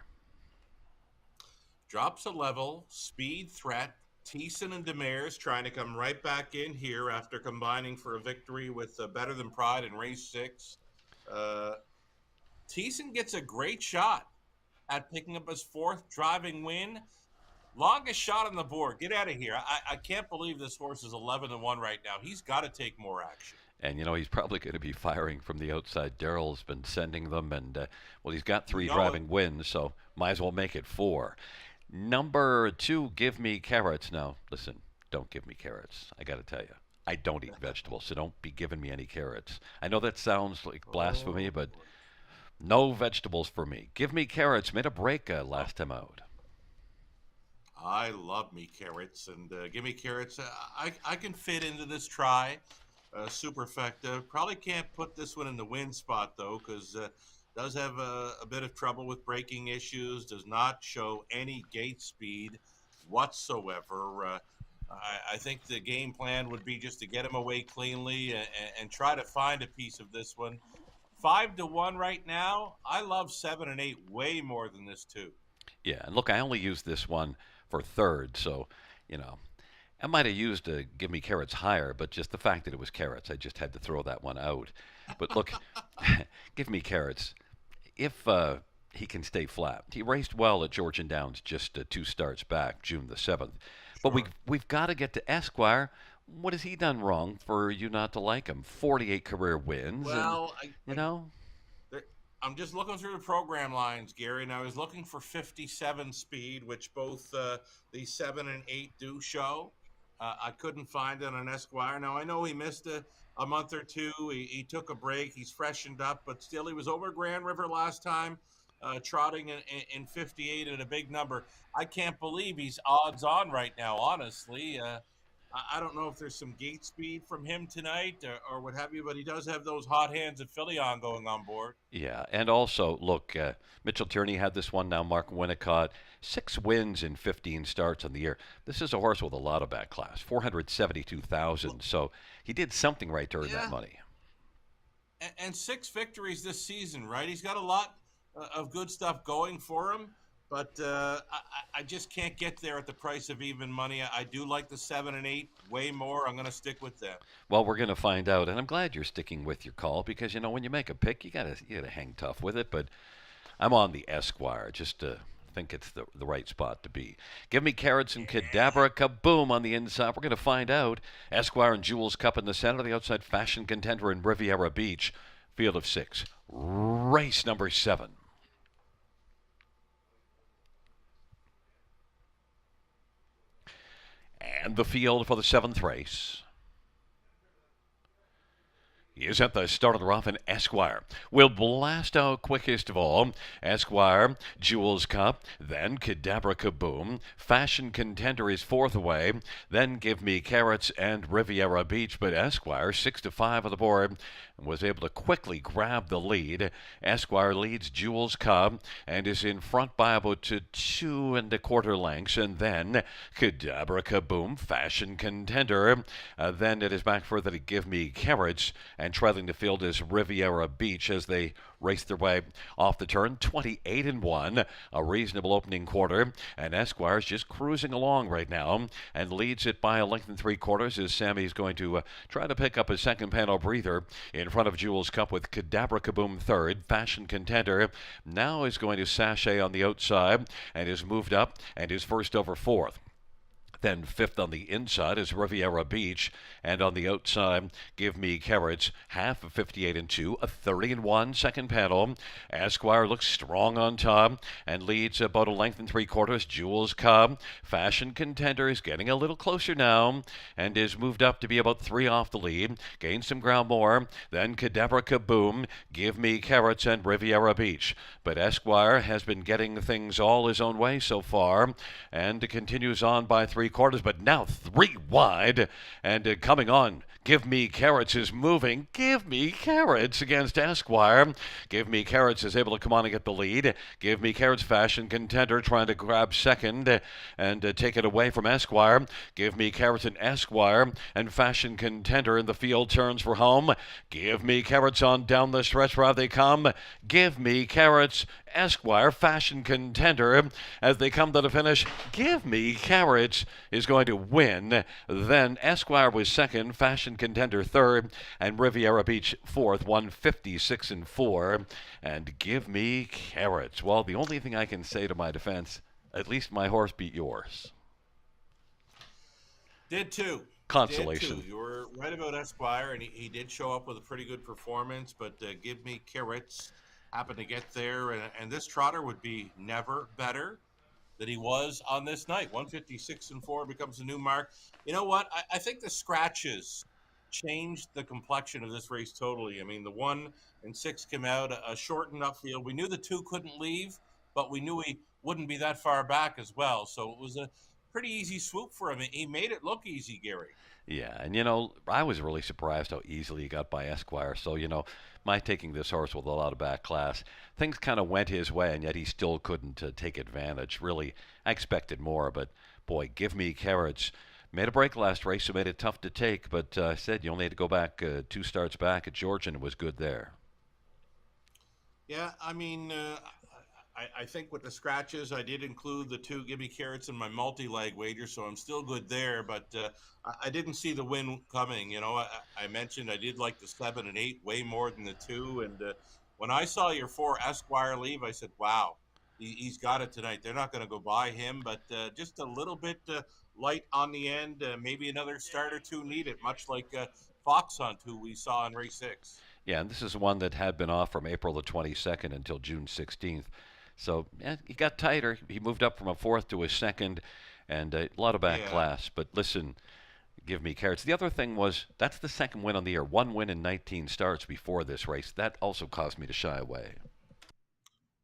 Drops a level, speed threat. Thiessen and Demers trying to come right back in here after combining for a victory with Better Than Pride in race 6. Thiessen gets a great shot at picking up his 4th driving win. Longest shot on the board. Get out of here. I can't believe this horse is 11-1 right now. He's got to take more action. And, he's probably going to be firing from the outside. Daryl's been sending them, and, he's got 3 driving wins, so might as well make it 4. Number 2, Give Me Carrots. Now, listen, don't give me carrots. I got to tell you, I don't eat vegetables, so don't be giving me any carrots. I know that sounds like blasphemy, but no vegetables for me. Give Me Carrots made a break last time out. I love me carrots, and Give Me Carrots. I can fit into this try. Super effective. Probably can't put this one in the win spot, though, because does have a bit of trouble with braking issues, does not show any gate speed whatsoever. I think the game plan would be just to get him away cleanly and try to find a piece of this one. 5-1 right now. I love 7 and 8 way more than this, too. Yeah, and look, I only used this one for 3rd, so, I might have used Give Me Carrots higher, but just the fact that it was carrots, I just had to throw that one out. But look, Give Me Carrots. If he can stay flat. He raced well at Georgian Downs just 2 starts back, June the 7th. But we've got to get to Esquire. What has he done wrong for you not to like him? 48 career wins. Well, and, I'm just looking through the program lines, Gary, and I was looking for 57 speed, which both the 7 and 8 do show. I couldn't find it on Esquire. Now, I know he missed a month or two. He took a break. He's freshened up, but still he was over Grand River last time, trotting in 58 at a big number. I can't believe he's odds on right now, honestly. I don't know if there's some gate speed from him tonight or what have you, but he does have those hot hands of Phillion going on board. Yeah, and also, look, Mitchell Tierney had this one now, Mark Winnicott. 6 wins in 15 starts on the year. This is a horse with a lot of back class, 472,000. So he did something right to earn that money. And 6 victories this season, right? He's got a lot of good stuff going for him. But I just can't get there at the price of even money. I do like the 7 and 8 way more. I'm going to stick with them. Well, we're going to find out, and I'm glad you're sticking with your call because when you make a pick, you gotta hang tough with it. But I'm on the Esquire, just to think it's the right spot to be. Give Me Carrots and Cadabra Kaboom on the inside. We're going to find out. Esquire and Jewels Cup in the center. The outside Fashion Contender in Riviera Beach. Field of 6. Race number 7. And the field for the 7th race. is at the start of the rough, and Esquire will blast out quickest of all. Esquire, Jewel's Cup, then Cadabra Kaboom. Fashion Contender is fourth away. Then Give Me Carrots and Riviera Beach, but Esquire 6-5 on the board and was able to quickly grab the lead. Esquire leads Jewel's Cup and is in front by about 2 1/4 lengths, and then Cadabra Kaboom, Fashion Contender. Then it is back further to Give Me Carrots, and trailing the field is Riviera Beach as they race their way off the turn. 28-1, a reasonable opening quarter, and Esquire's just cruising along right now and leads it by a length and 3/4 as Sammy's going to try to pick up a second panel breather in front of Jewel's Cup with Cadabra Kaboom third. Fashion Contender now is going to sashay on the outside and is moved up and is first over fourth. Then fifth on the inside is Riviera Beach, and on the outside, Give Me Carrots, half of 58-2, a 30-1 second panel. Esquire looks strong on top and leads about a length and 3/4. Jewel's Cup, Fashion Contender is getting a little closer now and is moved up to be about 3 off the lead. Gains some ground more. Then Cadabra Kaboom, Give Me Carrots, and Riviera Beach. But Esquire has been getting things all his own way so far and continues on by 3/4, but now 3 wide and coming on. Give Me Carrots is moving. Give Me Carrots against Esquire. Give Me Carrots is able to come on and get the lead. Give Me Carrots, Fashion Contender, trying to grab second and take it away from Esquire. Give Me Carrots and Esquire and Fashion Contender in the field turns for home. Give Me Carrots on down the stretch where they come. Give Me Carrots, Esquire, Fashion Contender as they come to the finish. Give Me Carrots is going to win. Then Esquire was second, Fashion Contender third, and Riviera Beach fourth, 156-4. And Give Me Carrots. Well, the only thing I can say to my defense, at least my horse beat yours. Did too. Consolation. Did too. You were right about Esquire, and he did show up with a pretty good performance, but Give Me Carrots happened to get there, and this trotter would be never better than he was on this night. 156-4 becomes a new mark. You know what? I think the scratches changed the complexion of this race totally. I mean, the 1 and 6 came out a shortened upfield. We knew the 2 couldn't leave, but we knew he wouldn't be that far back as well. So it was a pretty easy swoop for him. He made it look easy, Gary. Yeah, and I was really surprised how easily he got by Esquire. So, my taking this horse with a lot of back class, things kind of went his way, and yet he still couldn't take advantage. Really, I expected more, but boy, Give Me Carrots made a break last race, so made it tough to take. But I said you only had to go back 2 starts back at Georgia, and it was good there. Yeah, I mean, I think with the scratches, I did include the 2 Give Me Carrots in my multi-leg wager, so I'm still good there. But I didn't see the win coming. I mentioned I did like the 7 and 8 way more than the 2. And when I saw your 4 Esquire leave, I said, wow, he's got it tonight. They're not going to go by him, but just a little bit light on the end. Maybe another start or 2 needed, much like Fox Hunt, who we saw in race 6. Yeah, and this is one that had been off from April the 22nd until June 16th. So, yeah, he got tighter. He moved up from a fourth to a second, and a lot of back class. But listen, Give Me Carrots. The other thing was, that's the second win on the year. 1 win in 19 starts before this race. That also caused me to shy away.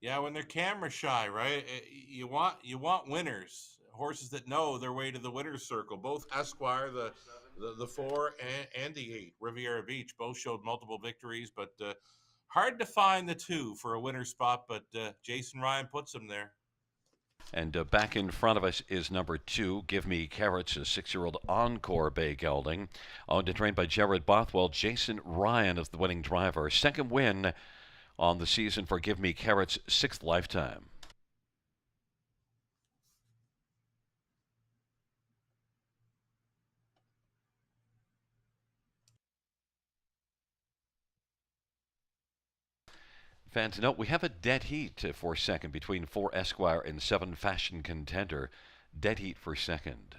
Yeah, when they're camera shy, right? You want winners, horses that know their way to the winner's circle. Both Esquire, the 4 and the 8, Riviera Beach, both showed multiple victories, but hard to find the 2 for a winner spot. But Jason Ryan puts them there. And back in front of us is number 2, Give Me Carrots, a 6-year-old Encore Bay gelding, owned and trained by Jared Bothwell. Jason Ryan is the winning driver. Second win on the season for Give Me Carrots, 6th lifetime. Fans, note we have a dead heat for second between 4 Esquire and 7 Fashion Contender. Dead heat for second.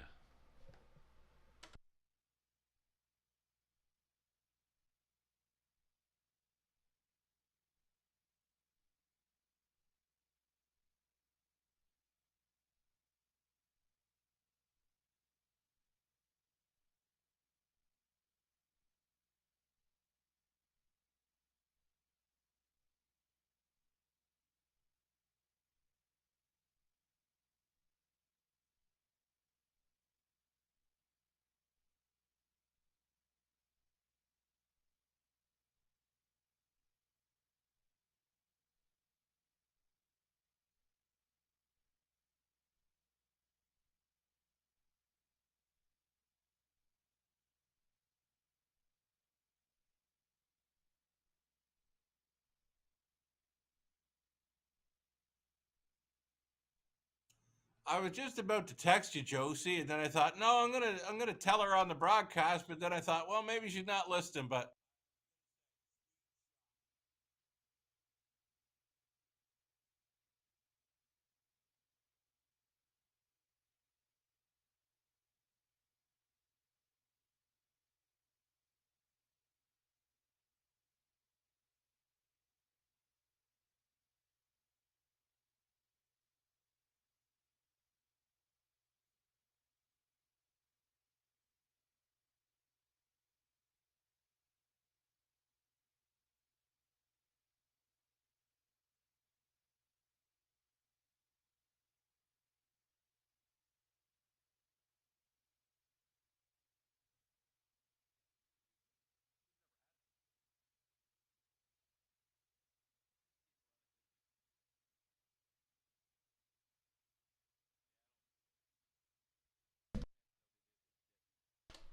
I was just about to text you, Josie, and then I thought, no, I'm gonna tell her on the broadcast. But then I thought, well, maybe she's not listening. But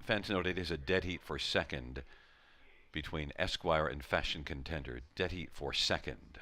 Fans note it is a dead heat for second between Esquire and Fashion Contender. Dead heat for second.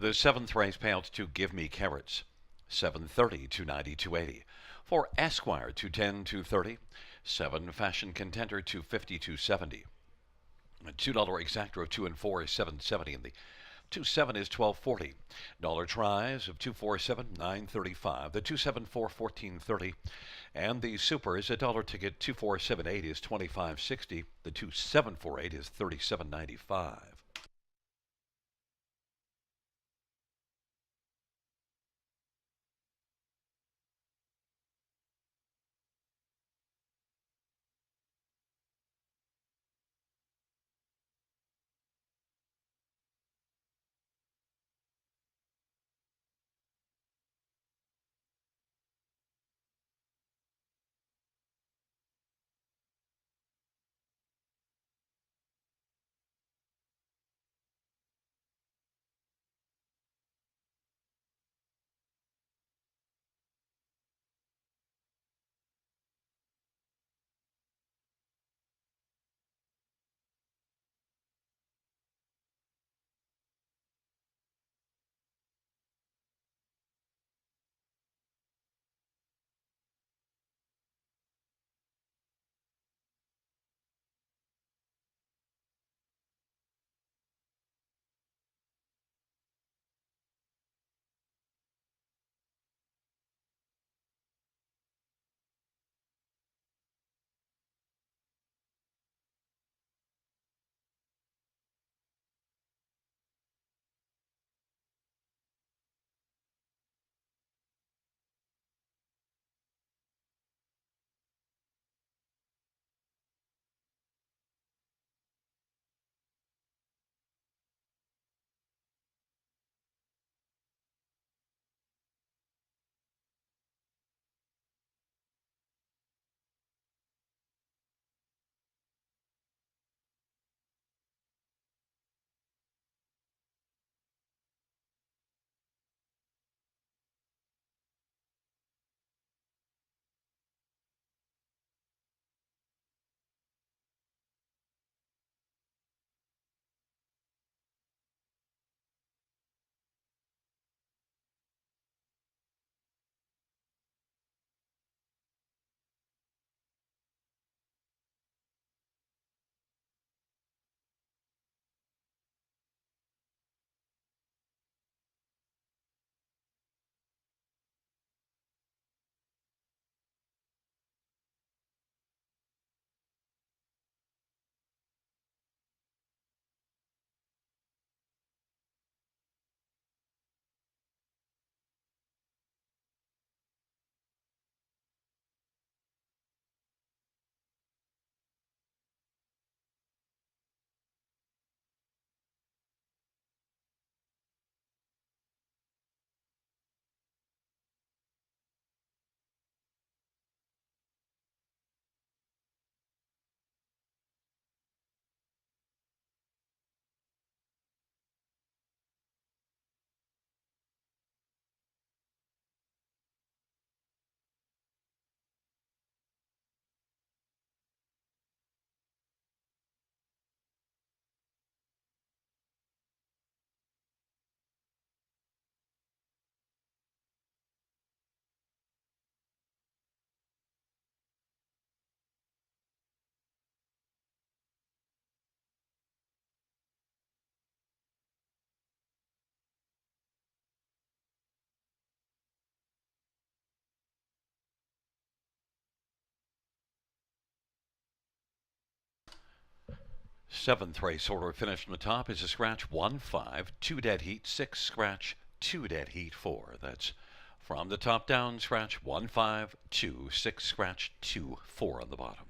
The seventh race payouts to Give Me Carrots, 730 290 280. For Esquire, 210 230. 7 Fashion Contender, 250 270. $2 Exactro 2 and 4 is 770, and the 2-7 is 1240. Dollar tries of 247 935. The 274 1430, and the super is a dollar ticket 2478 is 2560. The 2748 is 3795. Seventh race order finished from the top is a scratch 1-5, 2 dead heat, 6 scratch, 2 dead heat, 4. That's from the top down, scratch 1-5, 2, 6 scratch, 2, 4 on the bottom.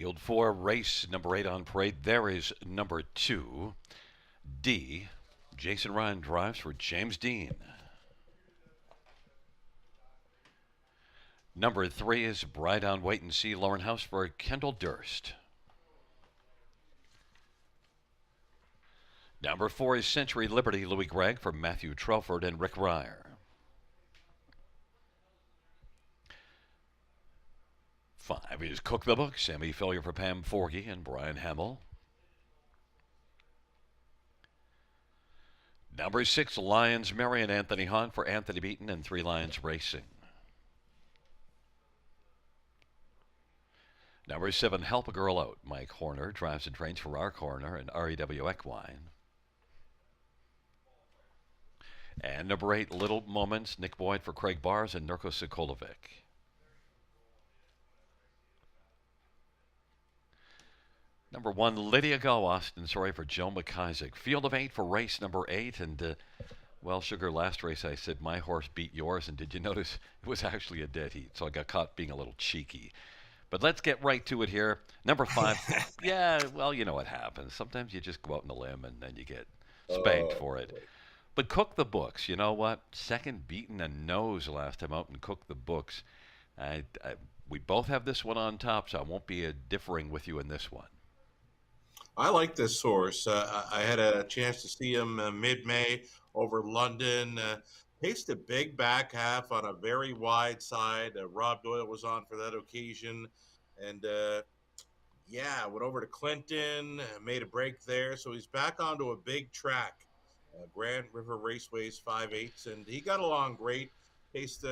Field 4, race number 8 on parade. There is number 2, D. Jason Ryan drives for James Dean. Number 3 is Bright on Wait and See, Lauren House for Kendall Durst. Number 4 is Century Liberty, Louis Gregg for Matthew Trelford and Rick Ryer. 5 is Cook the Book, Sammy Fillier for Pam Forgy and Brian Hamill. Number 6, Lions Mary and Anthony Hahn for Anthony Beaton and 3 Lions Racing. Number 7, Help a Girl Out, Mike Horner drives and trains for Our Corner and REW Equine. And number 8, Little Moments, Nick Boyd for Craig Bars and Nurko Sokolovic. Number 1, Lydia Go, Austin Sorry for Joe McIsaac. Field of 8 for race number 8. And, well, Sugar, last race I said my horse beat yours. And did you notice it was actually a dead heat? So I got caught being a little cheeky. But let's get right to it here. Number 5. Yeah, well, you know what happens. Sometimes you just go out on a limb and then you get spanked for it. But Cook the Books, you know what? Second beaten a nose last time out and Cook the Books. We both have this one on top, so I won't be differing with you in this one. I like this horse. I had a chance to see him mid-May over London. Paced a big back half on a very wide side. Rob Doyle was on for that occasion. And, went over to Clinton, made a break there. So he's back onto a big track. Grand River Raceway's 5/8, and he got along great. Paced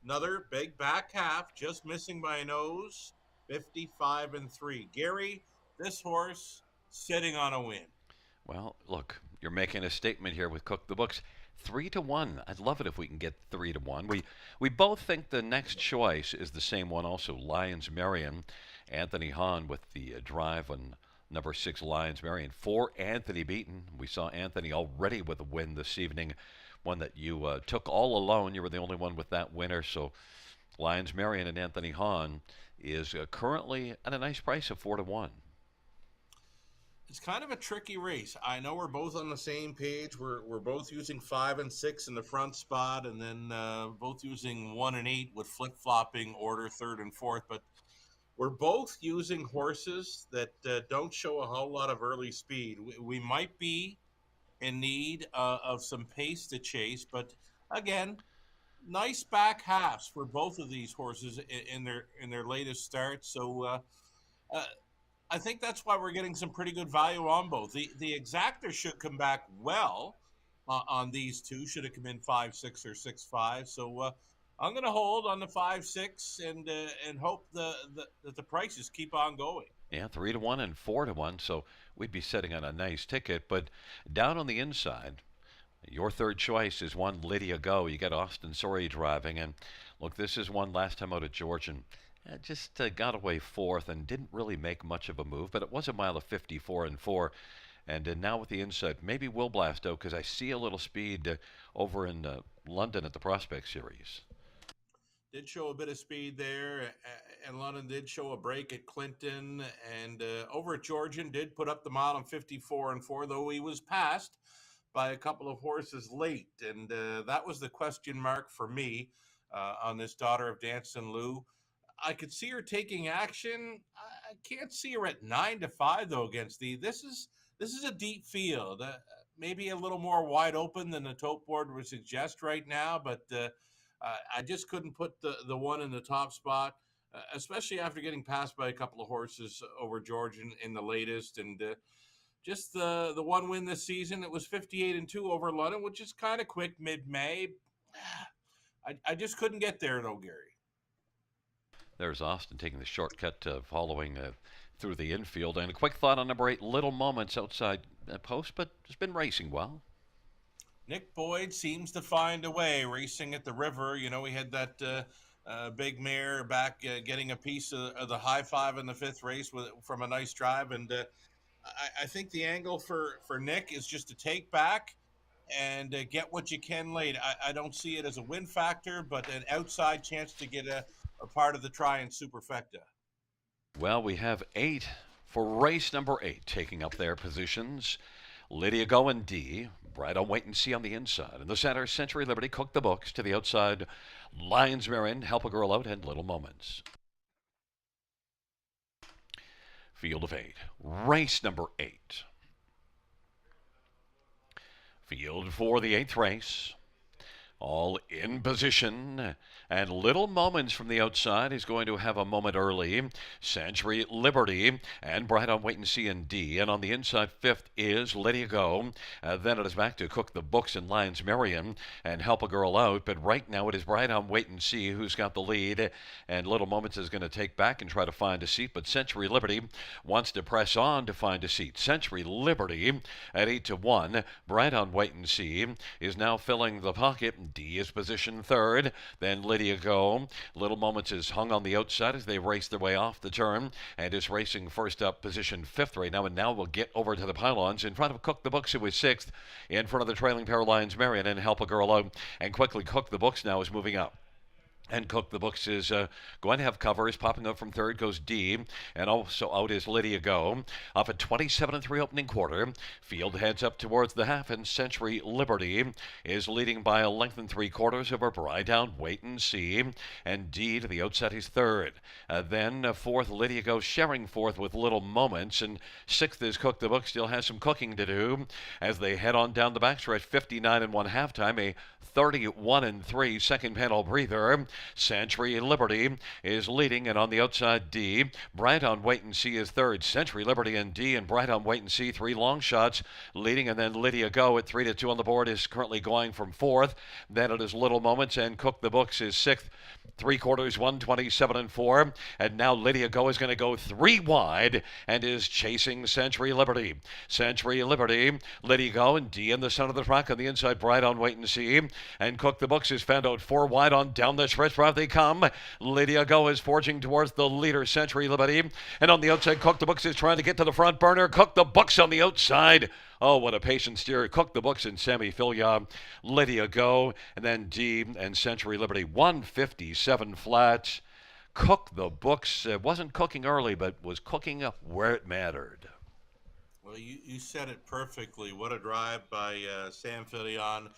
another big back half, just missing by a nose, 55-3. Gary, this horse sitting on a win. Well, look, you're making a statement here with Cook the Books. 3-1. I'd love it if we can get 3-1. We both think the next choice is the same one also. Lions Marion, Anthony Hahn with the drive on number 6 Lions Marion. 4 Anthony Beaton. We saw Anthony already with a win this evening. One that you took all alone. You were the only one with that winner. So Lions Marion and Anthony Hahn is currently at a nice price of 4-1. It's kind of a tricky race. I know we're both on the same page. We're both using 5 and 6 in the front spot, and then both using 1 and 8 with flip-flopping order 3rd and 4th. But we're both using horses that don't show a whole lot of early speed. We might be in need of some pace to chase, but again, nice back halves for both of these horses in their latest starts. So I think that's why we're getting some pretty good value on both. The exactor should come back well on these two. Should have come in 5-6 or 6-5. So I'm going to hold on the 5-6 and hope that the prices keep on going. Yeah, 3-1 and 4-1. So we'd be sitting on a nice ticket. But down on the inside, your third choice is one Lydia Go. You got Austin Sorry driving, and look, this is one last time out at Georgian. Just got away 4th and didn't really make much of a move, but it was a mile of 54-4. And now with the inside, maybe we'll blast out because I see a little speed over in London at the Prospect Series. Did show a bit of speed there, and London did show a break at Clinton, and over at Georgian did put up the mile on 54-4, though he was passed by a couple of horses late, and that was the question mark for me on this Daughter of Danson Lou. I could see her taking action. I can't see her at 9-5 though against this is a deep field, maybe a little more wide open than the tote board would suggest right now, but I just couldn't put the one in the top spot, especially after getting passed by a couple of horses over Georgian in the latest, and just the one win this season. It was 58-2 over London, which is kind of quick mid-May. I just couldn't get there though, Gary. There's Austin taking the shortcut, following through the infield. And a quick thought on number 8, Little Moments outside post, but has been racing well. Nick Boyd seems to find a way racing at the river. You know, he had that big mare back getting a piece of the high 5 in the 5th race from a nice drive. And I think the angle for Nick is just to take back and get what you can late. I don't see it as a win factor, but an outside chance to get a part of the try and superfecta. Well, we have 8 for race number 8 taking up their positions. Lydia Go and D. Bright on Wait and See on the inside. In the center, Century Liberty, Cook the Books. To the outside, Lions Marion, Help a Girl Out, and Little Moments. Field of 8. Race number 8. Field for the 8th race. All in position. And Little Moments from the outside is going to have a moment early. Century Liberty and Bright on Wait and See and D. And on the inside, 5th is Lydia Go. Then it is back to Cook the Books and Lions Marion and Help a Girl Out. But right now it is Bright on Wait and See who's got the lead. And Little Moments is going to take back and try to find a seat. But Century Liberty wants to press on to find a seat. Century Liberty at 8-1. Bright on Wait and See is now filling the pocket. D is positioned 3rd. Then Lydia Go. Little Moments is hung on the outside as they race their way off the turn and is racing first up, position 5th right now. And now we'll get over to the pylons in front of Cook the Books, who is 6th, in front of the trailing pair Lions Marion and Help a Girl Out. And quickly, Cook the Books now is moving up. And Cook the Books is going to have covers. Popping up from 3rd goes D. And also out is Lydia Go. Off at 27-3 opening quarter. Field heads up towards the half. And Century Liberty is leading by a length and 3/4 over Bright on Wait and See. And D to the outside is 3rd. Then 4th, Lydia Go sharing 4th with Little Moments. And 6th is Cook the Books. Still has some cooking to do as they head on down the backstretch. 59-1 halftime. A 31-3 second panel breather. Century Liberty is leading, and on the outside, D. Bright on Wait and See is 3rd. Century Liberty and D, and Bright on Wait and See, 3 long shots leading, and then Lydia Go at 3-2 on the board is currently going from 4th. Then it is Little Moments, and Cook the Books is 6th. 3/4, 127-4, and now Lydia Go is going to go 3 wide and is chasing Century Liberty. Century Liberty, Lydia Go and D in the center of the track on the inside. Bright on Wait and See, and Cook the Books is found out 4 wide on down the stretch. Route they come. Lydia Go is forging towards the leader, Century Liberty, and on the outside, Cook the Books is trying to get to the front burner. Cook the Books on the outside. Oh, what a patient steer. Cook the Books and Sammy Filia. Lydia Go, and then D and Century Liberty. 157 flat. Cook the Books wasn't cooking early, but was cooking up where it mattered. Well, you said it perfectly. What a drive by Sam Filion.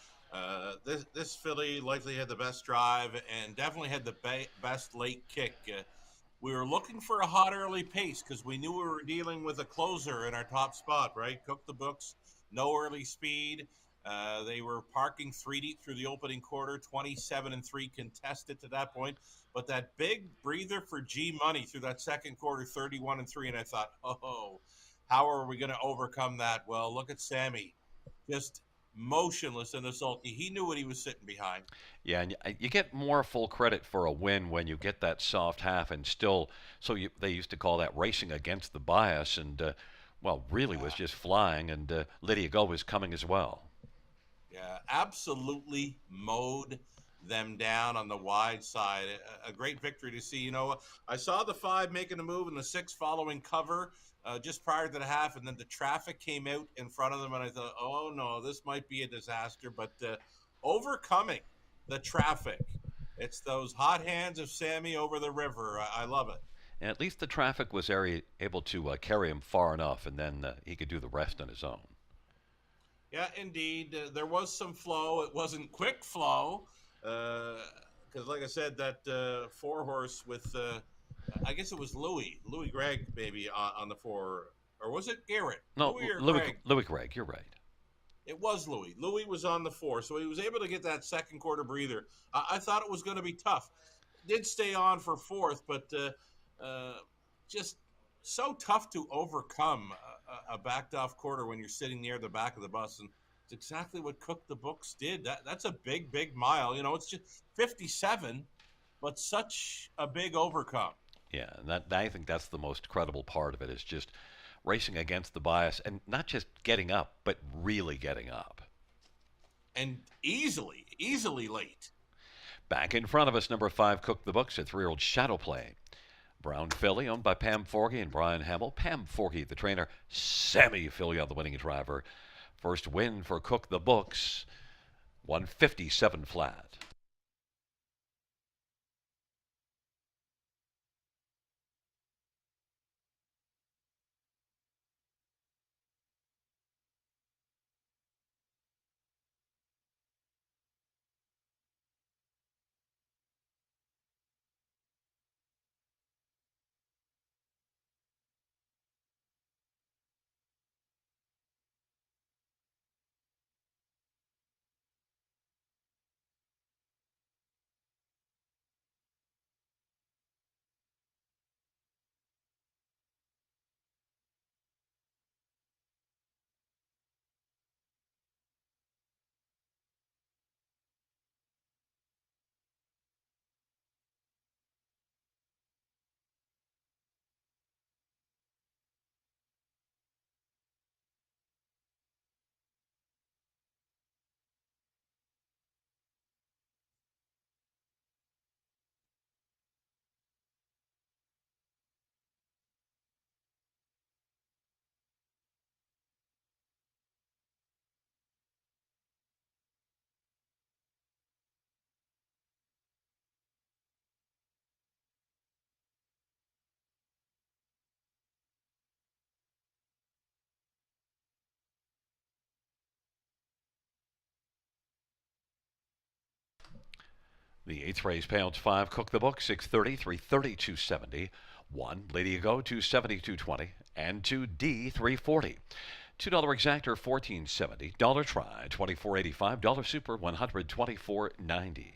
This filly likely had the best drive and definitely had the best late kick. We were looking for a hot early pace because we knew we were dealing with a closer in our top spot, right? Cook the Books, no early speed. They were parking 3 deep through the opening quarter, 27-3 contested to that point. But that big breather for G Money through that second quarter, 31-3, and I thought, oh, how are we going to overcome that? Well, look at Sammy, just motionless in the sulky. He knew what he was sitting behind. Yeah, and you get more full credit for a win when you get that soft half and still, they used to call that racing against the bias, and, really was just flying, and Lydia Go was coming as well. Yeah, absolutely mowed them down on the wide side. A great victory to see. You know, I saw the 5 making a move and the 6 following cover just prior to the half, and then the traffic came out in front of them, and I thought, oh no, this might be a disaster. But overcoming the traffic, it's those hot hands of Sammy over the river. I love it. And at least the traffic was able to carry him far enough, and then he could do the rest on his own. Yeah, indeed. There was some flow. It wasn't quick flow. Because, like I said, that 4-horse with, I guess it was Louis Gregg, maybe, on the 4. Or was it Garrett? No, Louis Gregg, you're right. It was Louis. Louis was on the 4, so he was able to get that second quarter breather. I thought it was going to be tough. Did stay on for 4th, but just so tough to overcome a backed off quarter when you're sitting near the back of the bus, and it's exactly what Cook the Books did. That's a big mile. You know, it's just 57, but such a big overcome. Yeah, and I think that's the most credible part of it, is just racing against the bias and not just getting up, but really getting up. And easily late. Back in front of us, number 5, Cook the Books, a 3-year-old Shadow Play. Brown filly owned by Pam Forgy and Brian Hamill. Pam Forgy, the trainer. Sammy Filia, the winning driver. First win for Cook the Books. 157 flat. The eighth race, Payouts 5, Cook the Book, 630, 330, 270. 1, Lady Go, 270, 220. And 2D, 340. $2 exactor, 1470. Dollar try, 24.85. Dollar super, 124.90.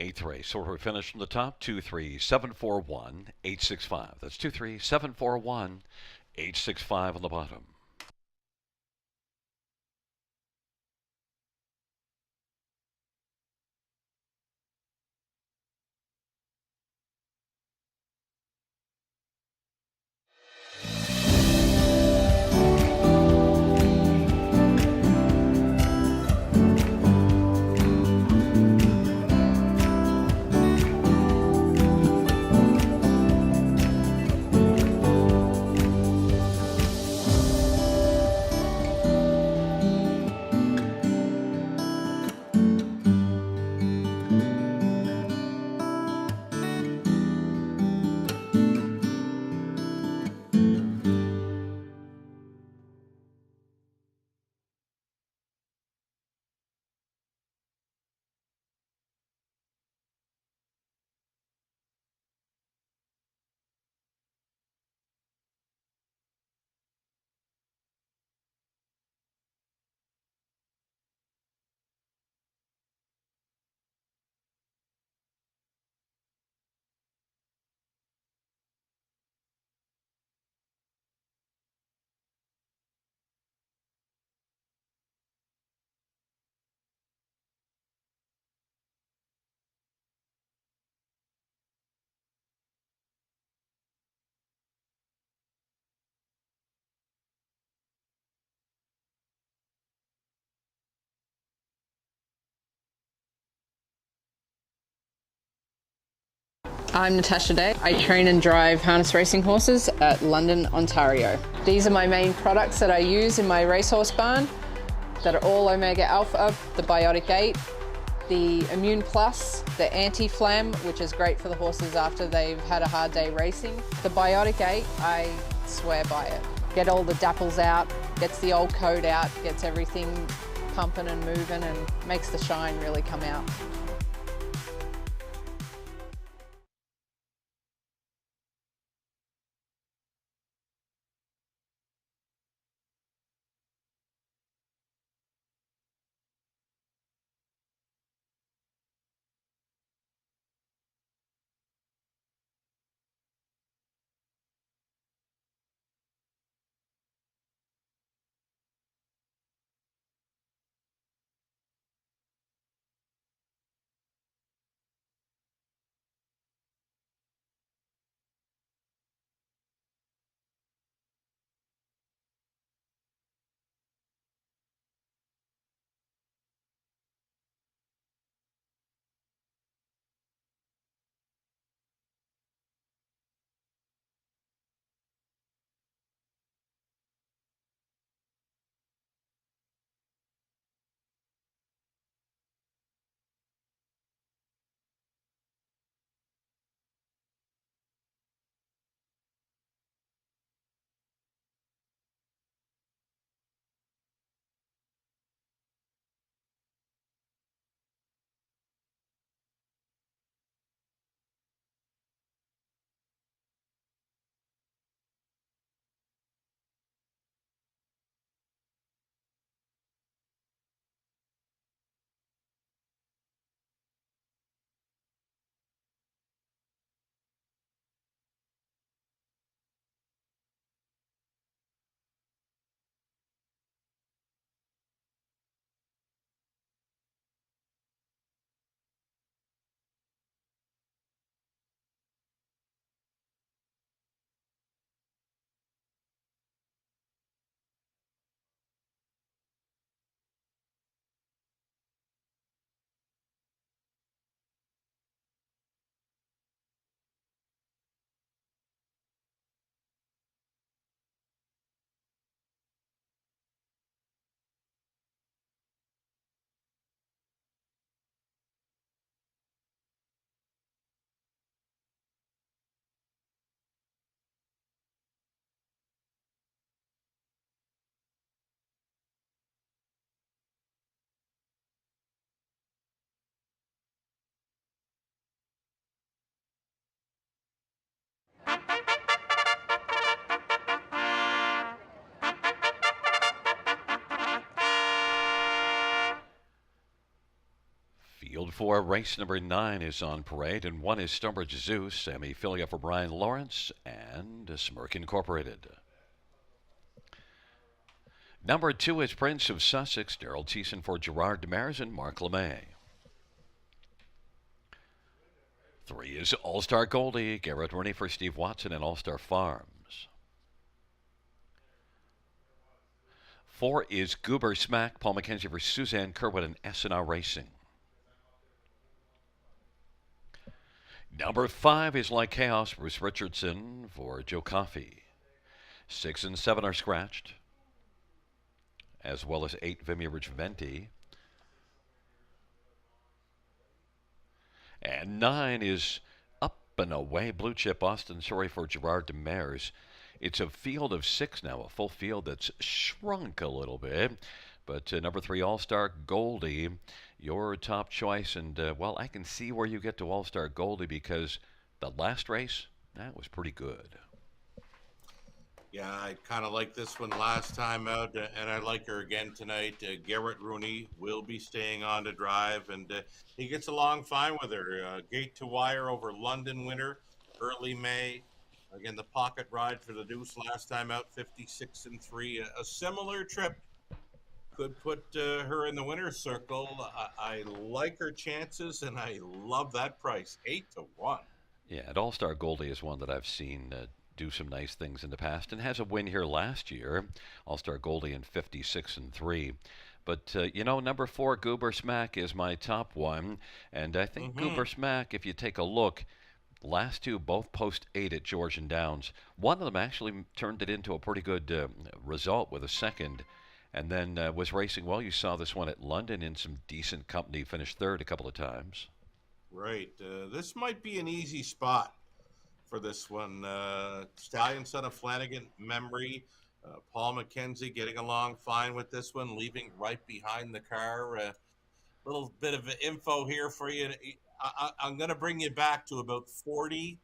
Eighth race, so we finish from the top, 23741 865. That's 23741 865 on the bottom. I'm Natasha Day. I train and drive harness racing horses at London, Ontario. These are my main products that I use in my racehorse barn that are all Omega Alpha, the Biotic 8, the Immune Plus, the Anti-Flam, which is great for the horses after they've had a hard day racing. The Biotic 8, I swear by it. Get all the dapples out, gets the old coat out, gets everything pumping and moving and makes the shine really come out. Field 4, race number 9 is on parade, and 1 is Stonebridge Zeus, Sammy Filia for Brian Lawrence, and Smirk Incorporated. Number 2 is Prince of Sussex, Daryl Thiessen for Gerard Demers and Mark LeMay. 3 is All-Star Goldie, Garrett Rooney for Steve Watson and All-Star Farms. 4 is Goober Smack, Paul McKenzie for Suzanne Kerwin and S&R Racing. Number 5 is Like Chaos, Bruce Richardson for Joe Coffey. 6 and 7 are scratched, as well as 8 Vimy Rich Venti. And 9 is Up and Away, Blue Chip Austin Surrey for Gerard Demers. It's a field of 6 now, a full field that's shrunk a little bit. But number 3, All-Star Goldie, your top choice. And, well, I can see where you get to All-Star Goldie because the last race, that was pretty good. Yeah, I kind of like this one last time out, and I like her again tonight. Garrett Rooney will be staying on to drive, and he gets along fine with her. Gate to wire over London winter, early May. Again, the pocket ride for the Deuce last time out, 56 and 3. A similar trip could put her in the winner's circle. I like her chances, and I love that price, 8-1. Yeah, and All-Star Goldie is one that I've seen do some nice things in the past and has a win here last year. All-Star Goldie in 56 and 3. But, number 4, Goober Smack is my top one. And I think Goober Smack, if you take a look, Last two both post 8 at Georgian Downs. One of them actually turned it into a pretty good result with a second, and then was racing well. You saw this one at London in some decent company, finished third a couple of times. Right. This might be an easy spot for this one. Stallion Son of Flanagan, Memory. Paul McKenzie getting along fine with this one, leaving right behind the car. Little bit of info here for you. I'm going to bring you back to about 42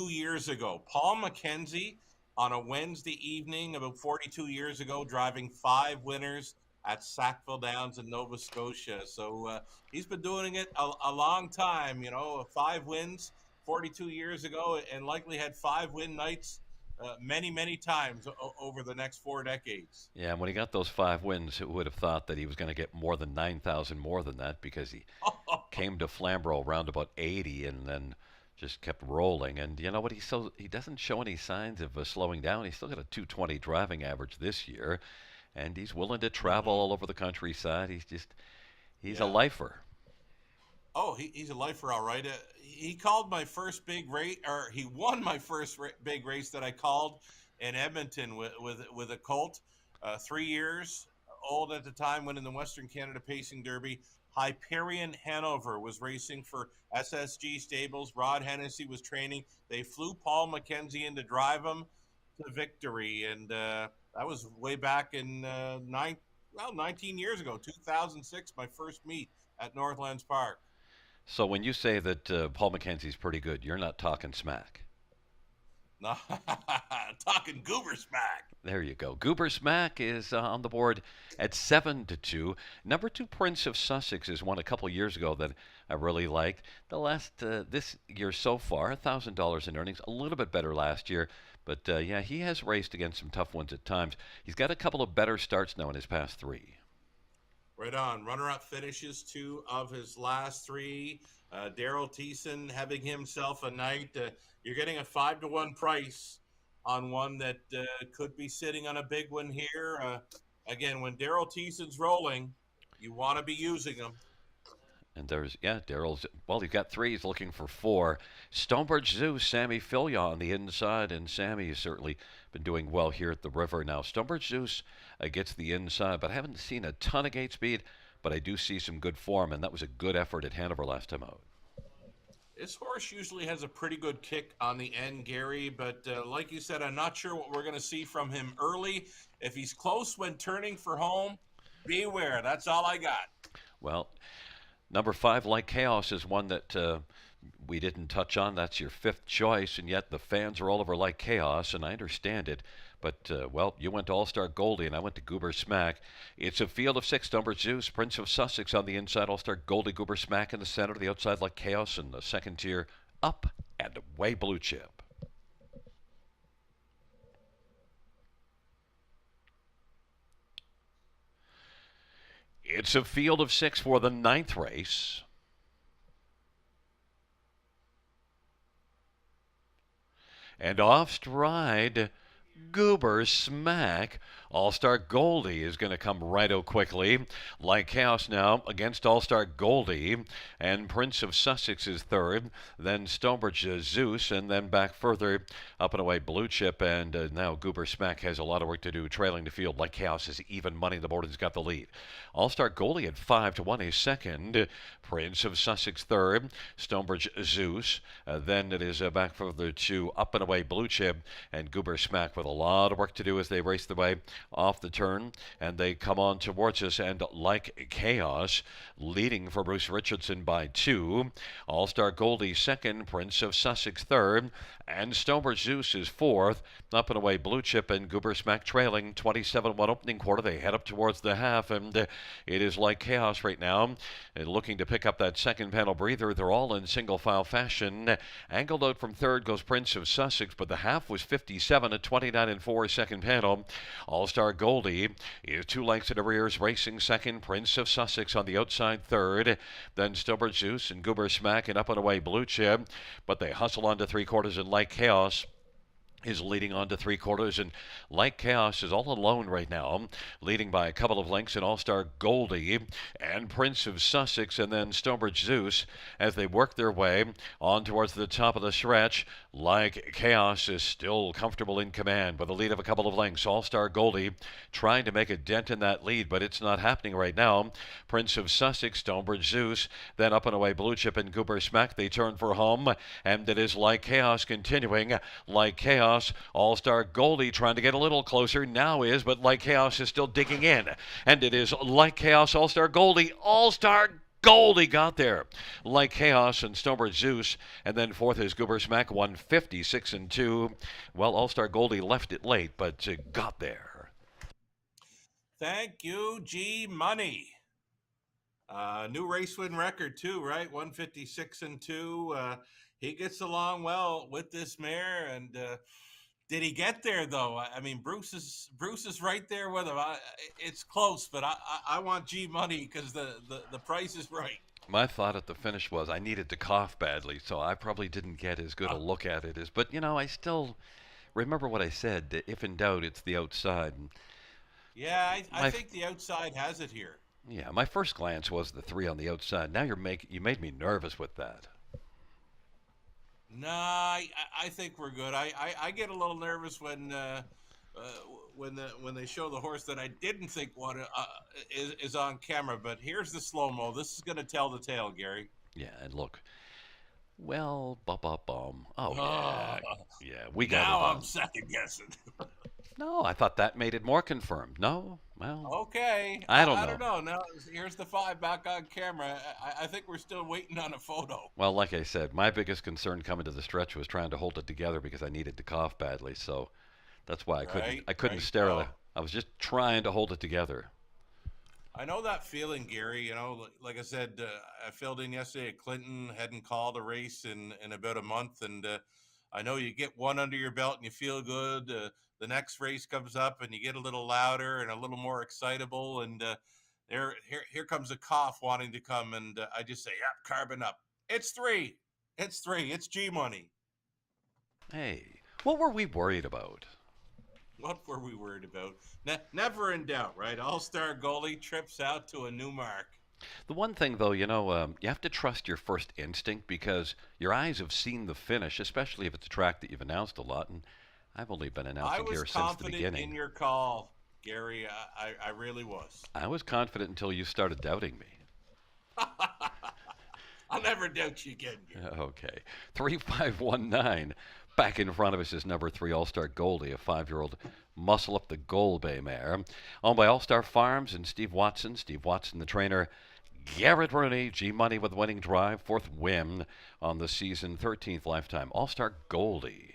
years ago. Paul McKenzie on a Wednesday evening about 42 years ago, driving 5 winners at Sackville Downs in Nova Scotia. So he's been doing it a long time, 5 wins 42 years ago, and likely had 5 win nights many, many times over the next 4 decades. Yeah, and when he got those 5 wins, who would have thought that he was going to get more than 9,000 more than that, because he came to Flamborough around about 80 and then just kept rolling. And you know what? He doesn't show any signs of slowing down. He's still got a 220 driving average this year, and he's willing to travel all over the countryside. He's a lifer. Oh, he's a lifer, all right. He called my first big race, or he won my first big race that I called in Edmonton with a colt. 3 years old at the time, winning the Western Canada Pacing Derby. Hyperion Hanover was racing for SSG Stables. Rod Hennessy was training. They flew Paul McKenzie in to drive him to victory, and that was way back in 19 years ago, 2006, my first meet at Northlands Park. So when you say that Paul McKenzie's pretty good, you're not talking smack. No, talking goober smack. There you go. Goober Smack is on the board at 7-2. Number 2, Prince of Sussex, is one a couple years ago that I really liked. The last this year so far, $1,000 in earnings, a little bit better last year. But yeah, he has raced against some tough ones at times. He's got a couple of better starts now in his past 3. Right on. Runner-up finishes 2 of his last 3. Daryl Thiessen having himself a night. You're getting a 5-1 price on one that could be sitting on a big one here. Again, when Daryl Thiessen's rolling, you want to be using him. And Daryl's, well, he's got 3. He's looking for 4. Stonebridge Zoo, Sammy Filia on the inside, and Sammy has certainly been doing well here at the river. Now, Stonebridge Zeus gets the inside, but I haven't seen a ton of gate speed, but I do see some good form, and that was a good effort at Hanover last time out. This horse usually has a pretty good kick on the end, Gary, but like you said, I'm not sure what we're going to see from him early. If he's close when turning for home, beware. That's all I got. Well, number 5, Like Chaos, is one that we didn't touch on. That's your 5th choice, and yet the fans are all over Like Chaos, and I understand it. But, well, you went to All-Star Goldie, and I went to Goober Smack. It's a field of 6. Number Zeus, Prince of Sussex on the inside, All-Star Goldie, Goober Smack in the center, the outside Like Chaos, and the second tier Up and Away Blue Chip. It's a field of 6 for the 9th race. And off stride, Goober Smack. All-Star Goldie is going to come right out quickly. Like Chaos now against All-Star Goldie. And Prince of Sussex is 3rd. Then Stonebridge Zeus. And then back further, Up and Away Blue Chip. And now Goober Smack has a lot of work to do trailing the field. Like Chaos is even money. The board has got the lead. All-Star Goldie at 5-1 is 2nd. Prince of Sussex 3rd. Stonebridge Zeus. Then it is back further to Up and Away Blue Chip. And Goober Smack with a lot of work to do as they race their way off the turn, and they come on towards us, and Like Chaos leading for Bruce Richardson by 2. All-Star Goldie 2nd, Prince of Sussex 3rd, and Stonebridge Zeus is 4th. Up and Away Blue Chip and Goober Smack trailing 27-1 opening quarter. They head up towards the half, and it is Like Chaos right now, looking to pick up that second panel breather. They're all in single file fashion. Angled out from 3rd goes Prince of Sussex, but the half was 57 at 29-4 second panel. All-Star Goldie is 2 lengths in arrears, racing 2nd. Prince of Sussex on the outside 3rd. Then Stonebridge Zeus and Goober Smack and Up and Away Blue Chip, but they hustle on to 3/4 and Like Chaos is leading on to three quarters, and Like Chaos is all alone right now, leading by a couple of lengths in All Star Goldie and Prince of Sussex, and then Stonebridge Zeus as they work their way on towards the top of the stretch. Like Chaos is still comfortable in command with a lead of a couple of lengths. All Star Goldie trying to make a dent in that lead, but it's not happening right now. Prince of Sussex, Stonebridge Zeus, then up and away Blue Chip and Goober Smack. They turn for home, and it is Like Chaos continuing. Like Chaos, All Star Goldie trying to get a little closer now is, but Like Chaos is still digging in. And it is Like Chaos, All Star Goldie, All Star Goldie got there. Like Chaos and Stonebridge Zeus. And then fourth is Goober Smack, 156 and 2. Well, All Star Goldie left it late, but got there. Thank you, G Money. New race win record too, right? 156 and 2. He gets along well with this mare, and did he get there though? I mean, Bruce is right there with him. It's close, but I want G Money because the price is right. My thought at the finish was I needed to cough badly, so I probably didn't get as good a look at it as. But I still remember what I said. If in doubt, it's the outside. Yeah, I My think the outside has it here. Yeah, my first glance was the three on the outside. Now you made me nervous with that. Nah, I think we're good. I get a little nervous when they show the horse that I didn't think is on camera. But here's the slow mo. This is going to tell the tale, Gary. Yeah, and look, well, bum. Oh Oh, yeah, we got now it I'm on. second guessing. No, I thought that made it more confirmed. No, well, Okay, I don't I know. don't know. Now here's the five back on camera. I think we're still waiting on a photo. Well, like I said, my biggest concern coming to the stretch was trying to hold it together because I needed to cough badly. So that's why I couldn't Right. stare at it. Oh, I was just trying to hold it together. I know that feeling, Gary. Like I said, I filled in yesterday at Clinton. Hadn't called a race in about a month, and I know you get one under your belt and you feel good. The next race comes up and you get a little louder and a little more excitable, and here comes a cough wanting to come, and I just say, "Yep, carbon up. It's three. It's three. It's G Money." Hey, what were we worried about? What were we worried about? Never in doubt, right? All-star goalie trips out to a new mark. The one thing, though, you have to trust your first instinct because your eyes have seen the finish, especially if it's a track that you've announced a lot. And I've only been I announcing was here since the confident in beginning. your call, Gary. I really was. I was confident until you started doubting me. I'll never doubt you again, Gary. Okay. 3519. Back in front of us is number 3 All Star Goldie, a 5-year-old muscle up the Gold Bay mare. Owned by All Star Farms and Steve Watson. Steve Watson, the trainer. Garrett Rooney, G Money with winning drive, 4th win on the season, 13th lifetime. All Star Goldie.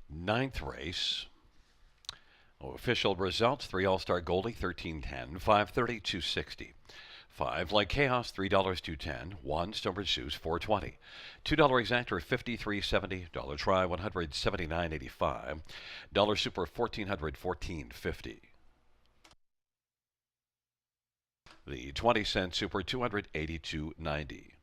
Ninth race. Official results 3 All Star Goldie, 1310, 530, 260. 5 Like Chaos, $3, 210. 1 Stonebridge Zeus, 420. $2 exactor, 53.70. Dollar try, 179.85. Dollar super, 1400, 14.50. The 20-cent super, 282.90.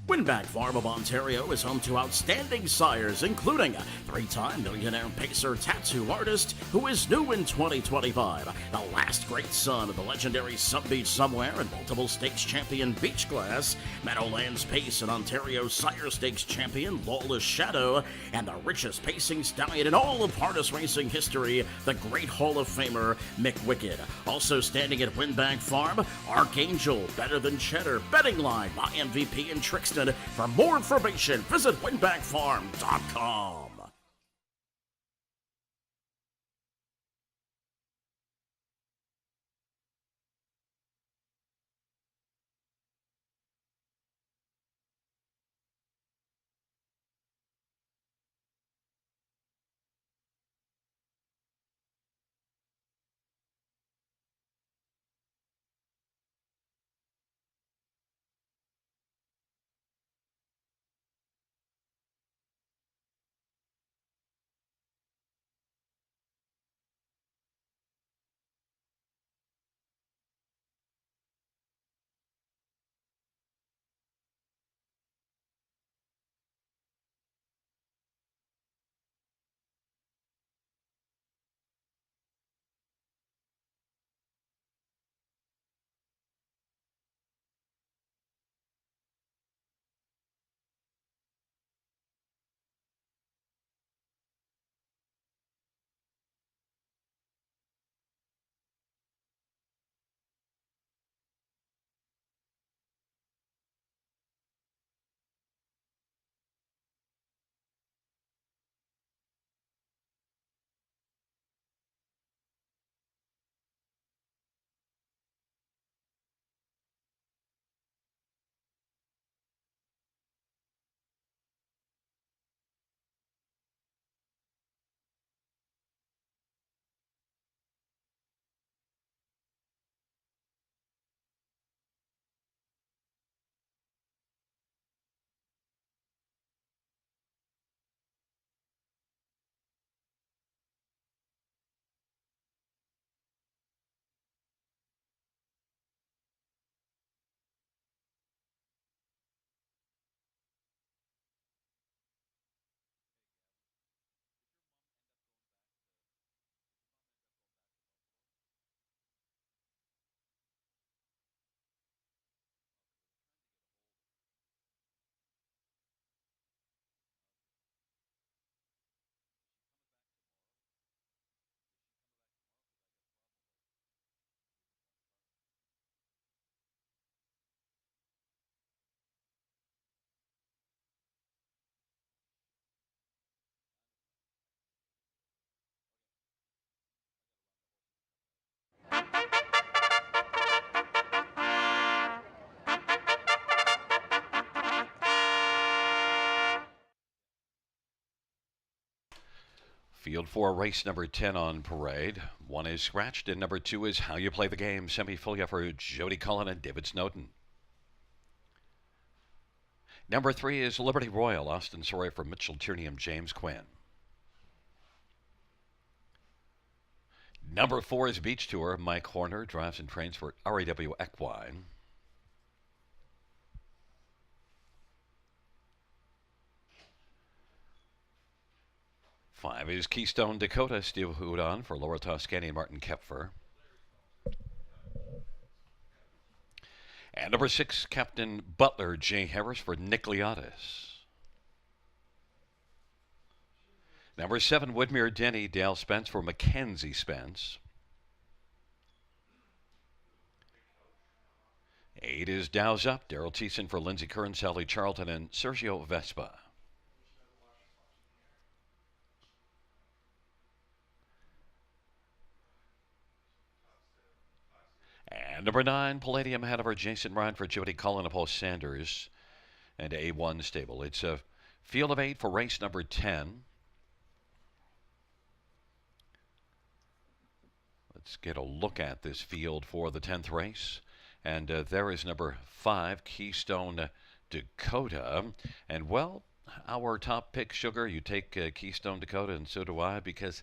Winback Farm of Ontario is home to outstanding sires, including a three-time millionaire pacer tattoo artist who is new in 2025, the last great son of the legendary Sub Beach Somewhere and multiple stakes champion Beach Glass, Meadowlands Pace and Ontario Sire Stakes champion Lawless Shadow, and the richest pacing stallion in all of harness racing history, the great Hall of Famer Mick Wicked. Also standing at Winback Farm, Archangel, Better Than Cheddar, Betting Line, My MVP, and Trixton. For more information, visit winbackfarm.com. Field 4, race number 10 on parade. 1 is scratched, and number 2 is How You Play the Game. Semi-Filia for Jody Cullen and David Snowden. Number 3 is Liberty Royal. Austin Sorey for Mitchell Tierney and James Quinn. Number 4 is Beach Tour. Mike Horner drives and trains for RAW Equine. Five is Keystone Dakota. Steve Houdon for Laura Toscani and Martin Kepfer. And number 6, Captain Butler Jay Harris for Nick Leotis. Number 7, Woodmere Denny Dale Spence for Mackenzie Spence. 8 is Dow's Up. Daryl Thiessen for Lindsey Kern, Sally Charlton, and Sergio Vespa. And number 9, Palladium Hanover Jason Ryan for Jody Cullen and Paul Sanders and A1 Stable. It's a field of 8 for race number 10. Let's get a look at this field for the 10th race. And there is number 5, Keystone Dakota. And, well, our top pick, Sugar, you take Keystone Dakota, and so do I, because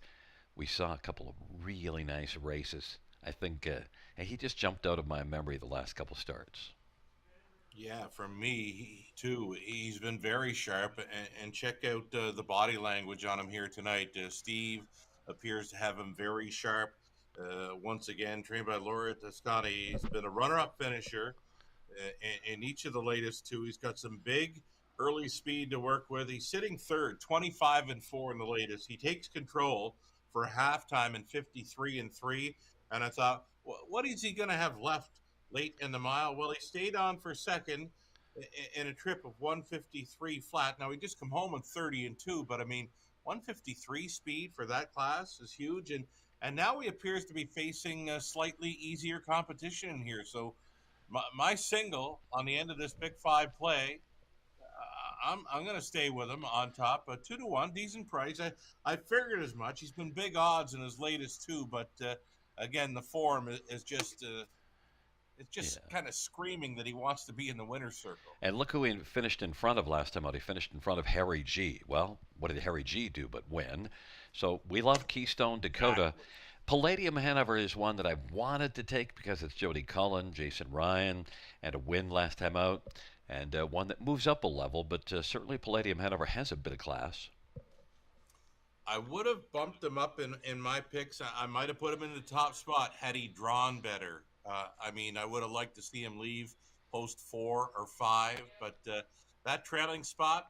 we saw a couple of really nice races. I think he just jumped out of my memory the last couple starts. Yeah, from me too. He's been very sharp, and check out the body language on him here tonight. Steve appears to have him very sharp. Once again, trained by Laura Toscani. He's been a runner-up finisher in each of the latest two. He's got some big early speed to work with. He's sitting third, 25 and 4 in the latest. He takes control for halftime in 53 and 3. And I thought, what is he going to have left late in the mile? Well, he stayed on for second in a trip of 153 flat. Now, he just come home in 30 and 2, but I mean, 153 speed for that class is huge. And now he appears to be facing a slightly easier competition in here. So my single on the end of this Big Five play, I'm going to stay with him on top. 2-1, decent price. I figured as much. He's been big odds in his latest two, but again, the form is just it's just kind of screaming that he wants to be in the winner's circle. And look who he finished in front of last time out. He finished in front of Harry G. Well, what did Harry G do but win? So we love Keystone Dakota. Exactly. Palladium Hanover is one that I wanted to take because it's Jody Cullen, Jason Ryan, and a win last time out, and one that moves up a level, but certainly Palladium Hanover has a bit of class. I would have bumped him up in my picks. I might have put him in the top spot had he drawn better. I mean, I would have liked to see him leave post 4 or 5, but that trailing spot,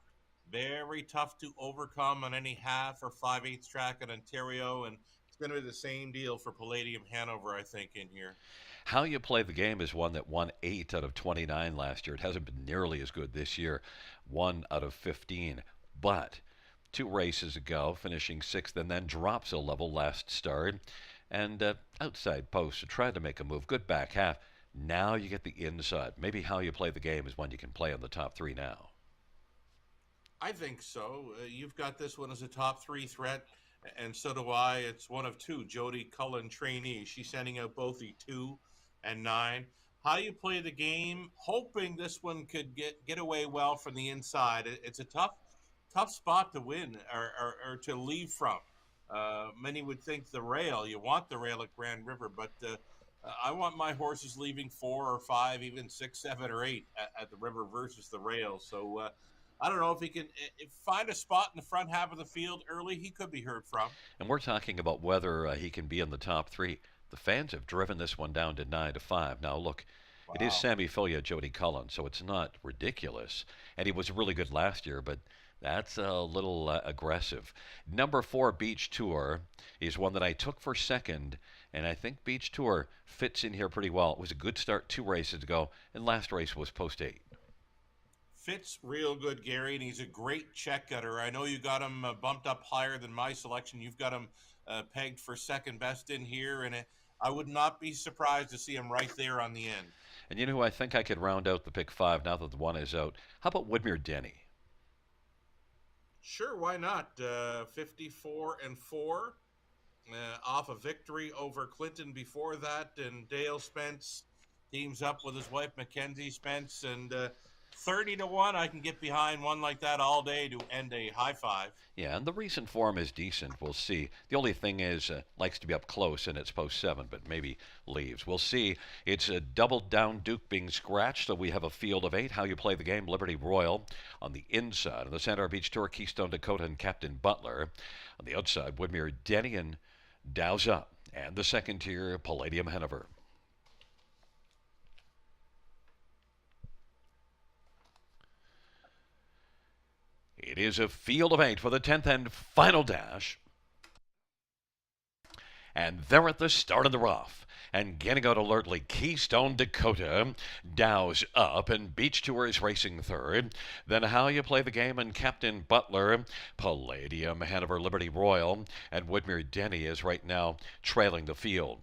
very tough to overcome on any half or 5/8 track in Ontario, and it's going to be the same deal for Palladium Hanover, I think, in here. How you play the game is one that won 8 out of 29 last year. It hasn't been nearly as good this year, 1 out of 15. But 2 races ago, finishing 6th, and then drops a level last start. And outside post to try to make a move. Good back half. Now you get the inside. Maybe how you play the game is one you can play on the top 3 now. I think so. You've got this one as a top 3 threat, and so do I. It's one of 2, Jody Cullen trainee. She's sending out both the 2 and 9. How you play the game, hoping this one could get away well from the inside. It's a tough spot to win or to leave from. Many would think the rail. You want the rail at Grand River, but I want my horses leaving 4 or 5, even 6, 7, or 8 at the river versus the rail. So I don't know if he can find a spot in the front half of the field early. He could be heard from. And we're talking about whether he can be in the top 3. The fans have driven this one down to 9-5. Now look, Wow. it is Sammy Filia, Jody Cullen, so it's not ridiculous. And he was really good last year, but that's a little aggressive. Number 4, Beach Tour, is one that I took for second, and I think Beach Tour fits in here pretty well. It was a good start 2 races ago, and last race was post 8. Fits real good, Gary, and he's a great check cutter. I know you got him bumped up higher than my selection. You've got him pegged for second best in here, and I would not be surprised to see him right there on the end. And you know who I think I could round out the pick 5 now that the 1 is out? How about Woodmere Denny? Sure, why not? 54 and 4, off a victory over Clinton before that, and Dale Spence teams up with his wife Mackenzie Spence, and 30-1. I can get behind one like that all day to end a high 5. Yeah, and the recent form is decent. We'll see. The only thing is, likes to be up close, and it's post 7, but maybe leaves. We'll see. It's a double down Duke being scratched, so we have a field of 8. How you play the game, Liberty Royal on the inside. On the Sandar Beach Tour, Keystone Dakota and Captain Butler. On the outside, Woodmere Denny and Dows Up. And the second tier, Palladium Hanover. It is a field of 8 for the 10th and final dash. And they're at the start of the rough. And getting out alertly, Keystone Dakota, Dows Up, and Beach Tour is racing third. Then How You Play the Game and Captain Butler, Palladium Hanover, Liberty Royal, and Woodmere Denny is right now trailing the field.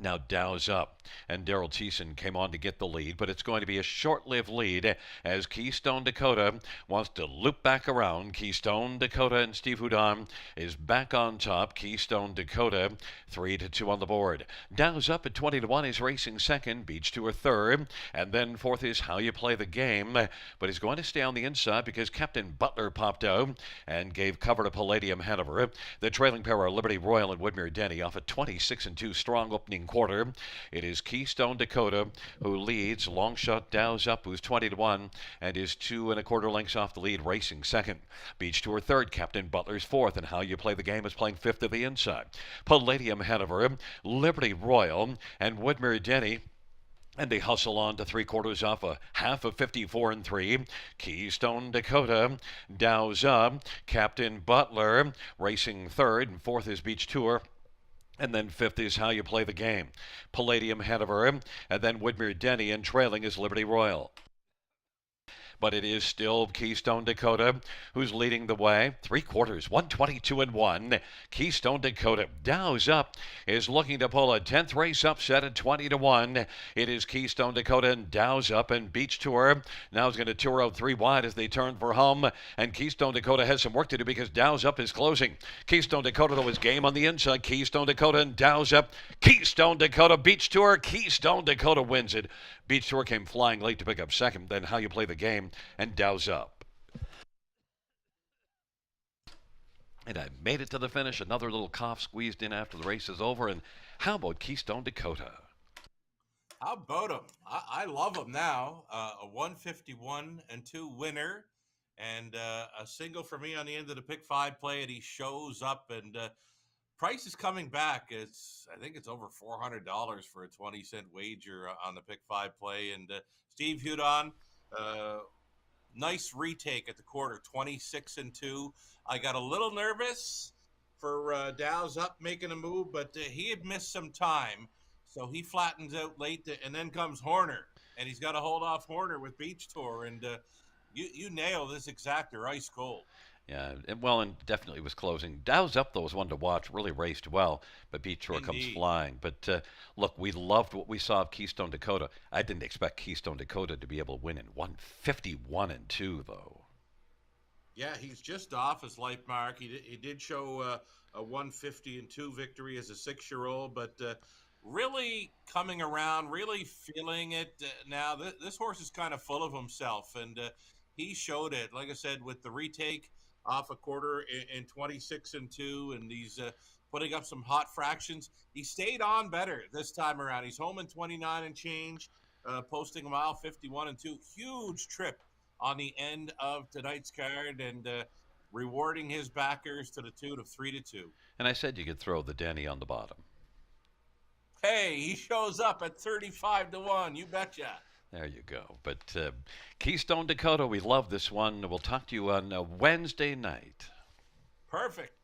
Now Dow's up, and Daryl Thiessen came on to get the lead, but it's going to be a short-lived lead as Keystone Dakota wants to loop back around. Keystone Dakota and Steve Houdon is back on top. Keystone Dakota 3-2 on the board. Dow's up at 20-1 is racing second. Beach Tour third, and then fourth is How You Play the Game, but he's going to stay on the inside because Captain Butler popped out and gave cover to Palladium Hanover. The trailing pair are Liberty Royal and Woodmere Denny off a 26-2 strong opening opening quarter. It is Keystone Dakota who leads. Long shot Dow's up, who's 20-1 and is 2 1/4 lengths off the lead, racing second. Beach Tour third. Captain Butler's fourth. And How You Play the Game is playing fifth to the inside. Palladium Hanover, Liberty Royal, and Woodmere Denny. And they hustle on to 3/4 off a half of 54 and 3. Keystone Dakota, Dow's up. Captain Butler racing third, and fourth is Beach Tour. And then fifth is How You Play the Game. Palladium Hanover, and then Woodmere Denny, and trailing is Liberty Royal. But it is still Keystone Dakota who's leading the way. 3/4, 122 and 1. Keystone Dakota. Dow's up is looking to pull a 10th race upset at 20-1. It is Keystone Dakota and Dow's up, and Beach Tour now is going to tour out 3 wide as they turn for home. And Keystone Dakota has some work to do because Dow's up is closing. Keystone Dakota though is game on the inside. Keystone Dakota and Dow's up. Keystone Dakota, Beach Tour. Keystone Dakota wins it. Beach Tour came flying late to pick up second. Then How You Play the Game and Dow's up. And I made it to the finish. Another little cough squeezed in after the race is over. And how about Keystone Dakota? How about him? I love him now. A 151 and 2 winner, and a single for me on the end of the pick 5 play, and he shows up. And price is coming back. I think it's over $400 for a 20-cent wager on the pick 5 play. And Steve Hudon, nice retake at the quarter, 26 and 2. I got a little nervous for Dow's up making a move, but he had missed some time, so he flattens out late. And then comes Horner, and he's got to hold off Horner with Beach Tour. And you nail this exactor ice cold. Yeah, and definitely was closing. Dow's up, though, was one to watch. Really raced well, but Beach Tour comes flying. But look, we loved what we saw of Keystone Dakota. I didn't expect Keystone Dakota to be able to win in 151 and 2, though. Yeah, he's just off his life mark. He did show a 150 and 2 victory as a 6-year-old, but really coming around, really feeling it now. This horse is kind of full of himself, and he showed it. Like I said, with the retake off a quarter in 26 and 2, and he's putting up some hot fractions. He stayed on better this time around. He's home in 29 and change, posting a mile 51 and 2. Huge trip on the end of tonight's card, and rewarding his backers to the tune of 3-2. And I said you could throw the Denny on the bottom. Hey, he shows up at 35-1. You betcha. There you go. But Keystone Dakota, we love this one. We'll talk to you on Wednesday night. Perfect.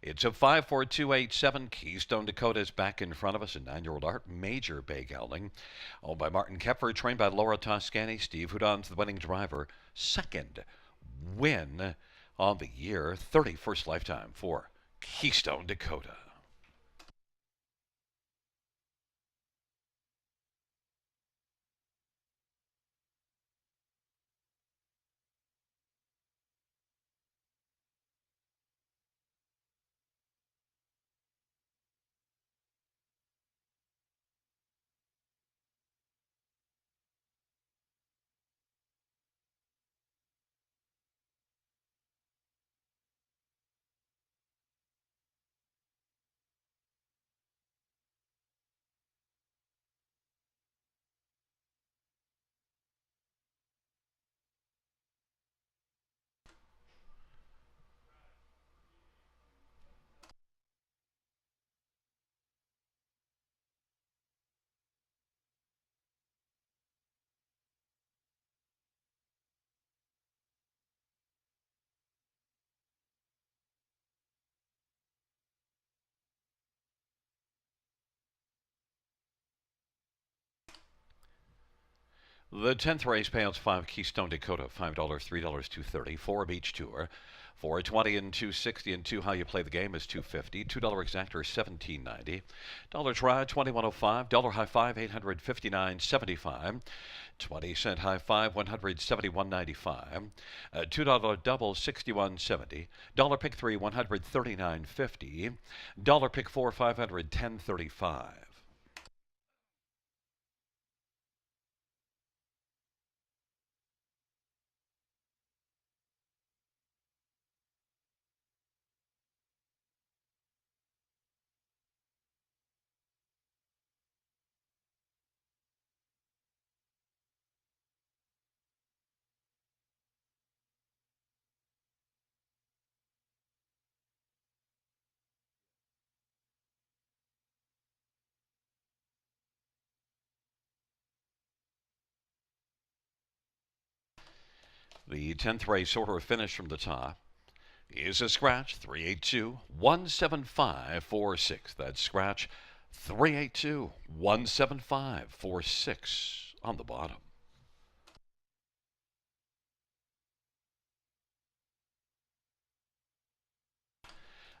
It's a 5-4-2-8-7. Keystone Dakota is back in front of us. A 9-year-old Art Major Bay Gelding, owned by Martin Kepfer, trained by Laura Toscani. Steve Hudon's the winning driver. Second win on the year, 31st lifetime for Keystone Dakota. The 10th race payouts 5 Keystone Dakota, $5, $3, $2.30, 4 Beach Tour, 420 and 260 and 2 How You Play the Game is $2.50, $2 exactor is $17.90, dollar try $21.05, dollar high five $859.75, 20-cent high five $171.95, $2 double $61.70, dollar pick 3 $139.50, dollar pick 4 $510.35. The 10th race order of finish from the top is a scratch 382-17546. That's scratch 382-17546 on the bottom.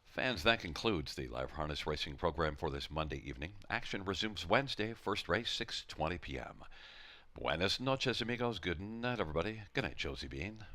Fans, that concludes the live harness racing program for this Monday evening. Action resumes Wednesday, first race 6:20 p.m. Buenas noches, amigos. Good night, everybody. Good night, Josie Bean.